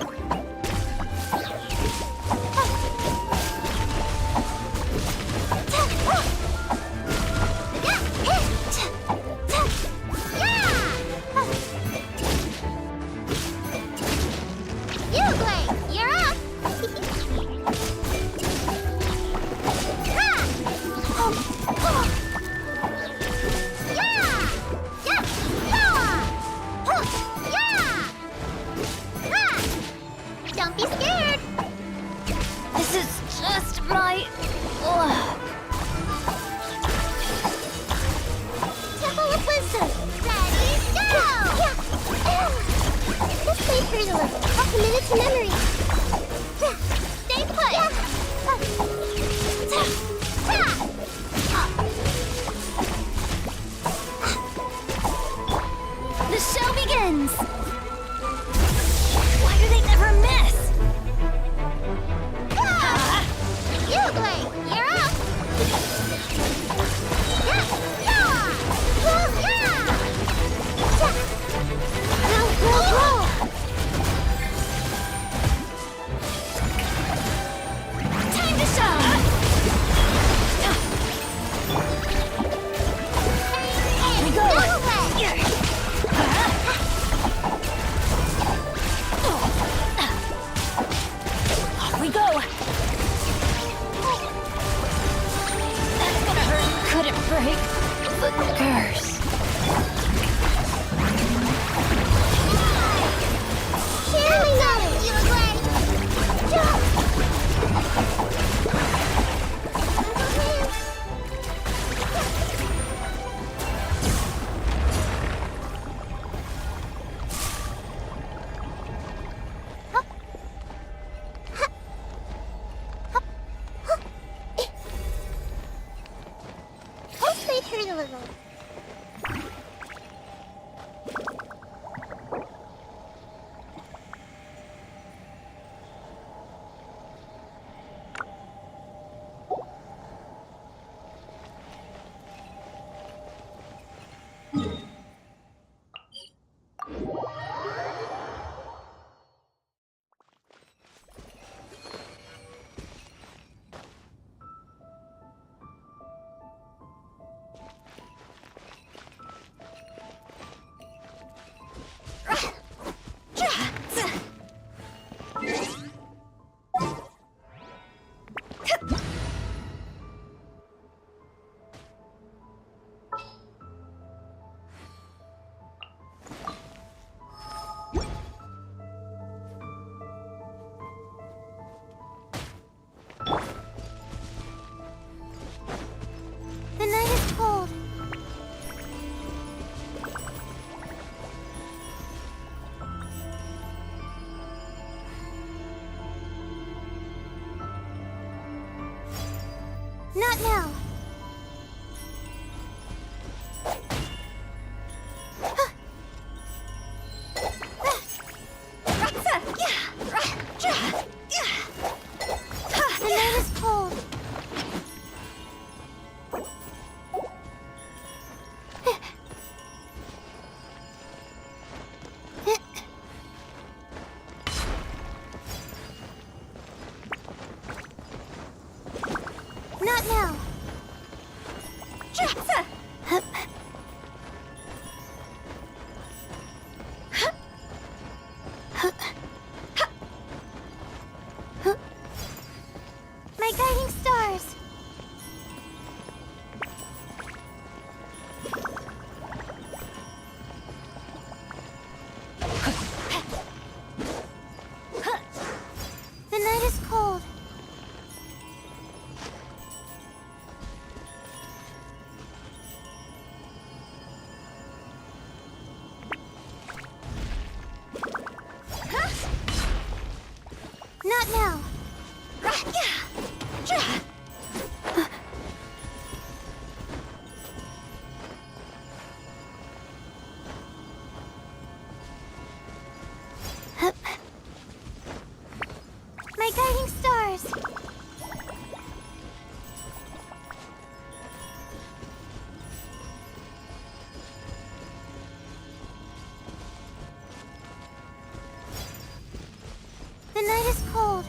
night is cold.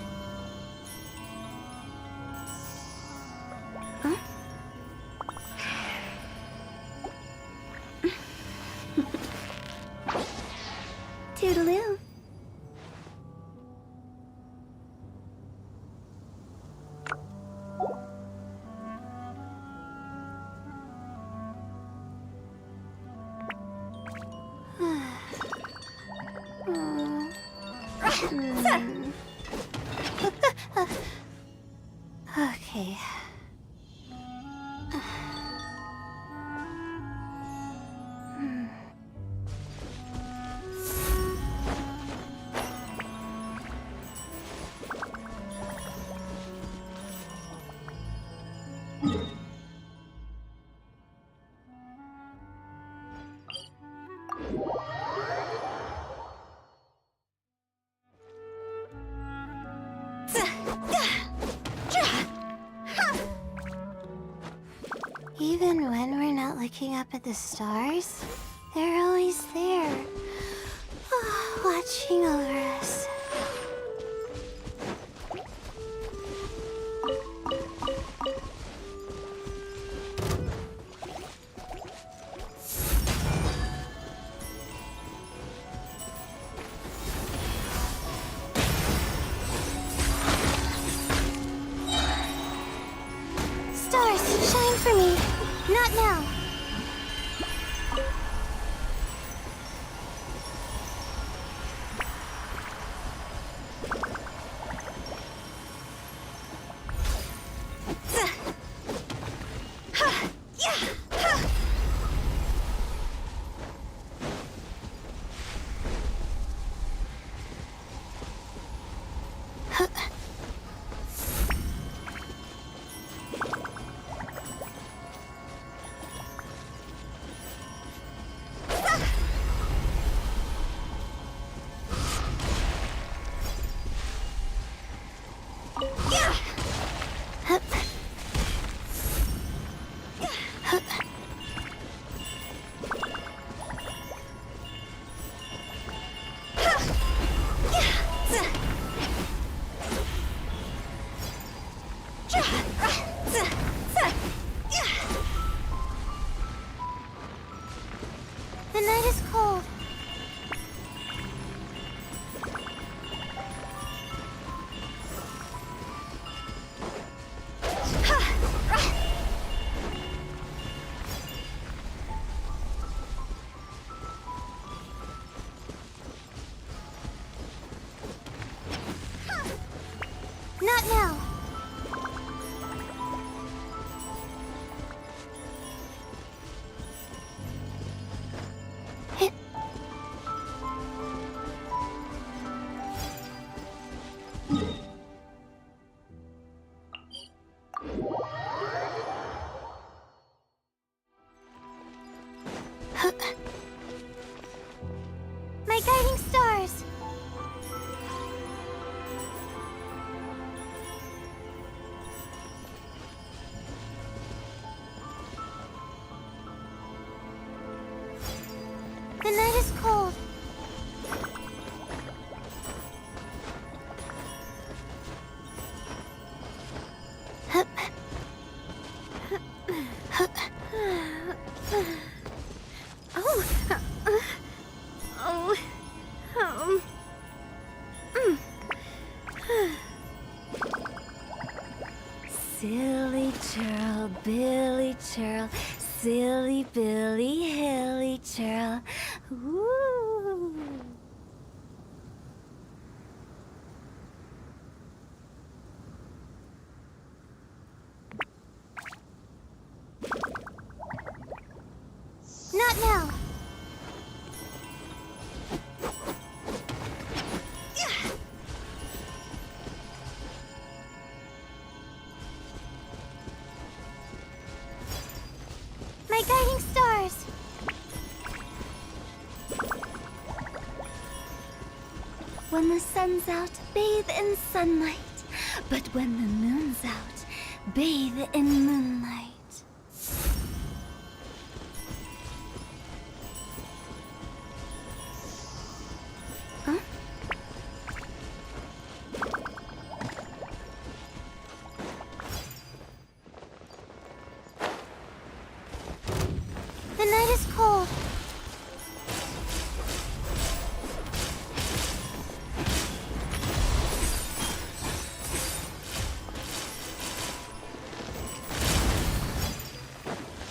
Huh? Toodaloo. Okay. Even when we're not looking up at the stars, they're always there, watching over us. Stars, shine for me. Not now. The night is cold. Not now. My guiding stars. The night is cold. Silly churl, Billy churl, silly Billy, hilly churl. Ooh. Not now. My guiding stars. When the sun's out, bathe in sunlight. But when the moon's out, bathe in moonlight. Huh? night is cold.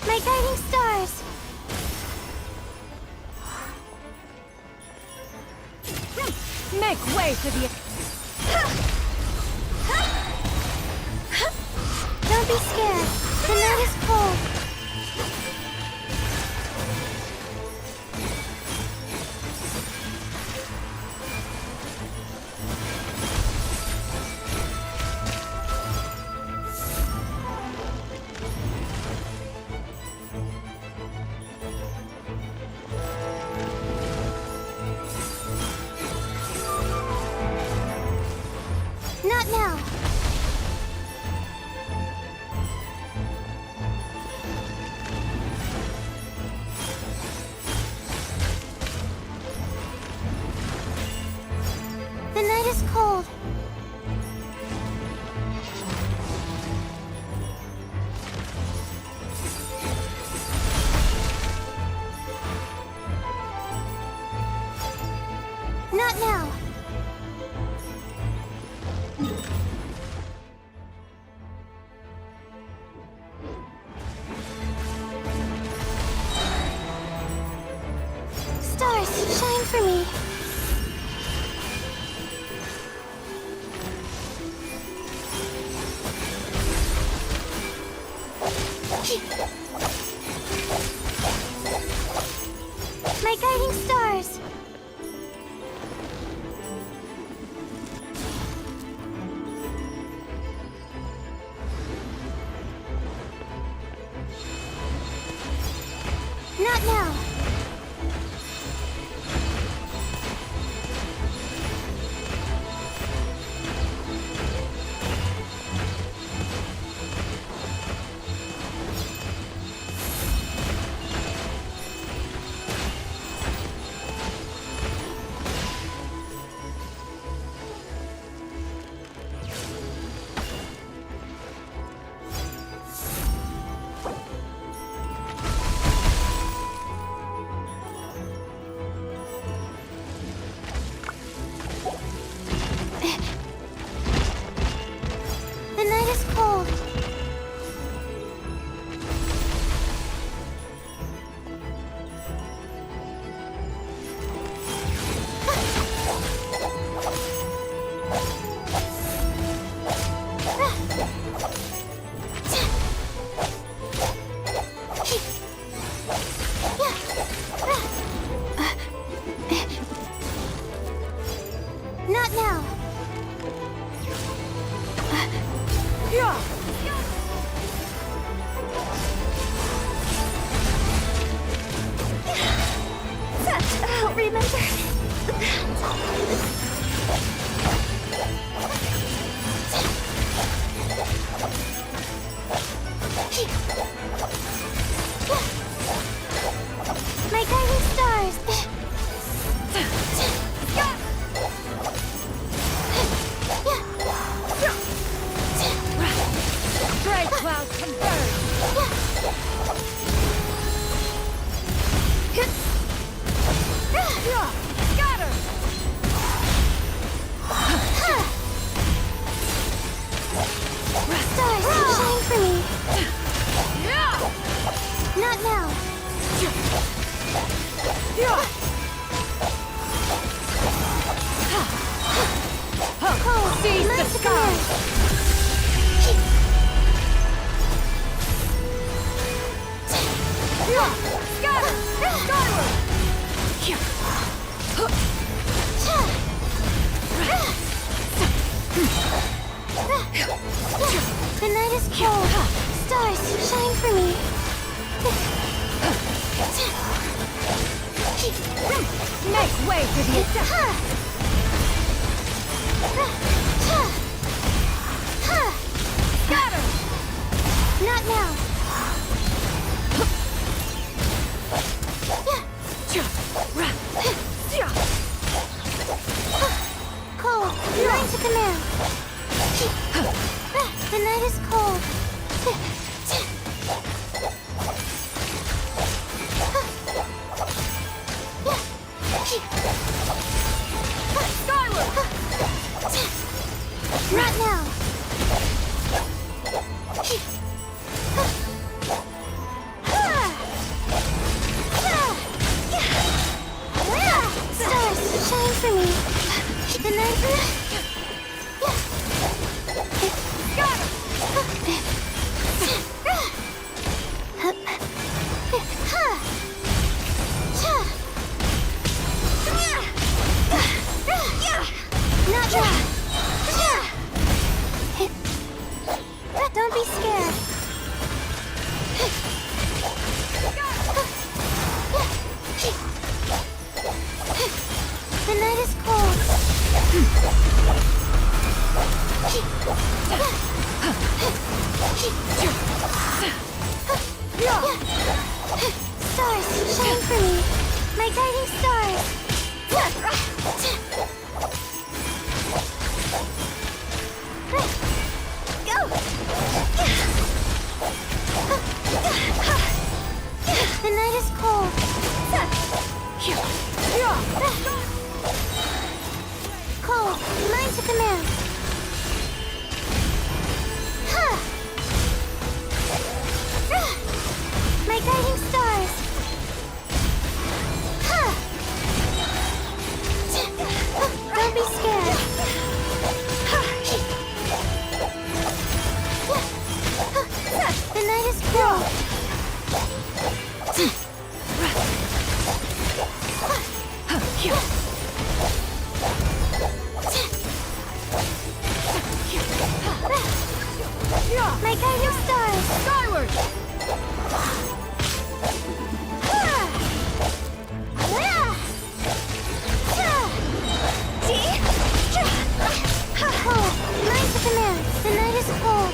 My guiding stars. Make way for the... Don't be scared. The night is cold. Not now. The night is cold. Not now. Stars, shine for me. My guiding stars. Not now. The night is cold. Not now. I'll remember. My guiding stars. Gray cloud confirmed. Got her! Stars, shine for me. Not now. Cold, Seize the mine's a sky. command. Got her! Skyward! The night is cold. Stars, shine for me. Make way for the attack! Got her! Not now. Cold, mine's a command. The night is cold. Not yet. Don't be scared. The night is cold. Stars, shine for me. My guiding stars. Go! The night is cold. Cold, mine to command. My guiding stars. Don't be scared. The night is cold. My guiding stars. Skyward. Cold, mine to command. The night is cold.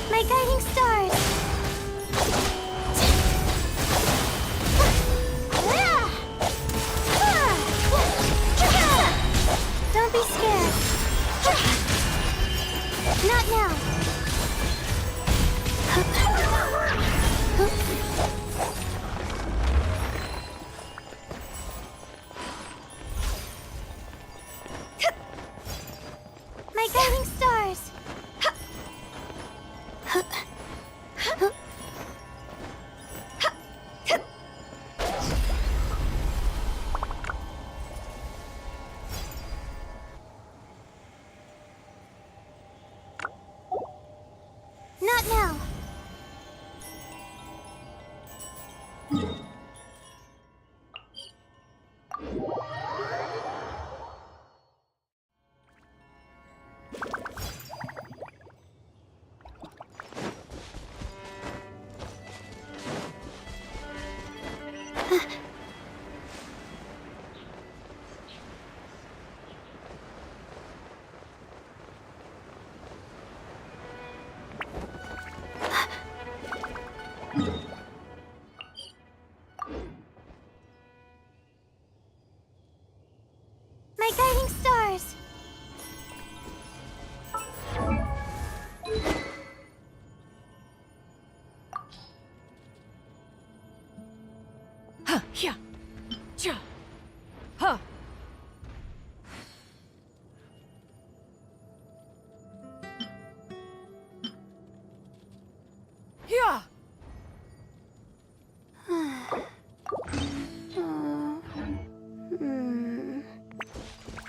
My guiding stars. Don't be scared. Not now. My guiding stars. Not now. My guiding stars. Yeah. Ja. Huh. Yeah.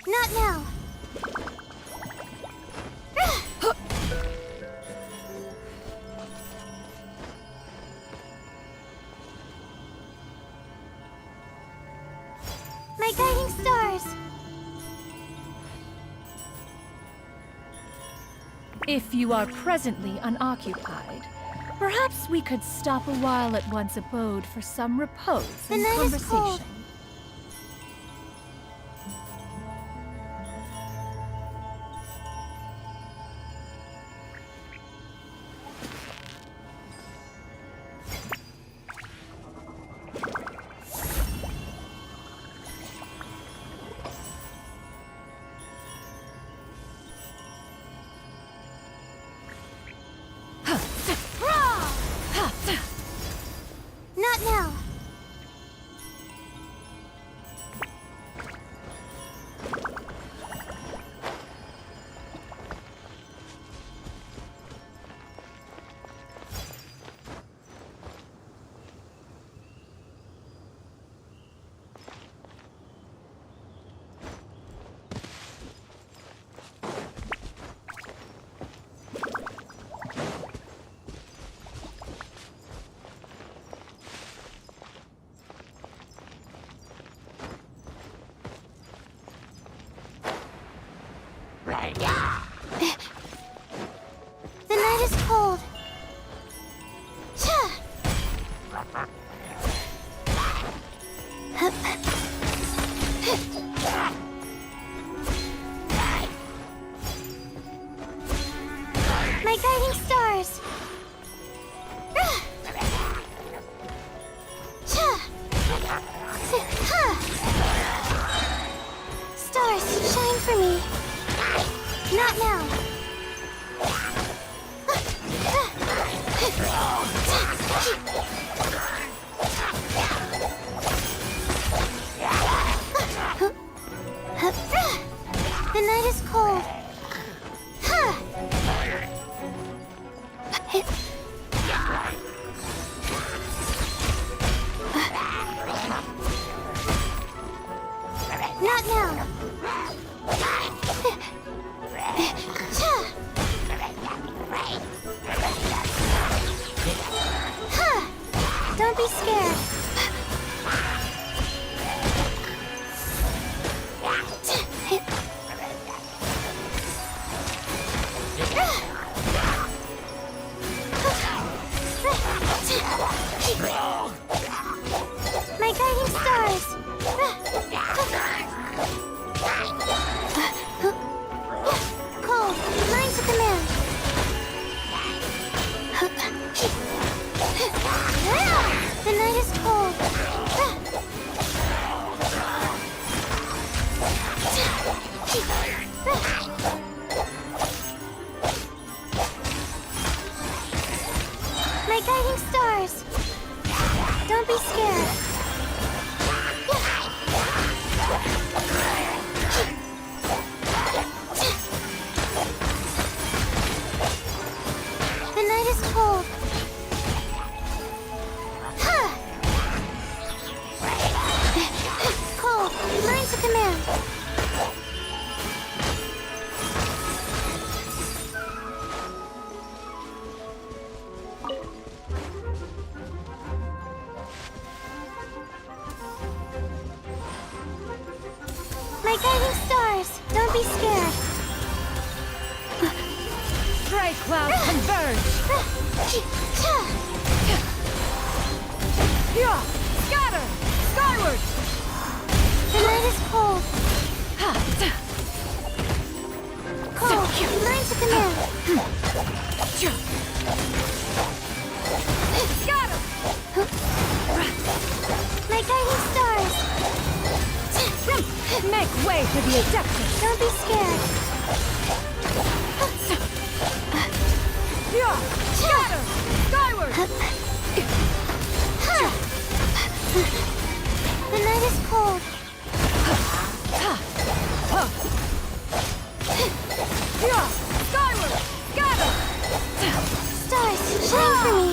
Not now. My guiding stars. If you are presently unoccupied, perhaps we could stop a while at one's abode for some repose The and night is cold. conversation. Not now. My guiding stars. Stars, shine for me. Not now. The night is cold. Not now. Don't be scared. My guiding stars. Cold, lines of command. The night is cold. My guiding stars. Don't be scared. The night is cold. Cold, lines of command. My guiding stars, don't be scared. Bright clouds converge! Yeah! Scatter! Skyward! The night is cold. Cold, lines of command. Scatter! My guiding stars. Make way for the ejectors! Don't be scared. Yeah! Scatter! Skyward! The night is cold. Yeah! Skyward! Scatter! Stars, shine for me.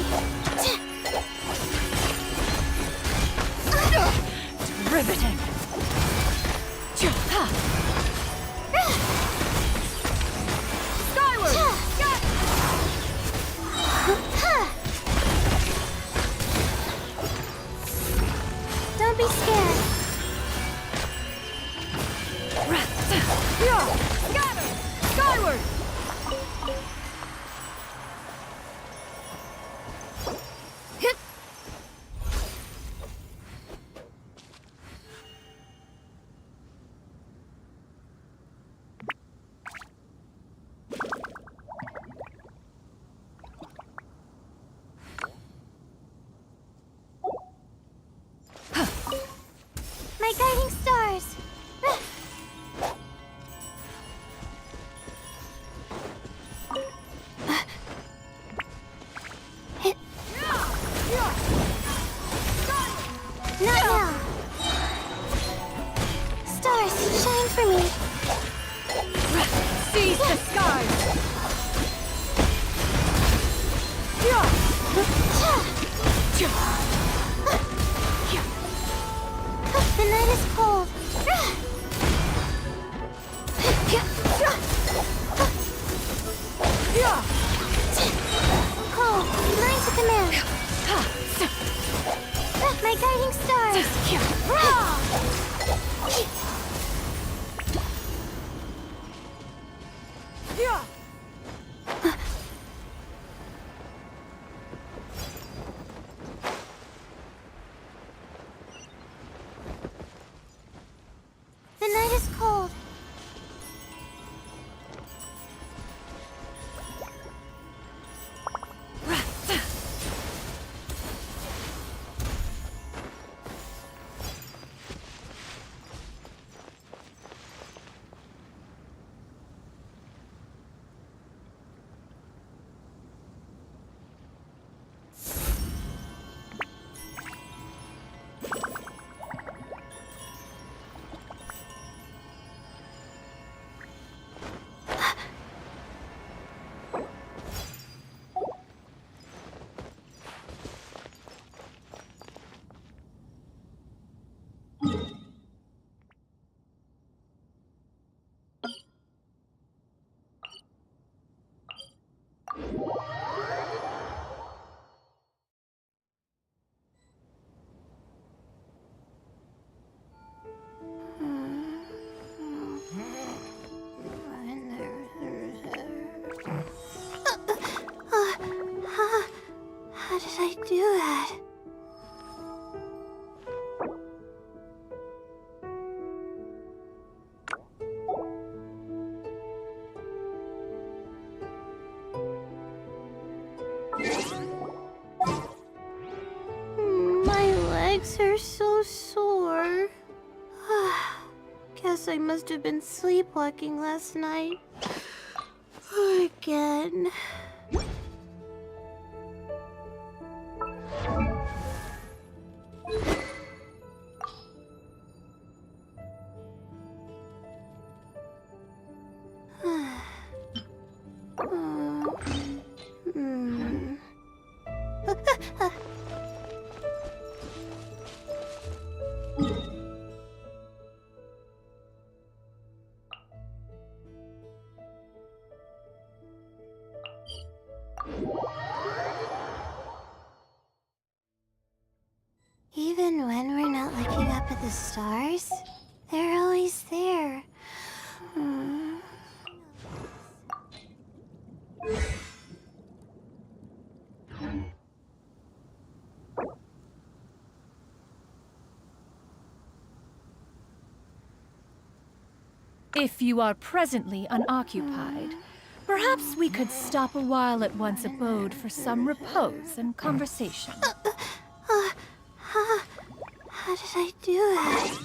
Riveting! Skyward! Don't be scared. Yeah! Scatter! Skyward! My guiding stars. Not now. Stars, shine for me. Seize the skies! The night is cold. Cold, lines of command. My guiding stars. legs are so sore. Guess I must have been sleepwalking last night. Again. Even when we're not looking up at the stars, they're always there. If you are presently unoccupied, perhaps we could stop a while at one's abode for some repose and conversation. How did I do it?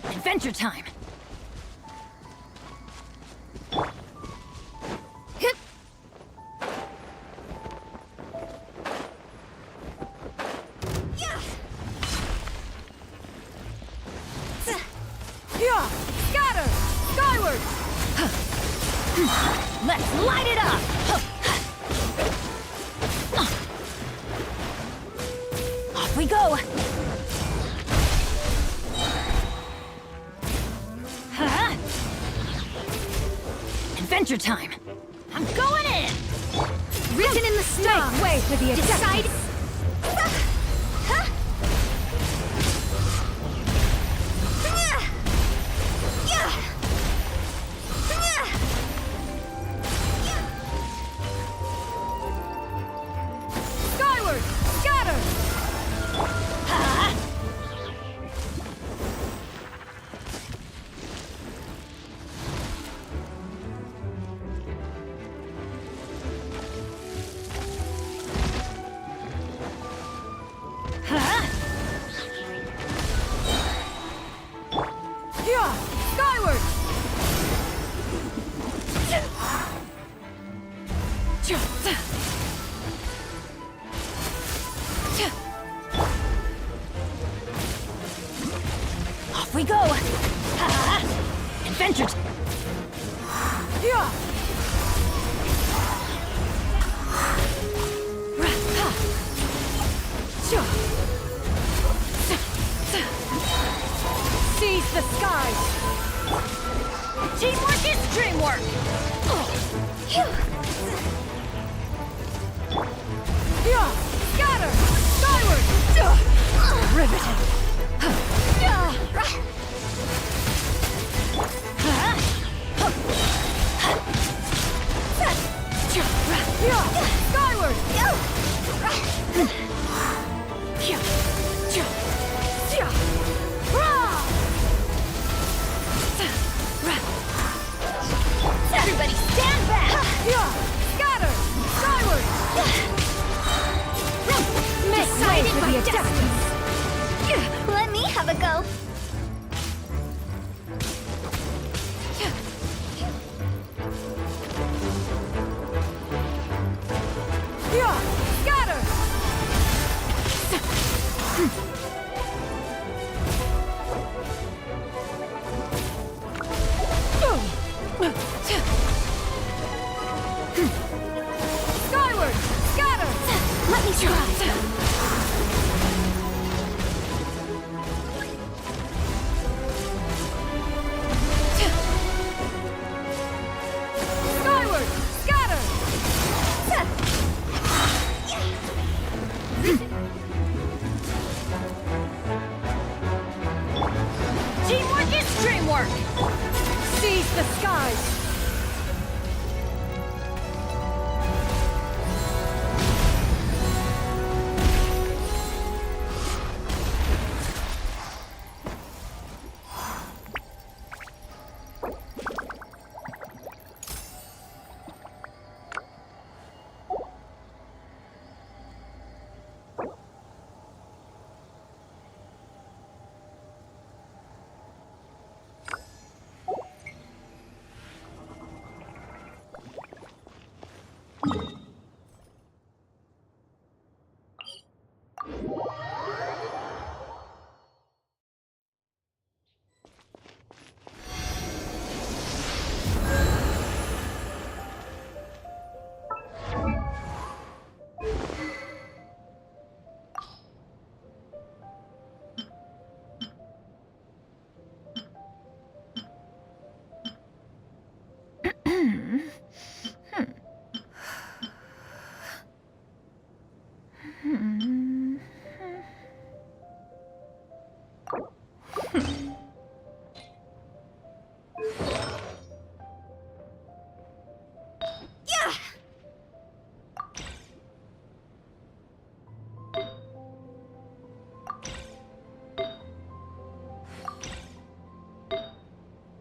Adventure time! Scatter! Skyward! Let's light it up! Off we go! Adventure time! I'm going in! Written in the stone! Make way for the Decide! Skyward! Scatter! Skyward! Off we go! Adventure! Seize the skies! Teamwork is dreamwork! Scatter! Skyward! Riveted! Skyward! Everybody stand back! Scatter! Skyward! Make way for the adeptus! Let me have a go. Scatter! Skyward! Scatter! Let me try. Skyward! Scatter! Teamwork is dreamwork! Seize the skies!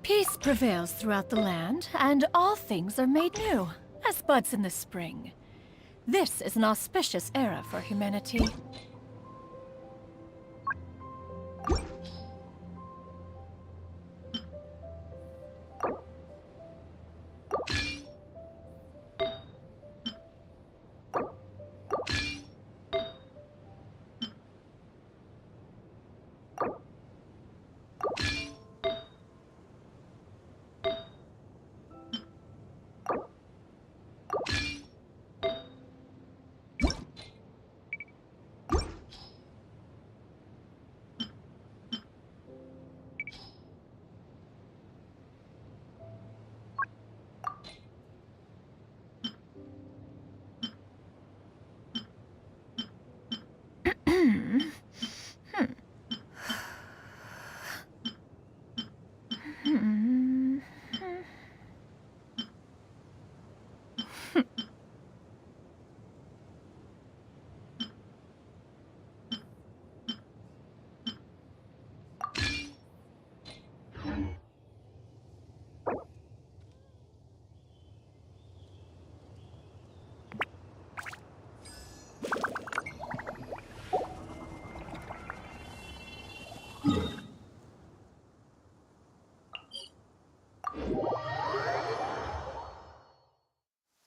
Peace prevails throughout the land, and all things are made new, as buds in the spring. This is an auspicious era for humanity.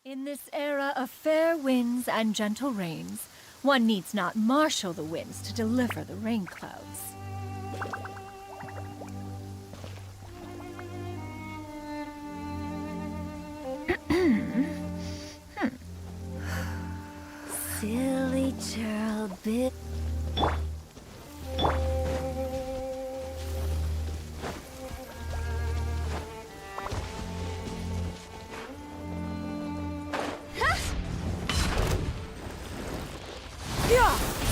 In this era of fair winds and gentle rains, one needs not marshal the winds to deliver the rain clouds. Silly churl bit.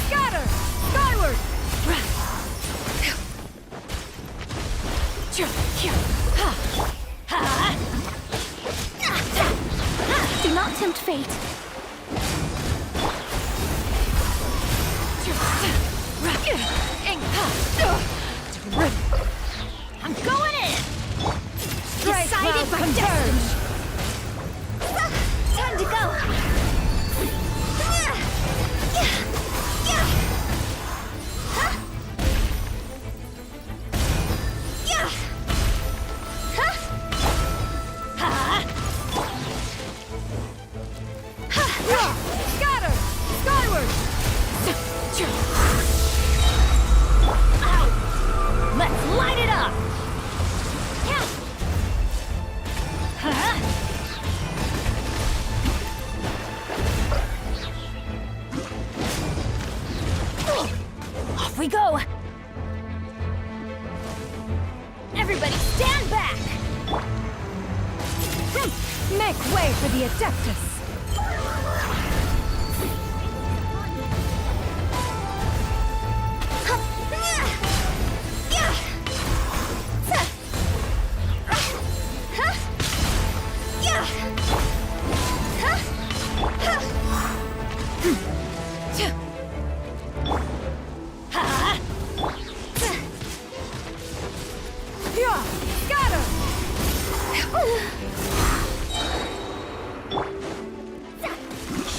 Scatter! Skyward! Do not tempt fate. I'm going in! Decided by destiny. Time to go. Scatter! Skyward! Let's light it up! Everybody stand back! Make way for the Adeptus!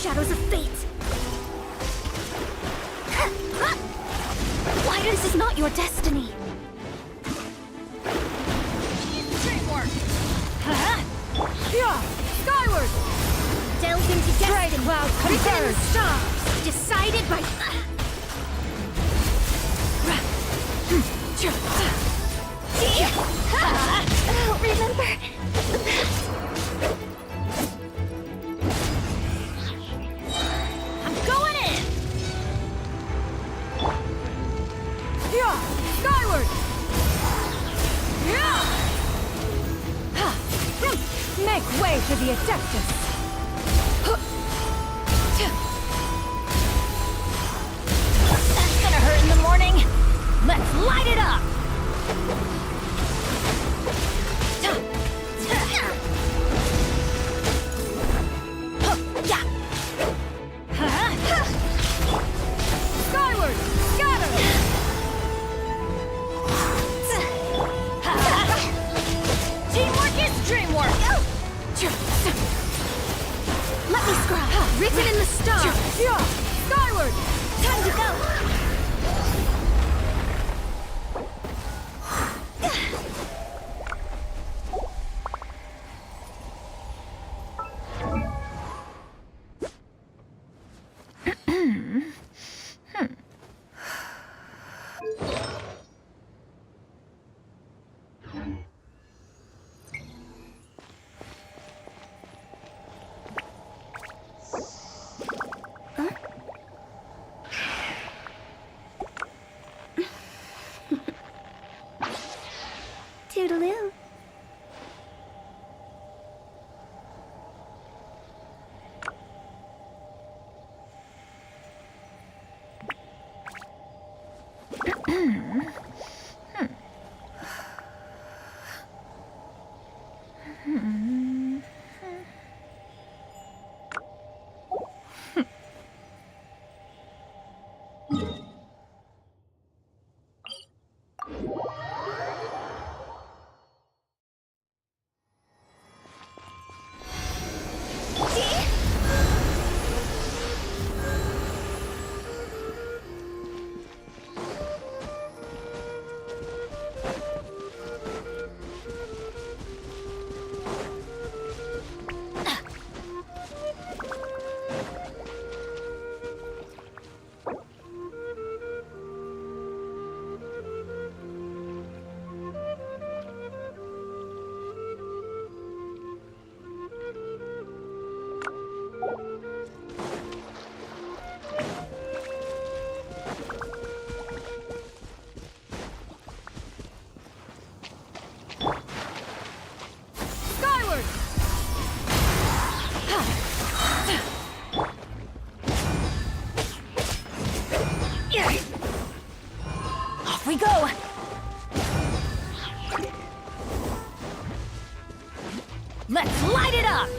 Shadows of fate. Why this is not your destiny? Teamwork! Skyward! Delve into Great destiny. cloud Written in the converge! stars. Decided by. Remember the past. I'm going in! Skyward! Make way for the Adeptus! That's gonna hurt in the morning. Let's light it up! Skyward! Scatter! Teamwork is dreamwork! Let me scribe. Written in the stars. Skyward! Time to go. Toodaloo. Off we go! Let's light it up!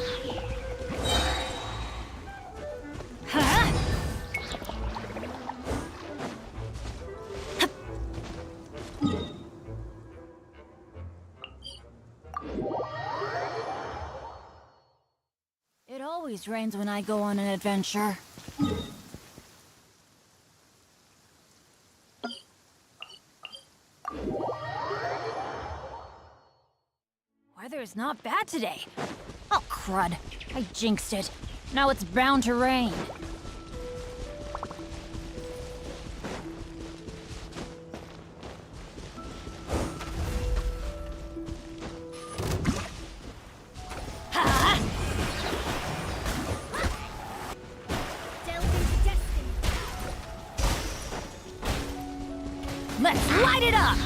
Huh? It always rains when I go on an adventure. Weather's not bad today. Oh, crud. I jinxed it. Now it's bound to rain. Ha! Delve into destiny. Let's light it up!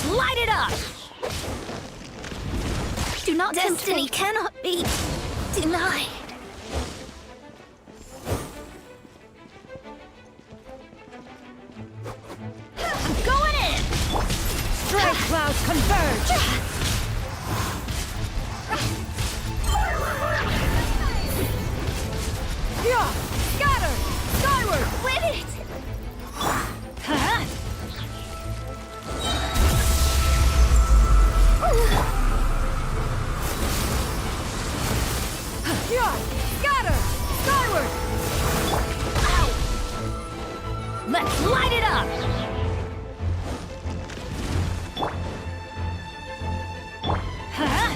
Let's light it up! Do not Destiny cannot be denied. I'm going in! Strike clouds converge! Yeah! Scatter! Skyward! Win it! Huh? Yeah! Scatter! Skyward! Ow! Let's light it up! Huh?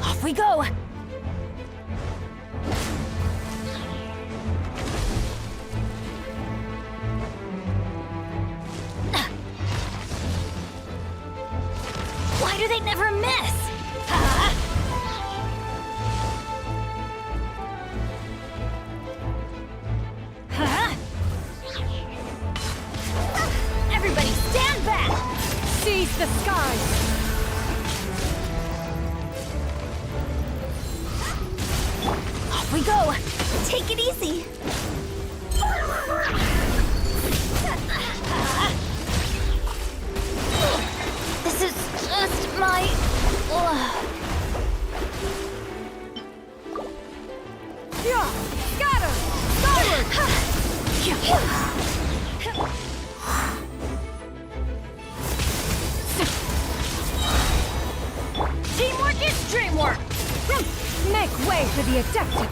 Off we go! Why do they never miss? Huh? Huh? Everybody stand back! Seize the skies! Off we go! Take it easy! This is just my... Yeah! Scatter! Skyward! Teamwork is dreamwork! Make way for the adaptive!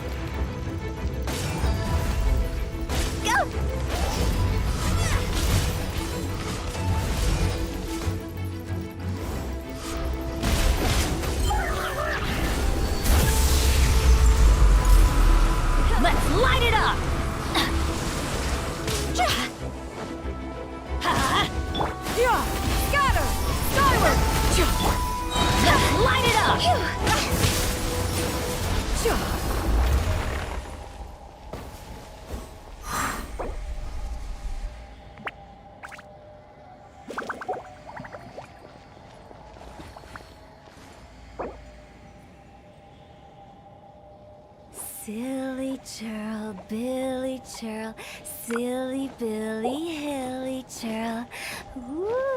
Go! Let's light it up! Yeah! Scatter! Skyward! Let's light it up! Silly churl, Billy churl, silly Billy, hilly churl. Ooh.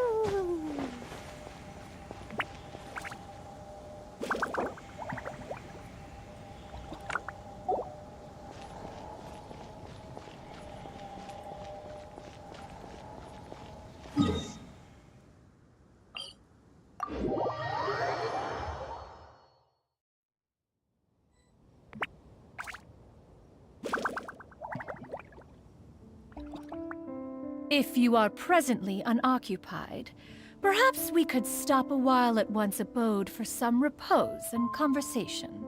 If you are presently unoccupied, perhaps we could stop a while at one's abode for some repose and conversation.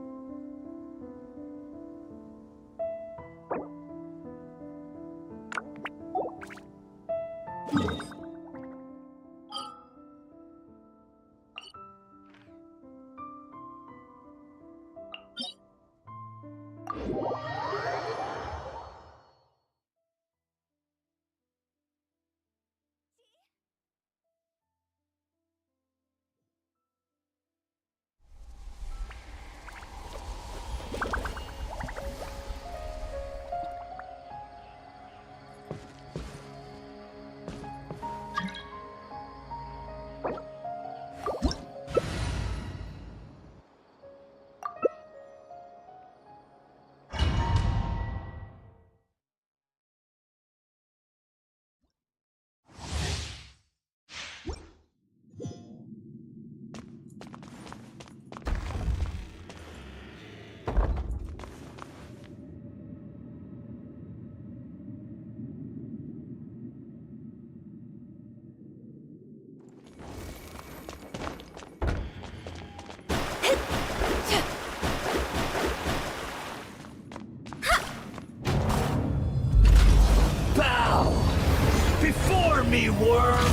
me, worm!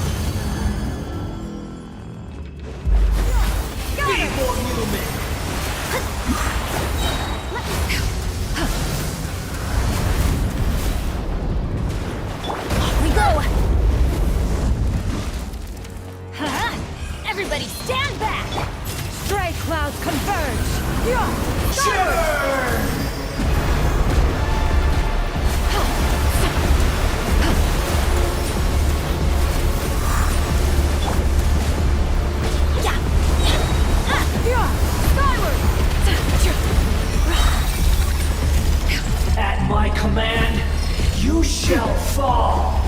Be more human! Off we command, you shall fall.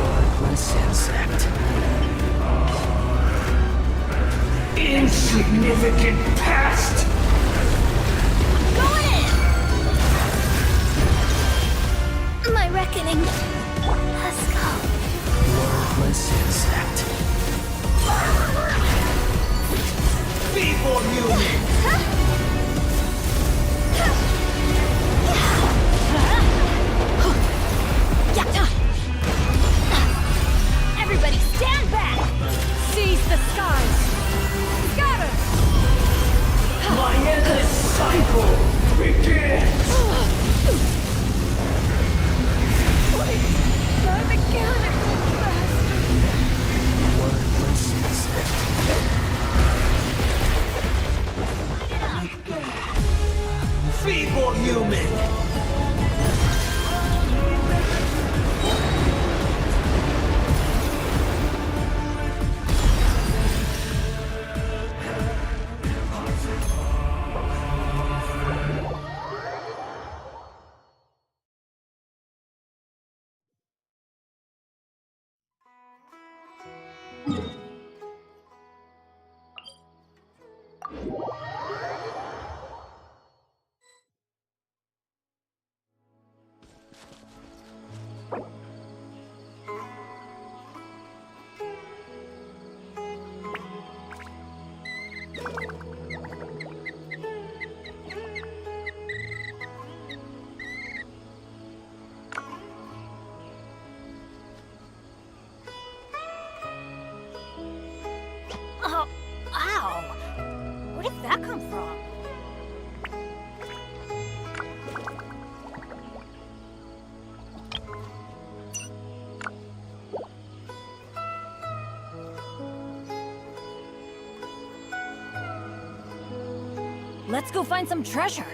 Worthless insect. Insignificant pest! Go in! My reckoning has come. Worthless insect. Feeble human! Everybody stand back! Seize the skies! Scatter! My endless cycle begins! My mechanical bastard! Worthless insect. Feeble human! Oh, ow! Where did that come from? Let's go find some treasure.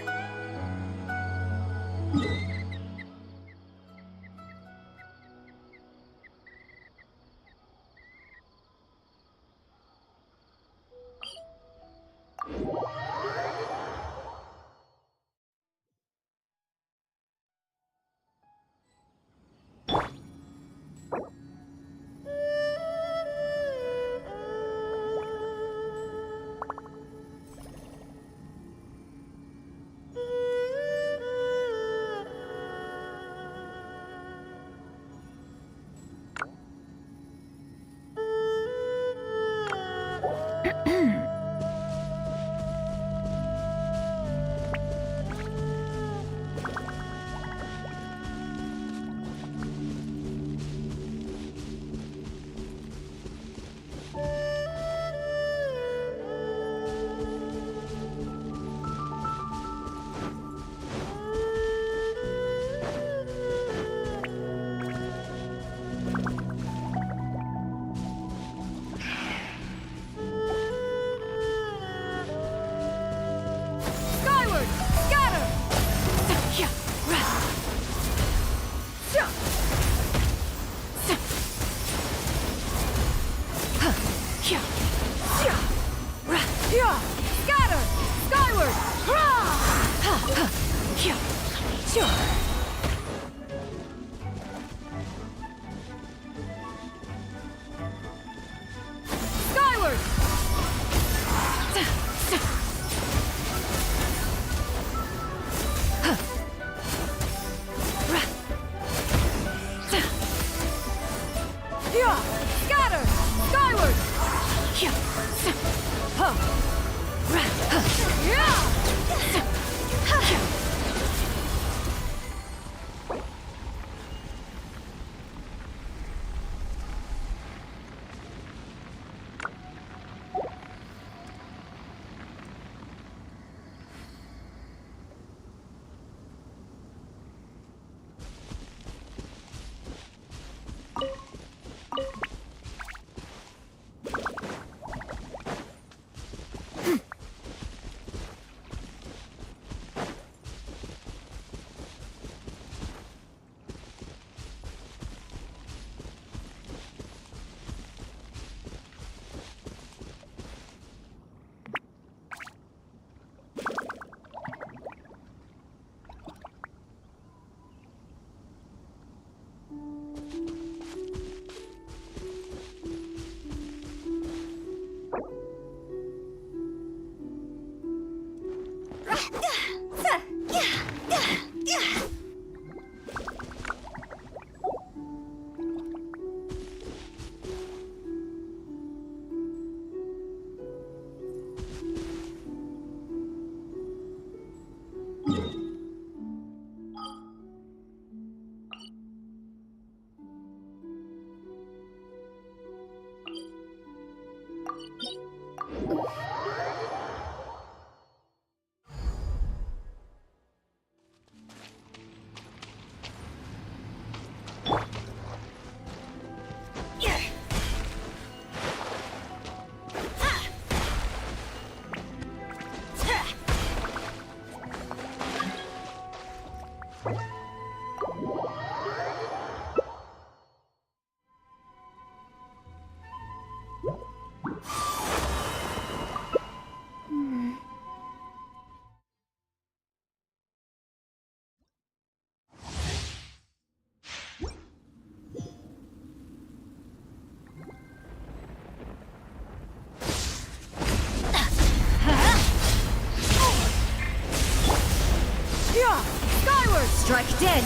Strike dead.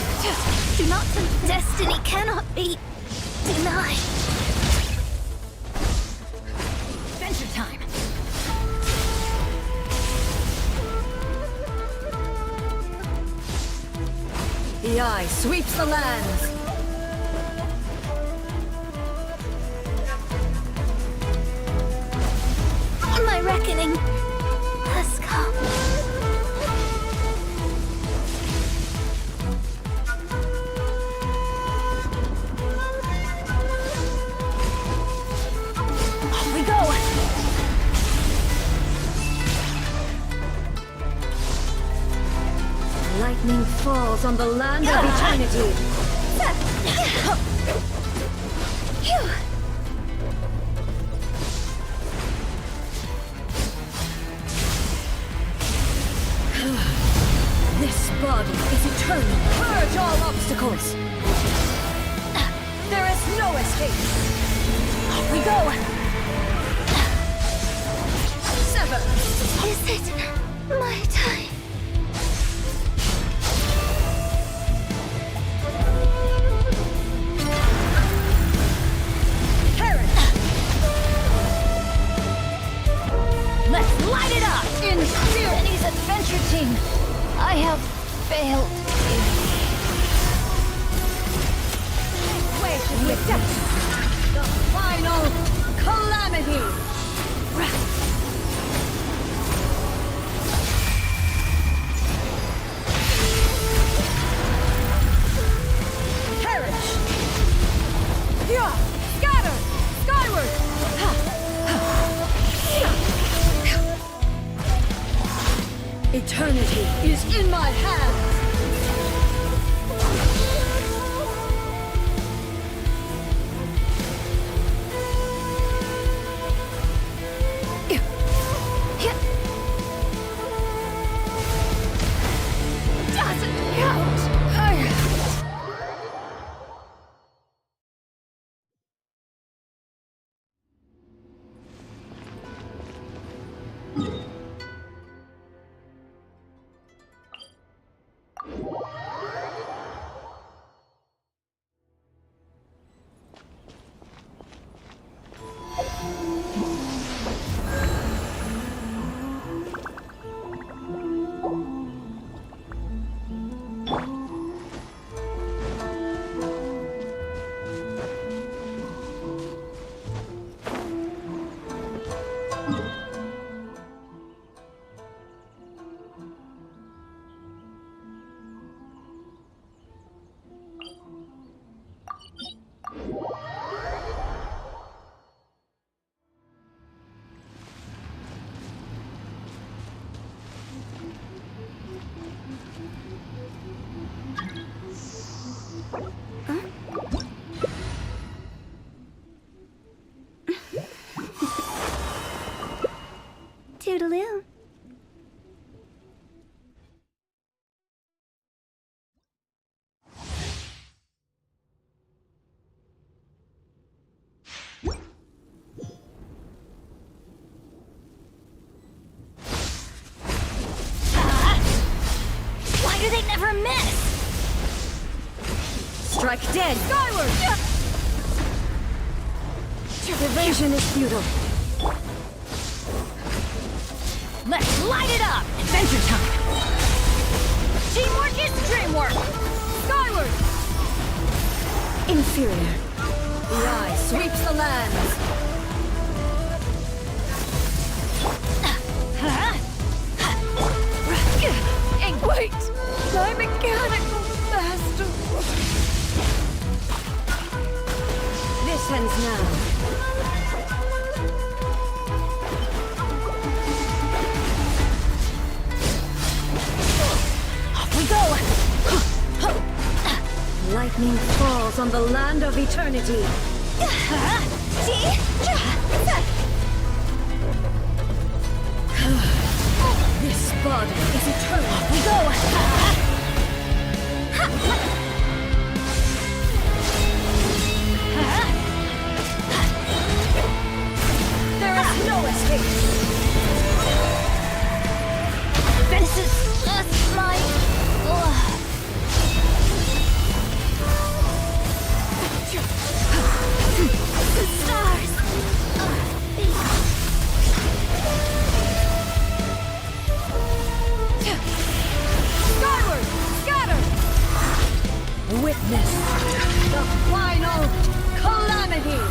Do not think destiny cannot be denied. Adventure time. The eye sweeps the lands. On my reckoning has come. Lightning falls on the land of eternity. This body is eternal. Purge all obstacles. There is no escape. Off we go. Sever. Is it my time? Let's light it up! In Benny's adventure team, I have failed. Where should we accept the final calamity? Perish! Yeah! Scatter! Skyward! Eternity is in my hands! Doesn't count. Toodaloo. Why do they never miss? Strike dead! Skyward! Evasion is futile. Let's light it up! Adventure time! Teamwork is dreamwork! Skyward! Inferior. The eye sweeps the lands. Lightning falls on the land of eternity. This body is eternal. We go. There is no escape. This is just like. The stars. Skyward, scatter. Witness the final calamity.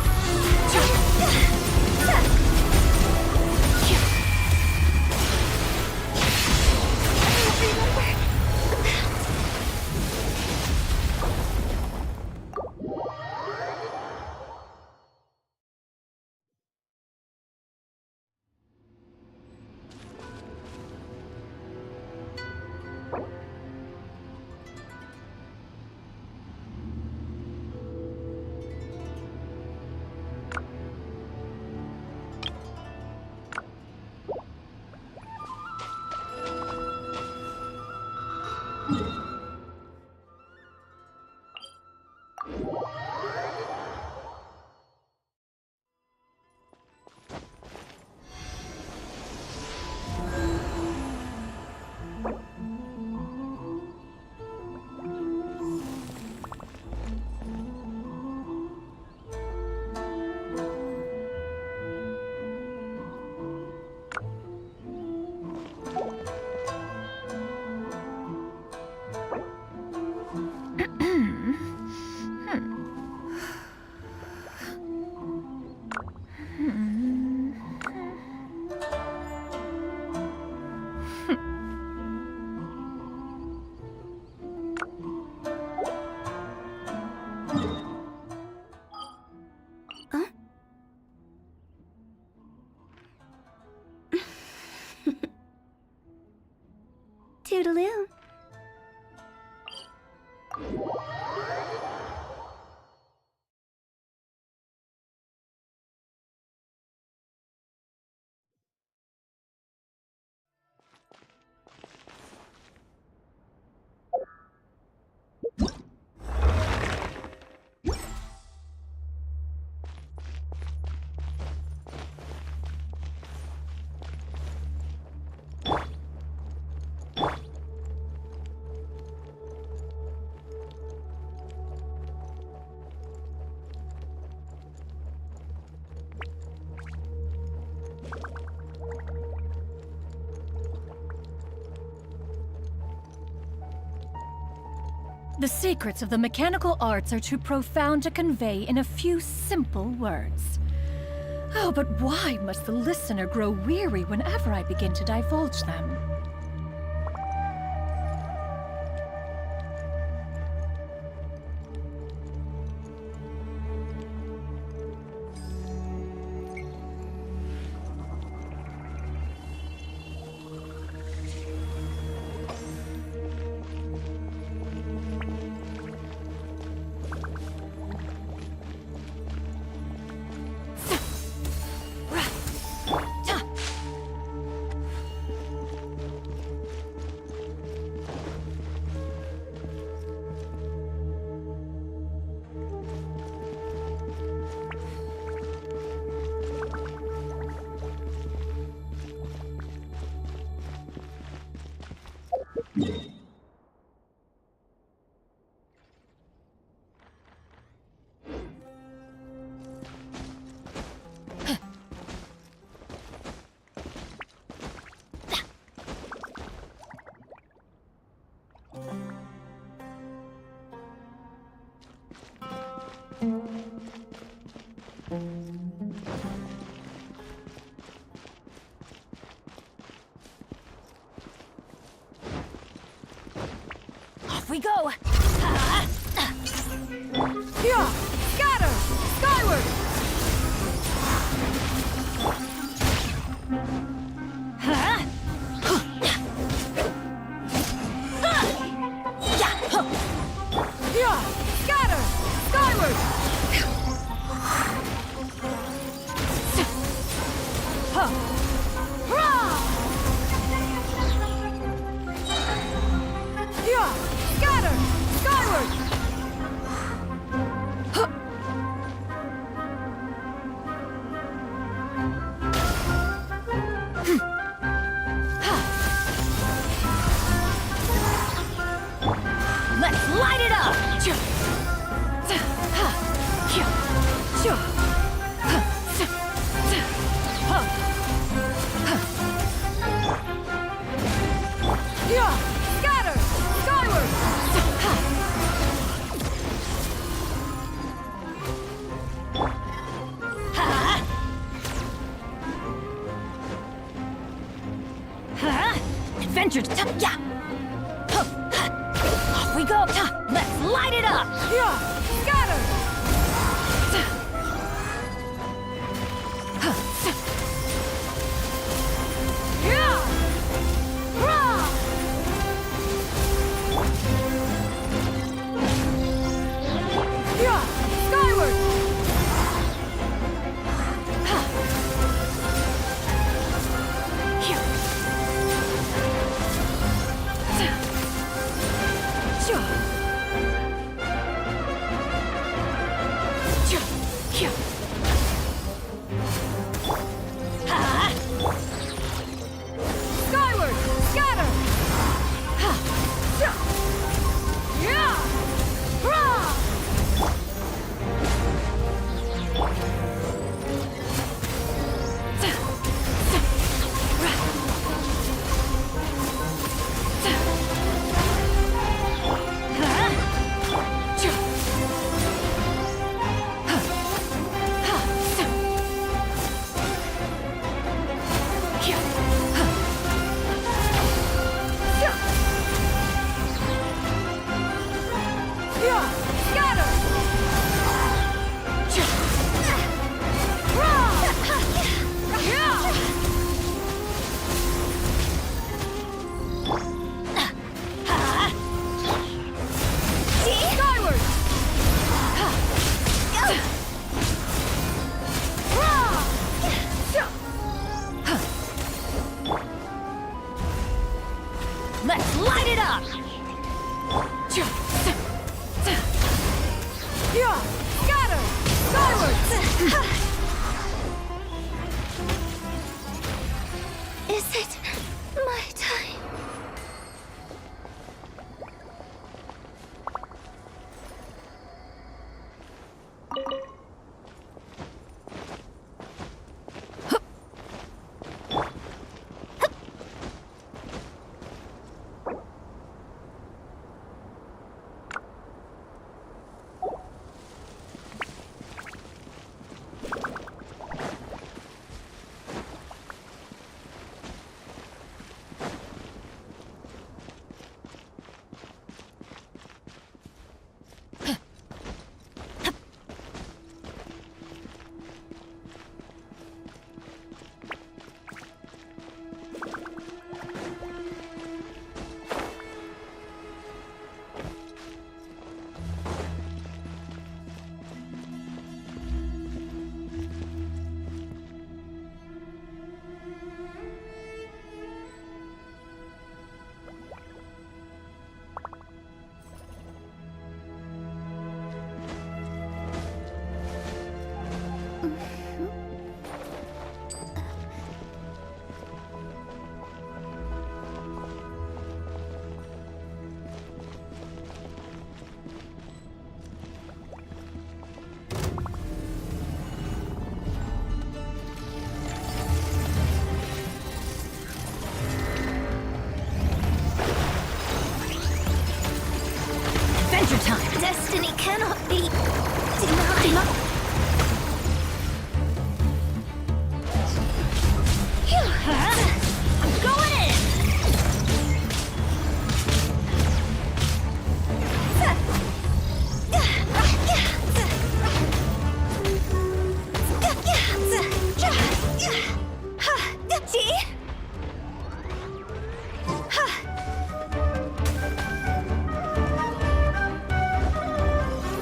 Toodaloo. The secrets of the mechanical arts are too profound to convey in a few simple words. Oh, but why must the listener grow weary whenever I begin to divulge them? Off we go! Yeah! Scatter! Skyward! Yeah! Scatter! Scatter! Skyward! Let's light it up! Scatter! Skyward! Adventure time! Yeah! Off we go! Let's light it up! Scatter! Skyward! Skyward! Scatter! Let's light it up! Scatter! Skyward! Is it my time? Adventure time! Destiny cannot be denied. I'm going in!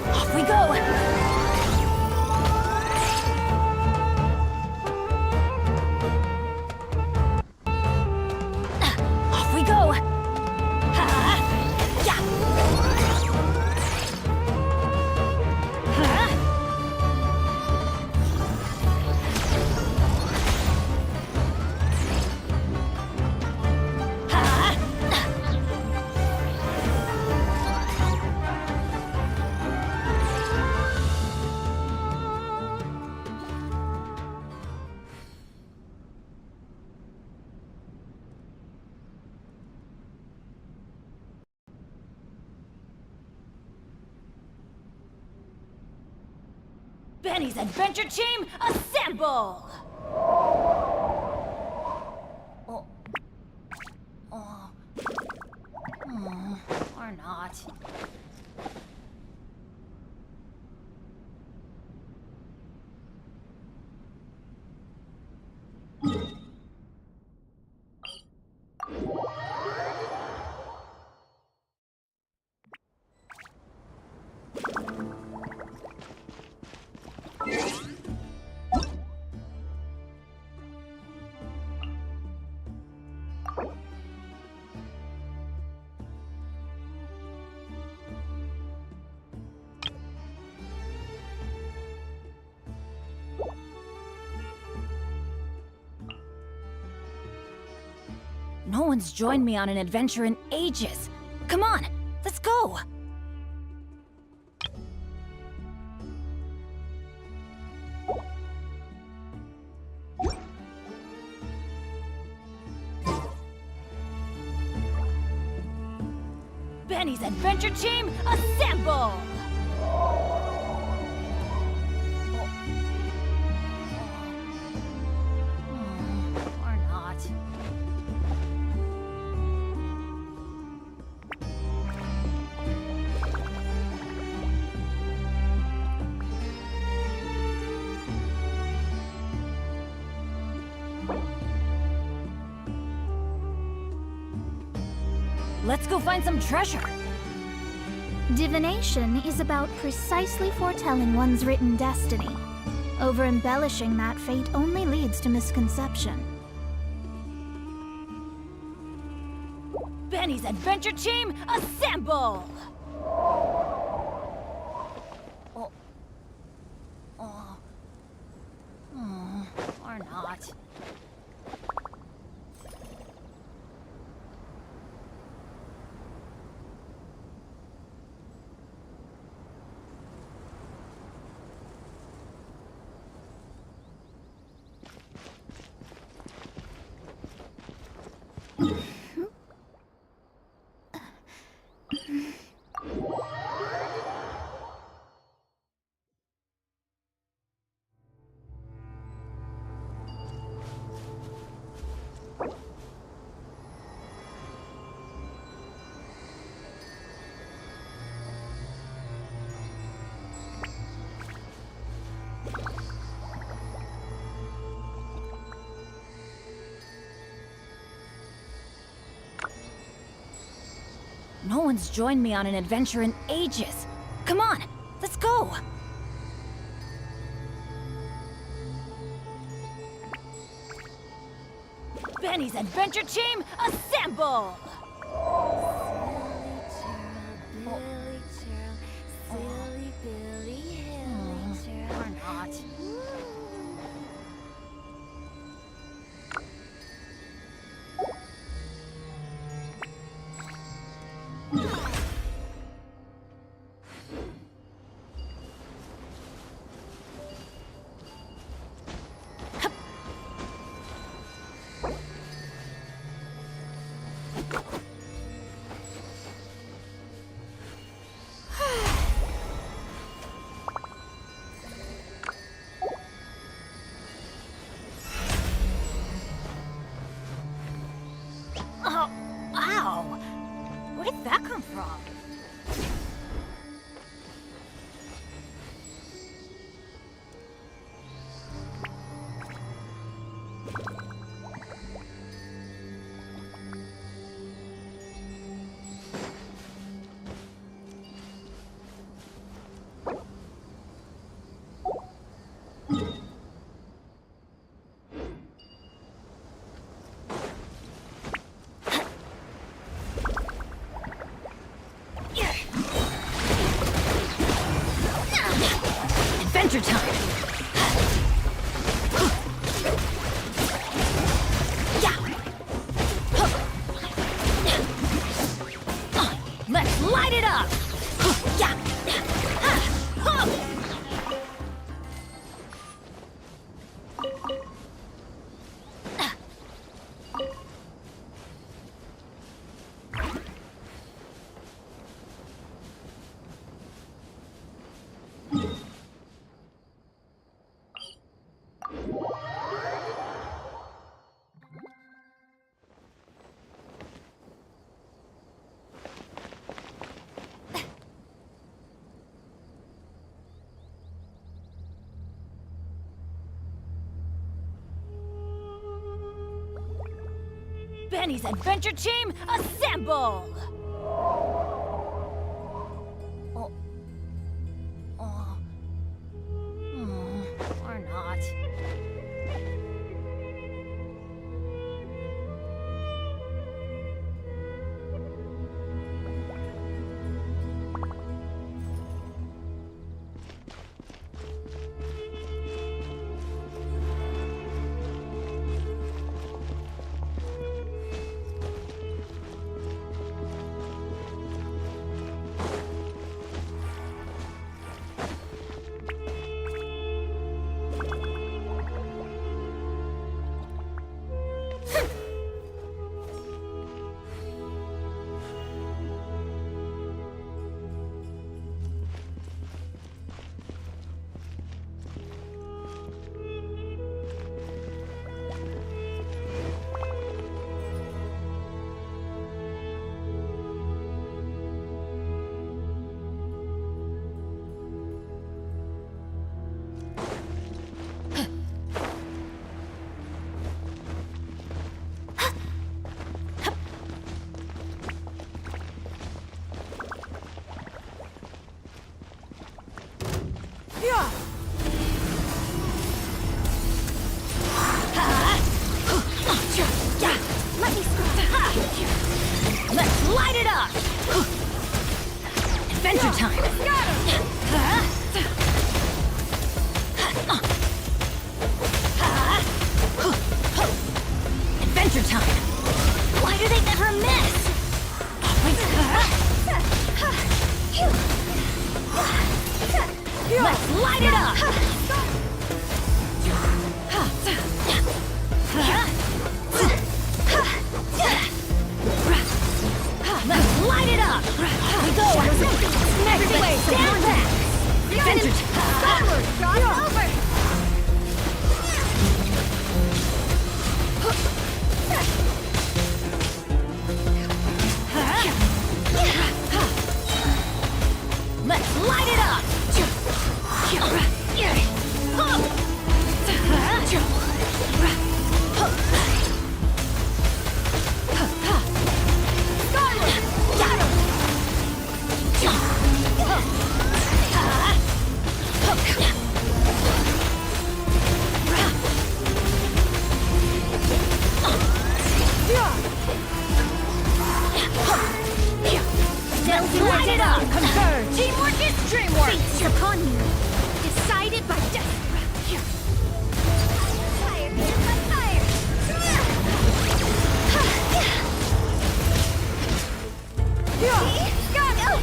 Off we go! Benny's Adventure Team, assemble! Or not. No one's joined me on an adventure in ages. Come on, let's go! Benny's Adventure Team, assemble! Or not. Let's go find some treasure. Divination is about precisely foretelling one's written destiny. Over-embellishing that fate only leads to misconception. Benny's Adventure Team, assemble! Or not. No one's joined me on an adventure in ages. Come on, let's go! Benny's Adventure Team, assemble! Or not. Oh, ow! Where did that come from? Benny's adventure team, assemble! Or not. Let's light it up! Adventure time! Adventure time! Why do they never miss? Let's light it up! Let's light it up! We go! Next way! Stand back! Adventure time! Cross over! Let's light it up! Light it up! Converge! Teamwork is dreamwork! Fate is upon you. Decided by destiny. Fire, hit by fire! Got it!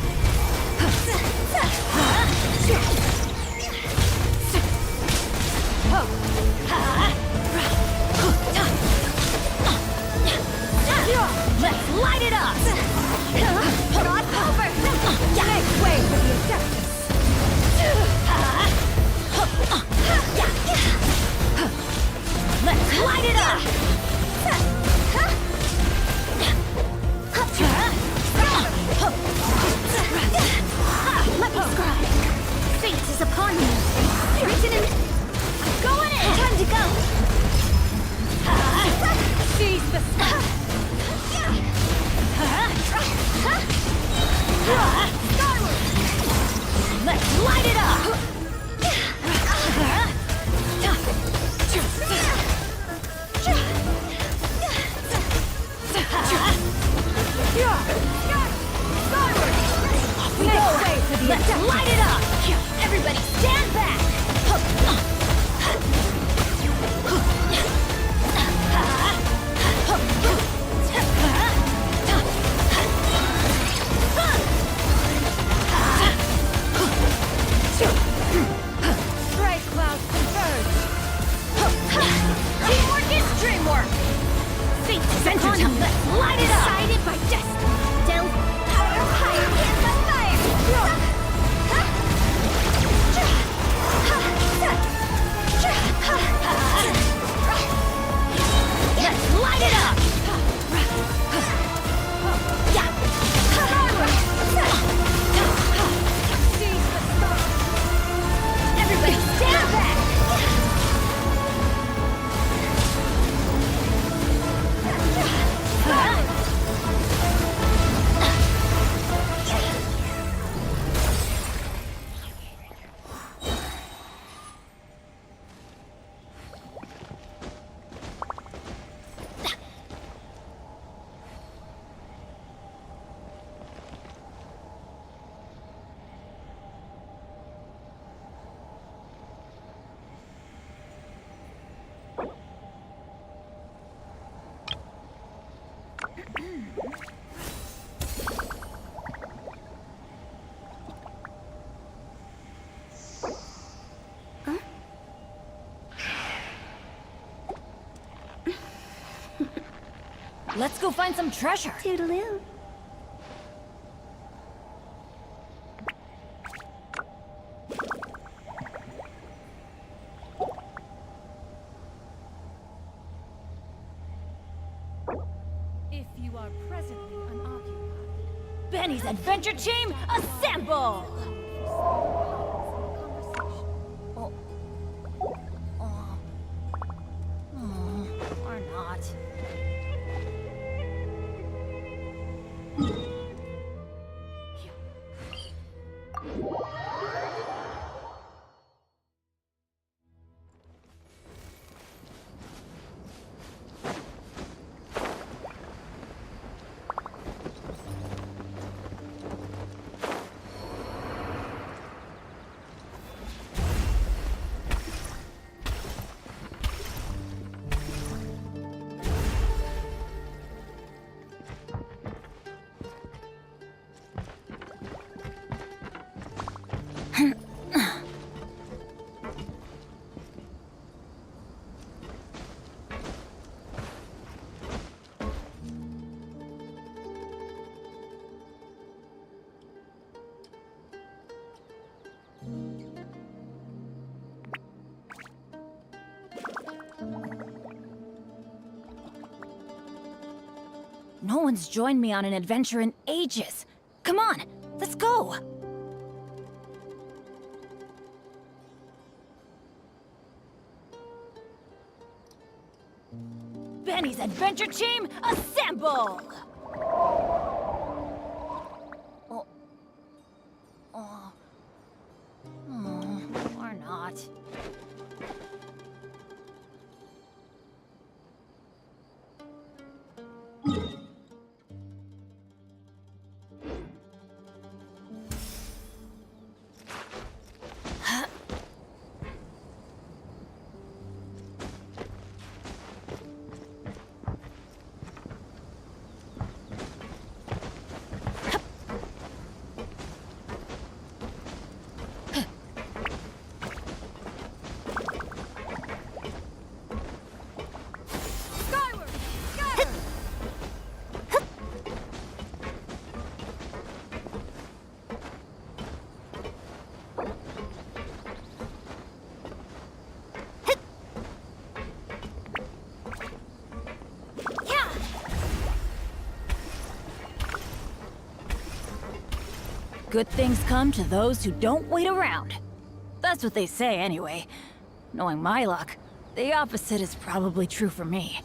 Let's light it up! Cross over! Make way for the objectives! Let's light it up! Let me scribe! Fate is upon me! Written in... Going in! Time to go! Seize the spot! Let's light it up! Let's light it up! Everybody stand back! Strike clouds converge! Teamwork is dreamwork! Fate is upon you! Let's light it up! Decided by destiny! Delve power higher than the fire! Let's light it up! Everybody stand back! Let's go find some treasure. Toodaloo. If you are presently unoccupied. Benny's adventure team, assemble! Or not. No one's joined me on an adventure in ages. Come on, let's go! Benny's adventure team, assemble! Or not. Good things come to those who don't wait around. That's what they say anyway. Knowing my luck, the opposite is probably true for me.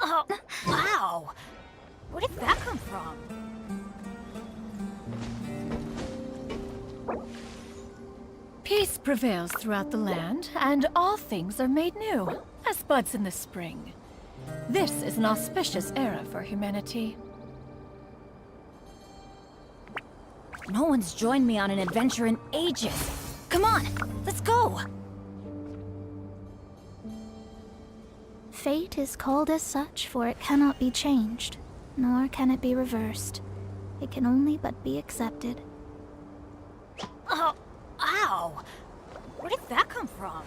Oh, wow! Where did that come from? Peace prevails throughout the land, and all things are made new, as buds in the spring. This is an auspicious era for humanity. No one's joined me on an adventure in ages. Come on, let's go! Fate is called as such, for it cannot be changed, nor can it be reversed. It can only but be accepted. Oh, ow! Where did that come from?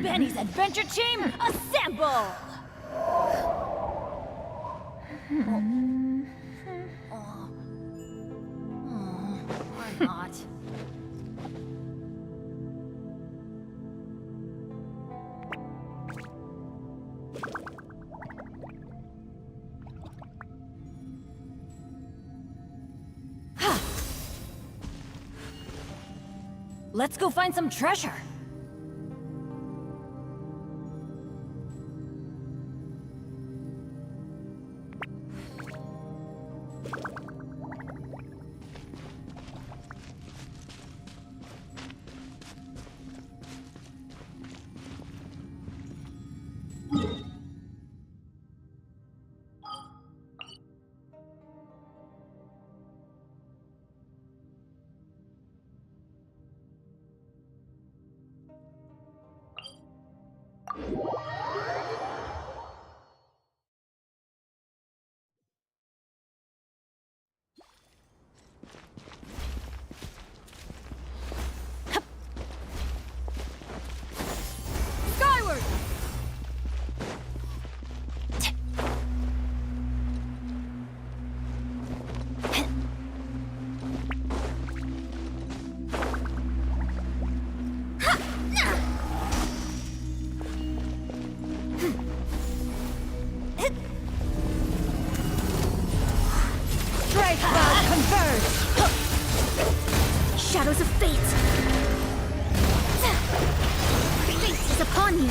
Benny's adventure team, assemble! Or not. Let's go find some treasure. Shadows of fate! Fate is upon you!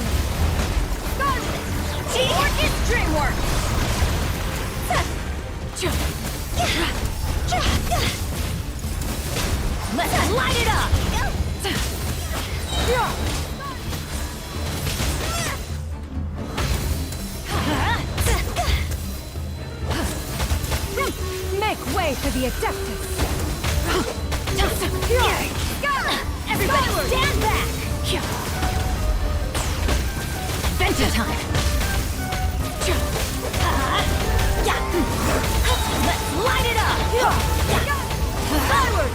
Teamwork is dreamwork! Let's light it up! Make way for the Adeptus! Everybody stand back! Adventure time! Let's light it up! Forward!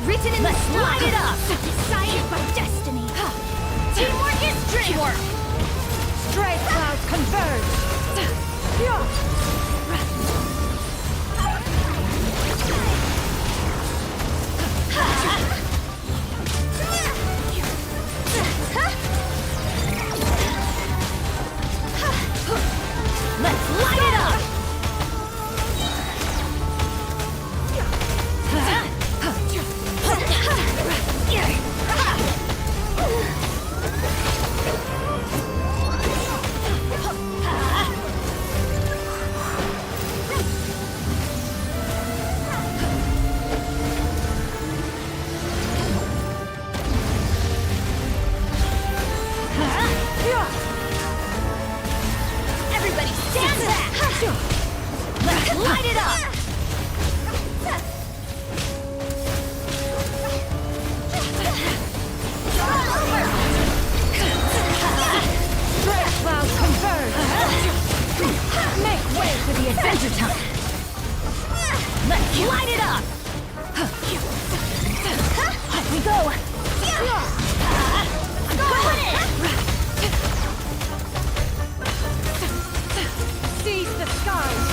Written in the sky! Let's light it up! Decided by destiny! Teamwork is dreamwork! Stray clouds converge! Let's light it up! Everybody stand back! Let's light it up! Red clouds converge! Make way for the adventure time! Let's light it up! Here we go! Going in! Seize the skies!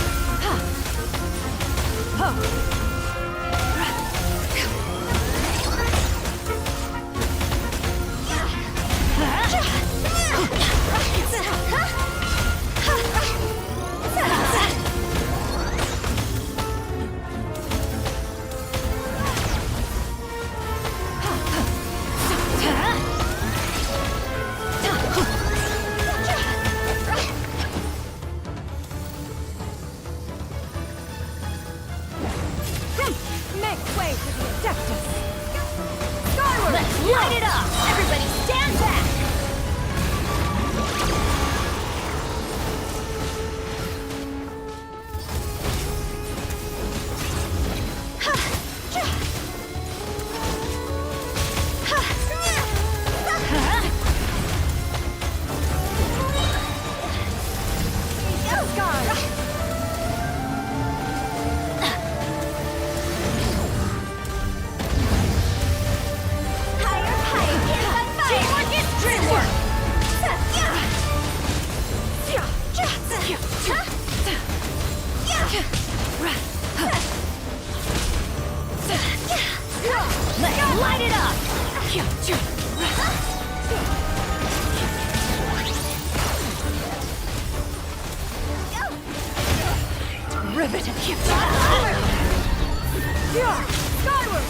Skyward!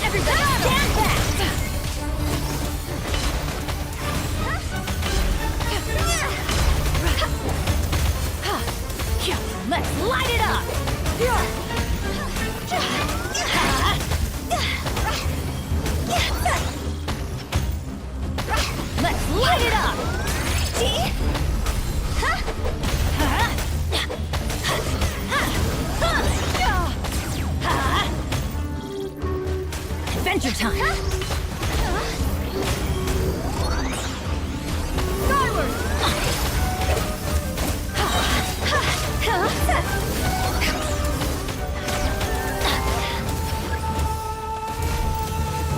Everybody stand back! Let's light it up! Let's light it up! Adventure time! Skyward!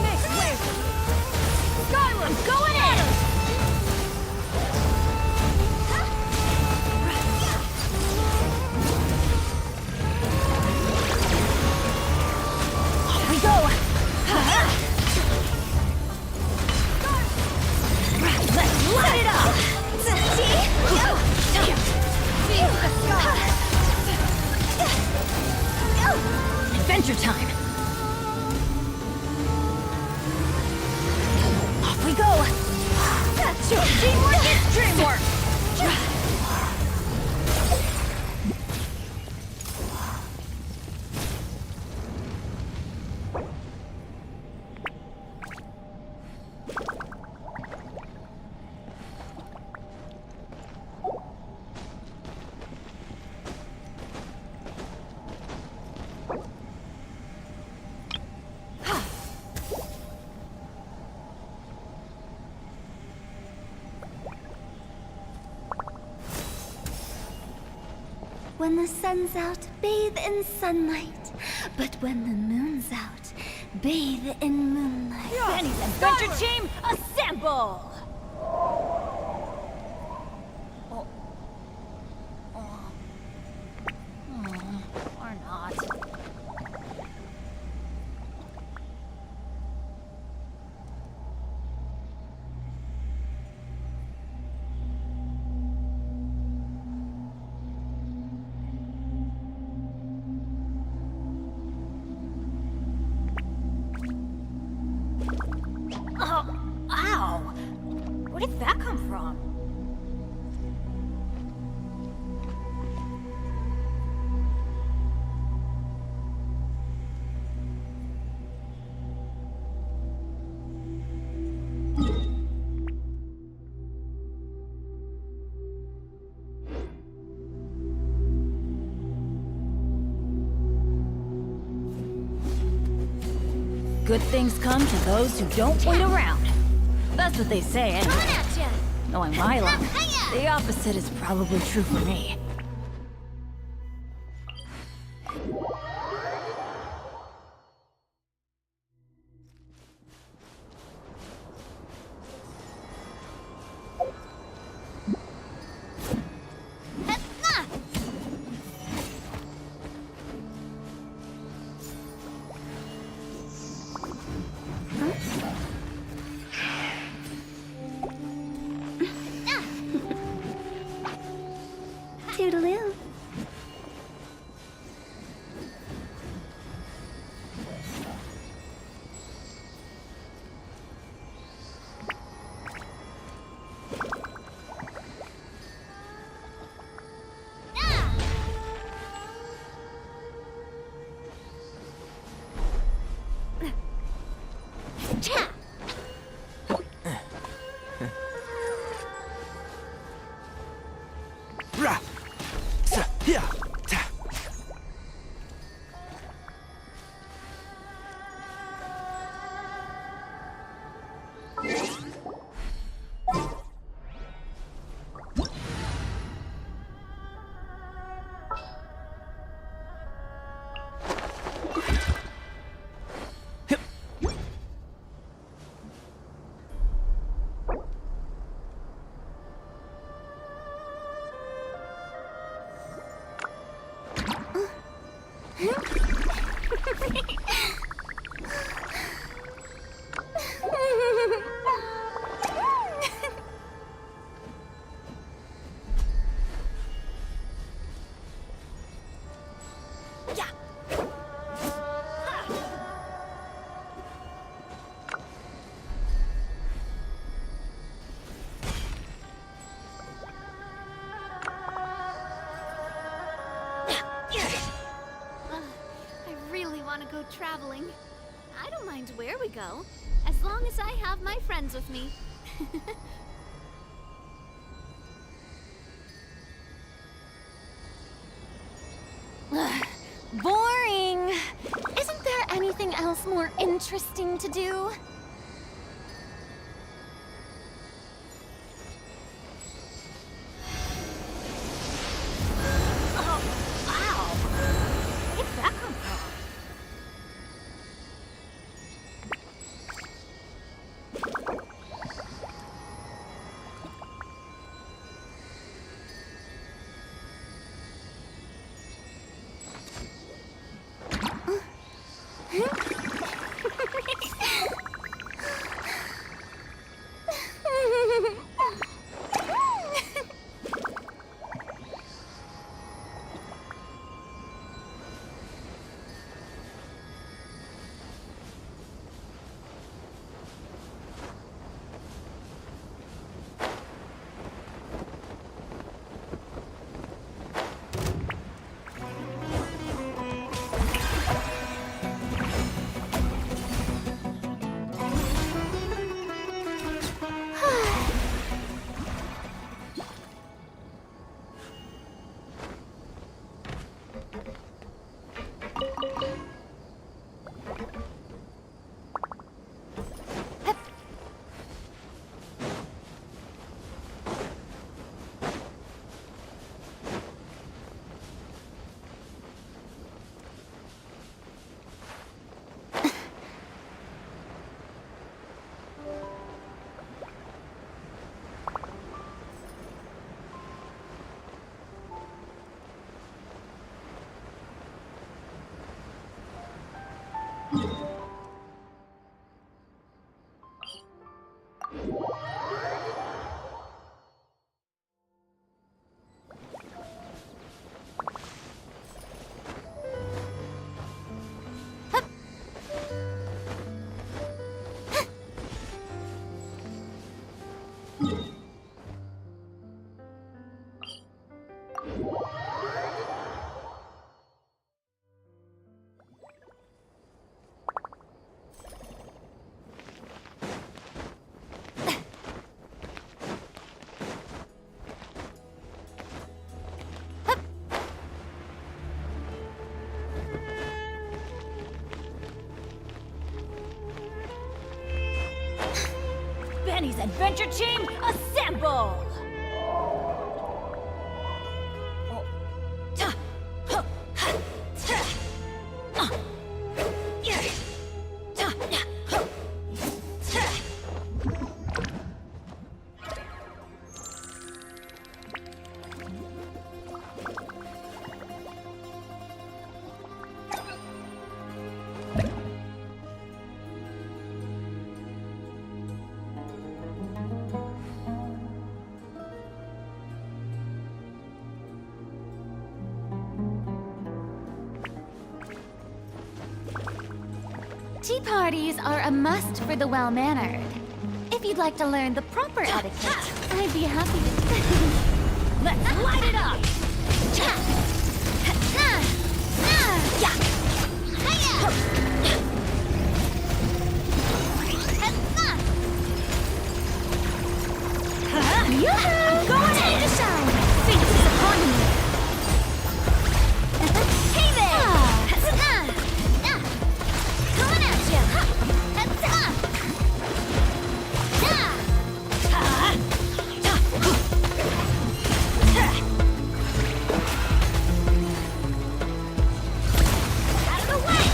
Next wave! Skyward! I'm going in! Off we go! Let's light it up! Adventure time! Off we go! Teamwork is dreamwork! When the sun's out, bathe in sunlight. But when the moon's out, bathe in moonlight. Benny's adventure team, assemble! Or not. Ow! Where did that come from? Good things come to those who don't wait around. That's what they say, anyway. Coming at ya! Knowing my luck, the opposite is probably true for me. Toodaloo. go traveling. I don't mind where we go, as long as I have my friends with me. Boring! Isn't there anything else more interesting to do? Benny's Adventure Team, assemble! Tea parties are a must for the well-mannered. If you'd like to learn the proper etiquette, I'd be happy to... Let's light it up! Yoo-hoo! Going in to shine! Feast upon me! Hey there! Coming at you! Out of the way!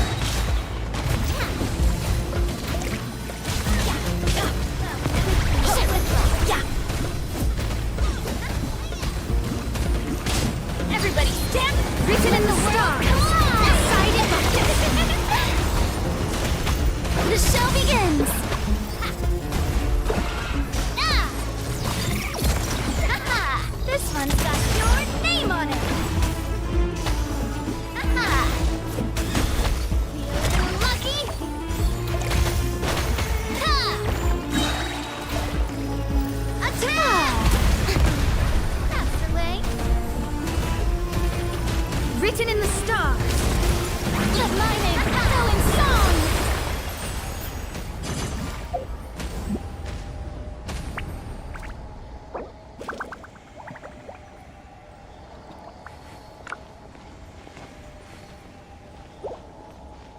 Everybody stand! Written in the world! Side it! The show begins! This one's got your name on it! Feeling lucky? Attack! That's the way. Written in the stars. Let my name echo in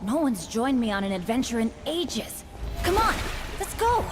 No one's joined me on an adventure in ages. Come on, let's go!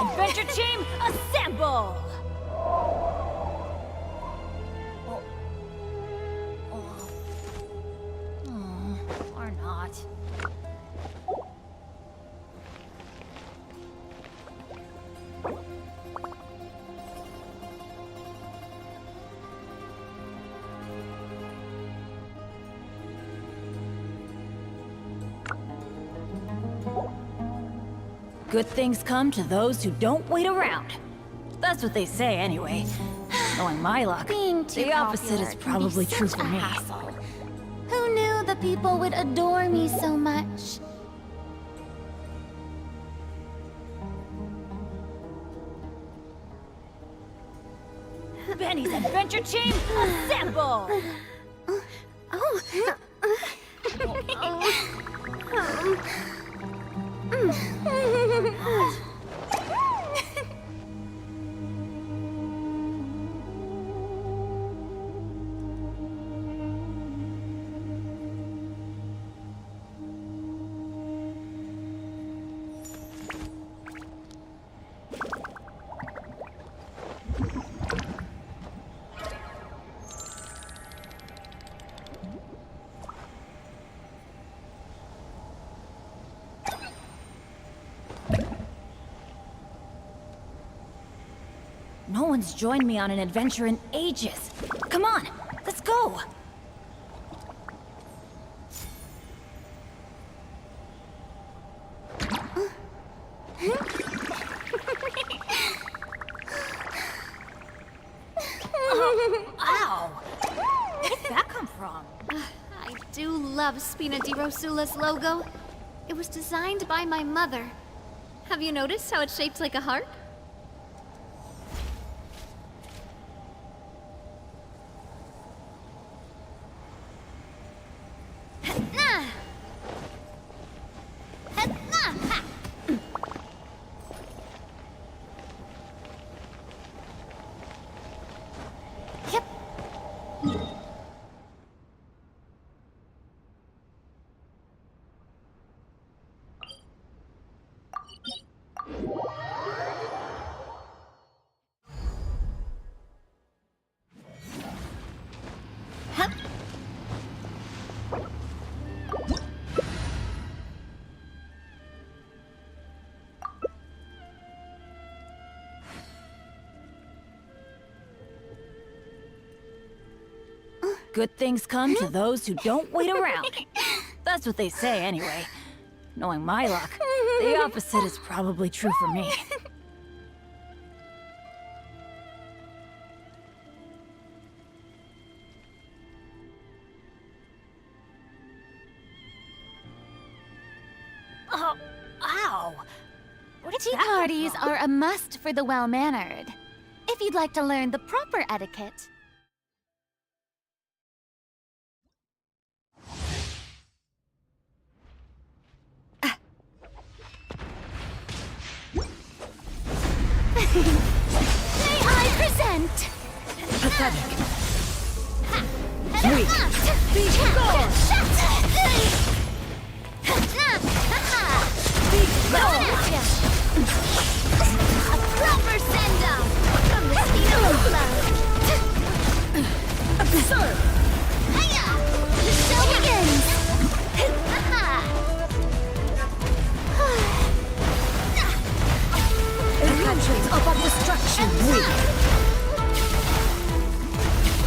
Adventure team, assemble! Or not. Good things come to those who don't wait around. That's what they say anyway. Knowing my luck, the opposite is probably true for me. Who knew the people would adore me so much? Benny's adventure team, assemble! No one's joined me on an adventure in ages. Come on, let's go! Ow! Where did that come from? I do love Spina di Rosula's logo. It was designed by my mother. Have you noticed how it's shaped like a heart? Good things come to those who don't wait around. That's what they say anyway. Knowing my luck, the opposite is probably true for me. Oh, ow! Tea parties are a must for the well-mannered. If you'd like to learn the proper etiquette, may I present? Pathetic. Weak. Be gone! Be gone! A proper send-off from the Spina Absurd! Hiya! The show begins! Countries of destruction. Weak.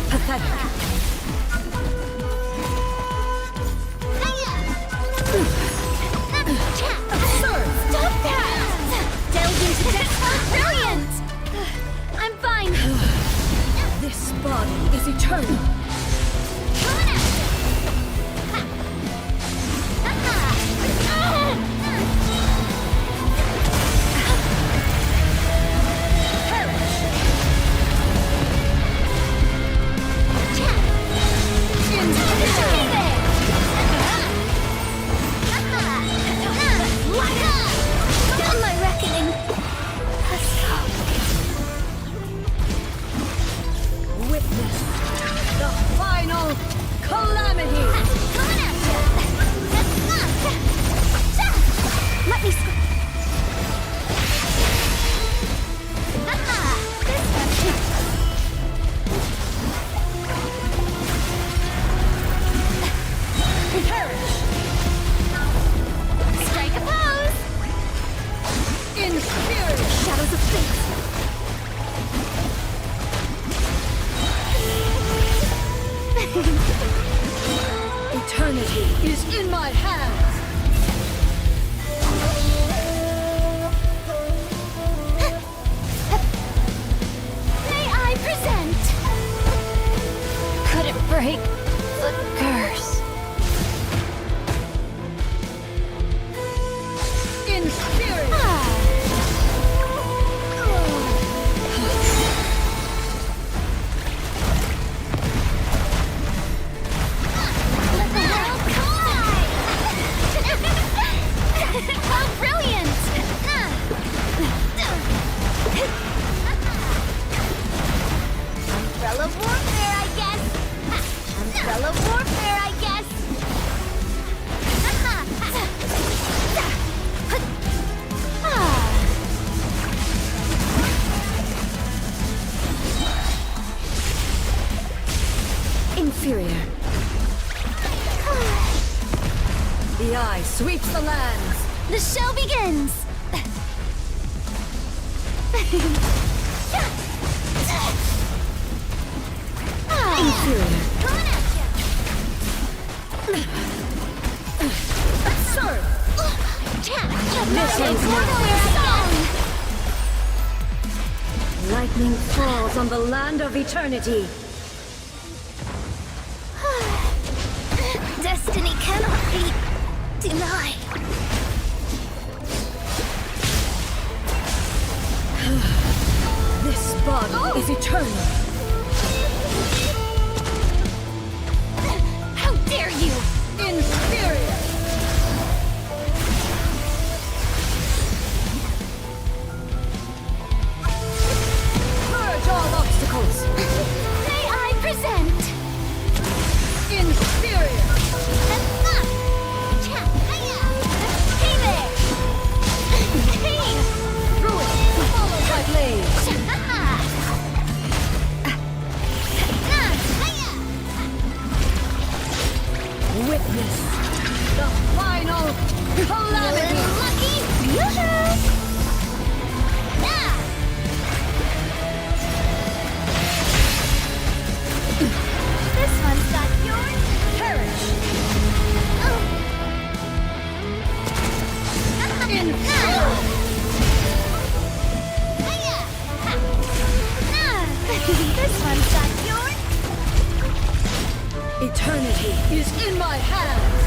Pathetic. is eternal. Eternity is in my hands. May I present? Could it break the curse? Inferior! How brilliant! Umbrella warfare, I guess. Umbrella warfare, I guess. Inferior. The eye sweeps the lands. The show begins! Inferior. Coming at ya! Absurd. Missions warfare again! Lightning falls on the land of eternity. Destiny cannot be denied. This body is eternal. How dare you! Inferior! Purge all obstacles. May I present? Inferior! Hey there! Hey! Ruin followed by blaze. Witness the final calamity. Lucky! Yoo-hoo! This one's got yours. Perish. This one's got yours. Eternity is in my hands.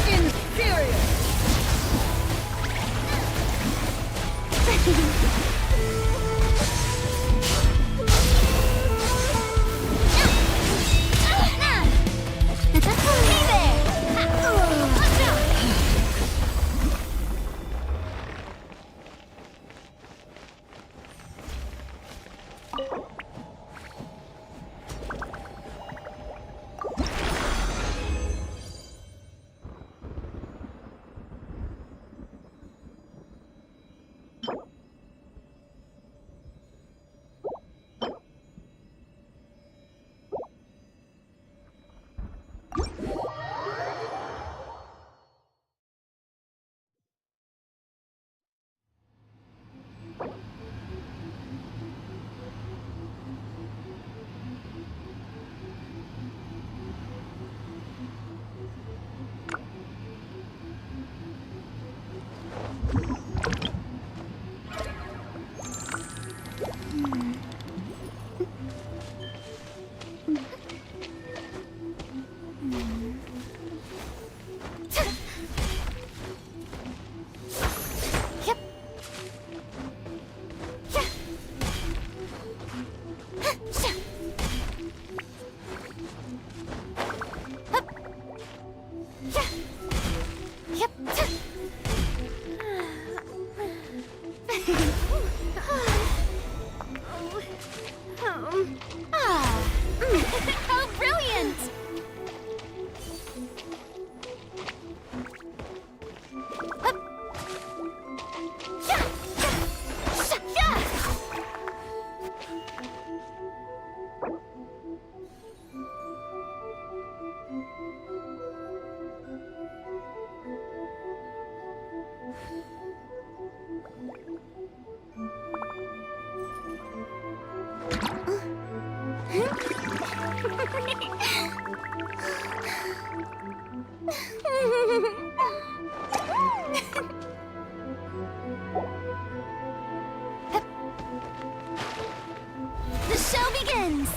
Inferior! How brilliant! The show begins!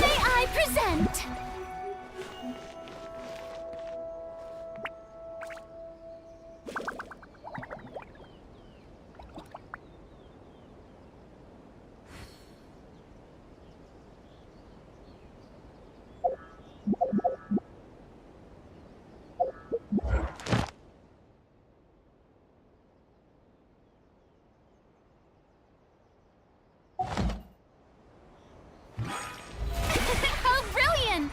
May I present? How brilliant!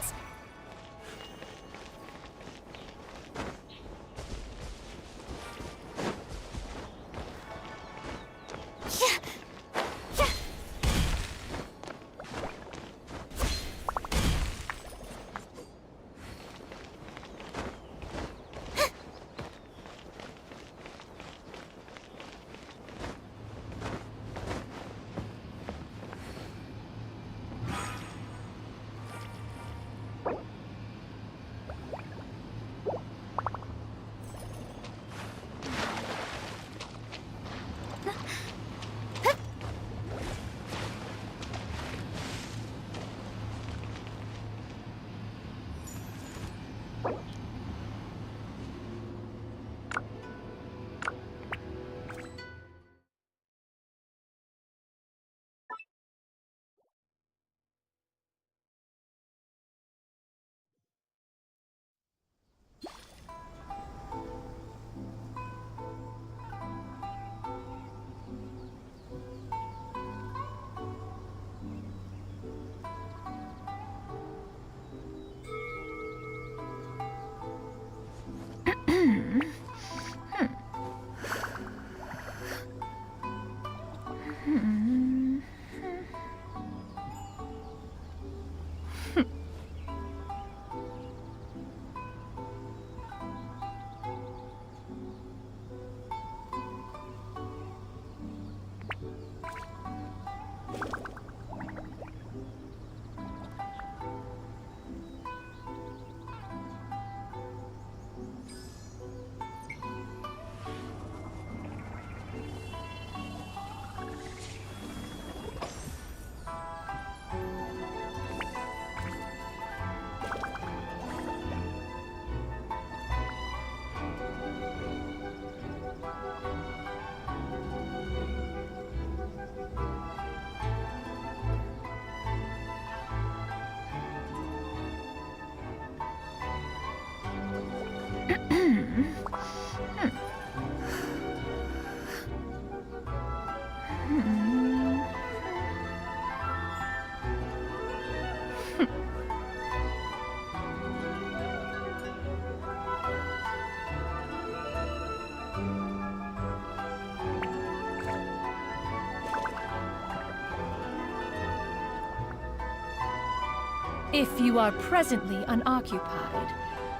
If you are presently unoccupied,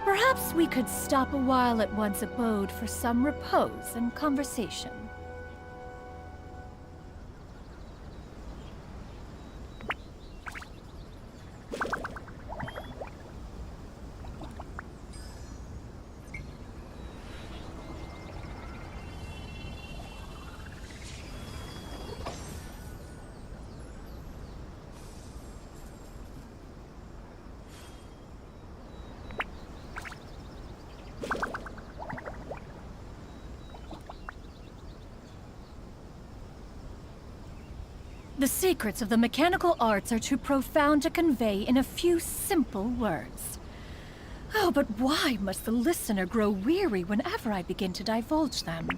perhaps we could stop a while at one's abode for some repose and conversation. The secrets of the mechanical arts are too profound to convey in a few simple words. Oh, but why must the listener grow weary whenever I begin to divulge them?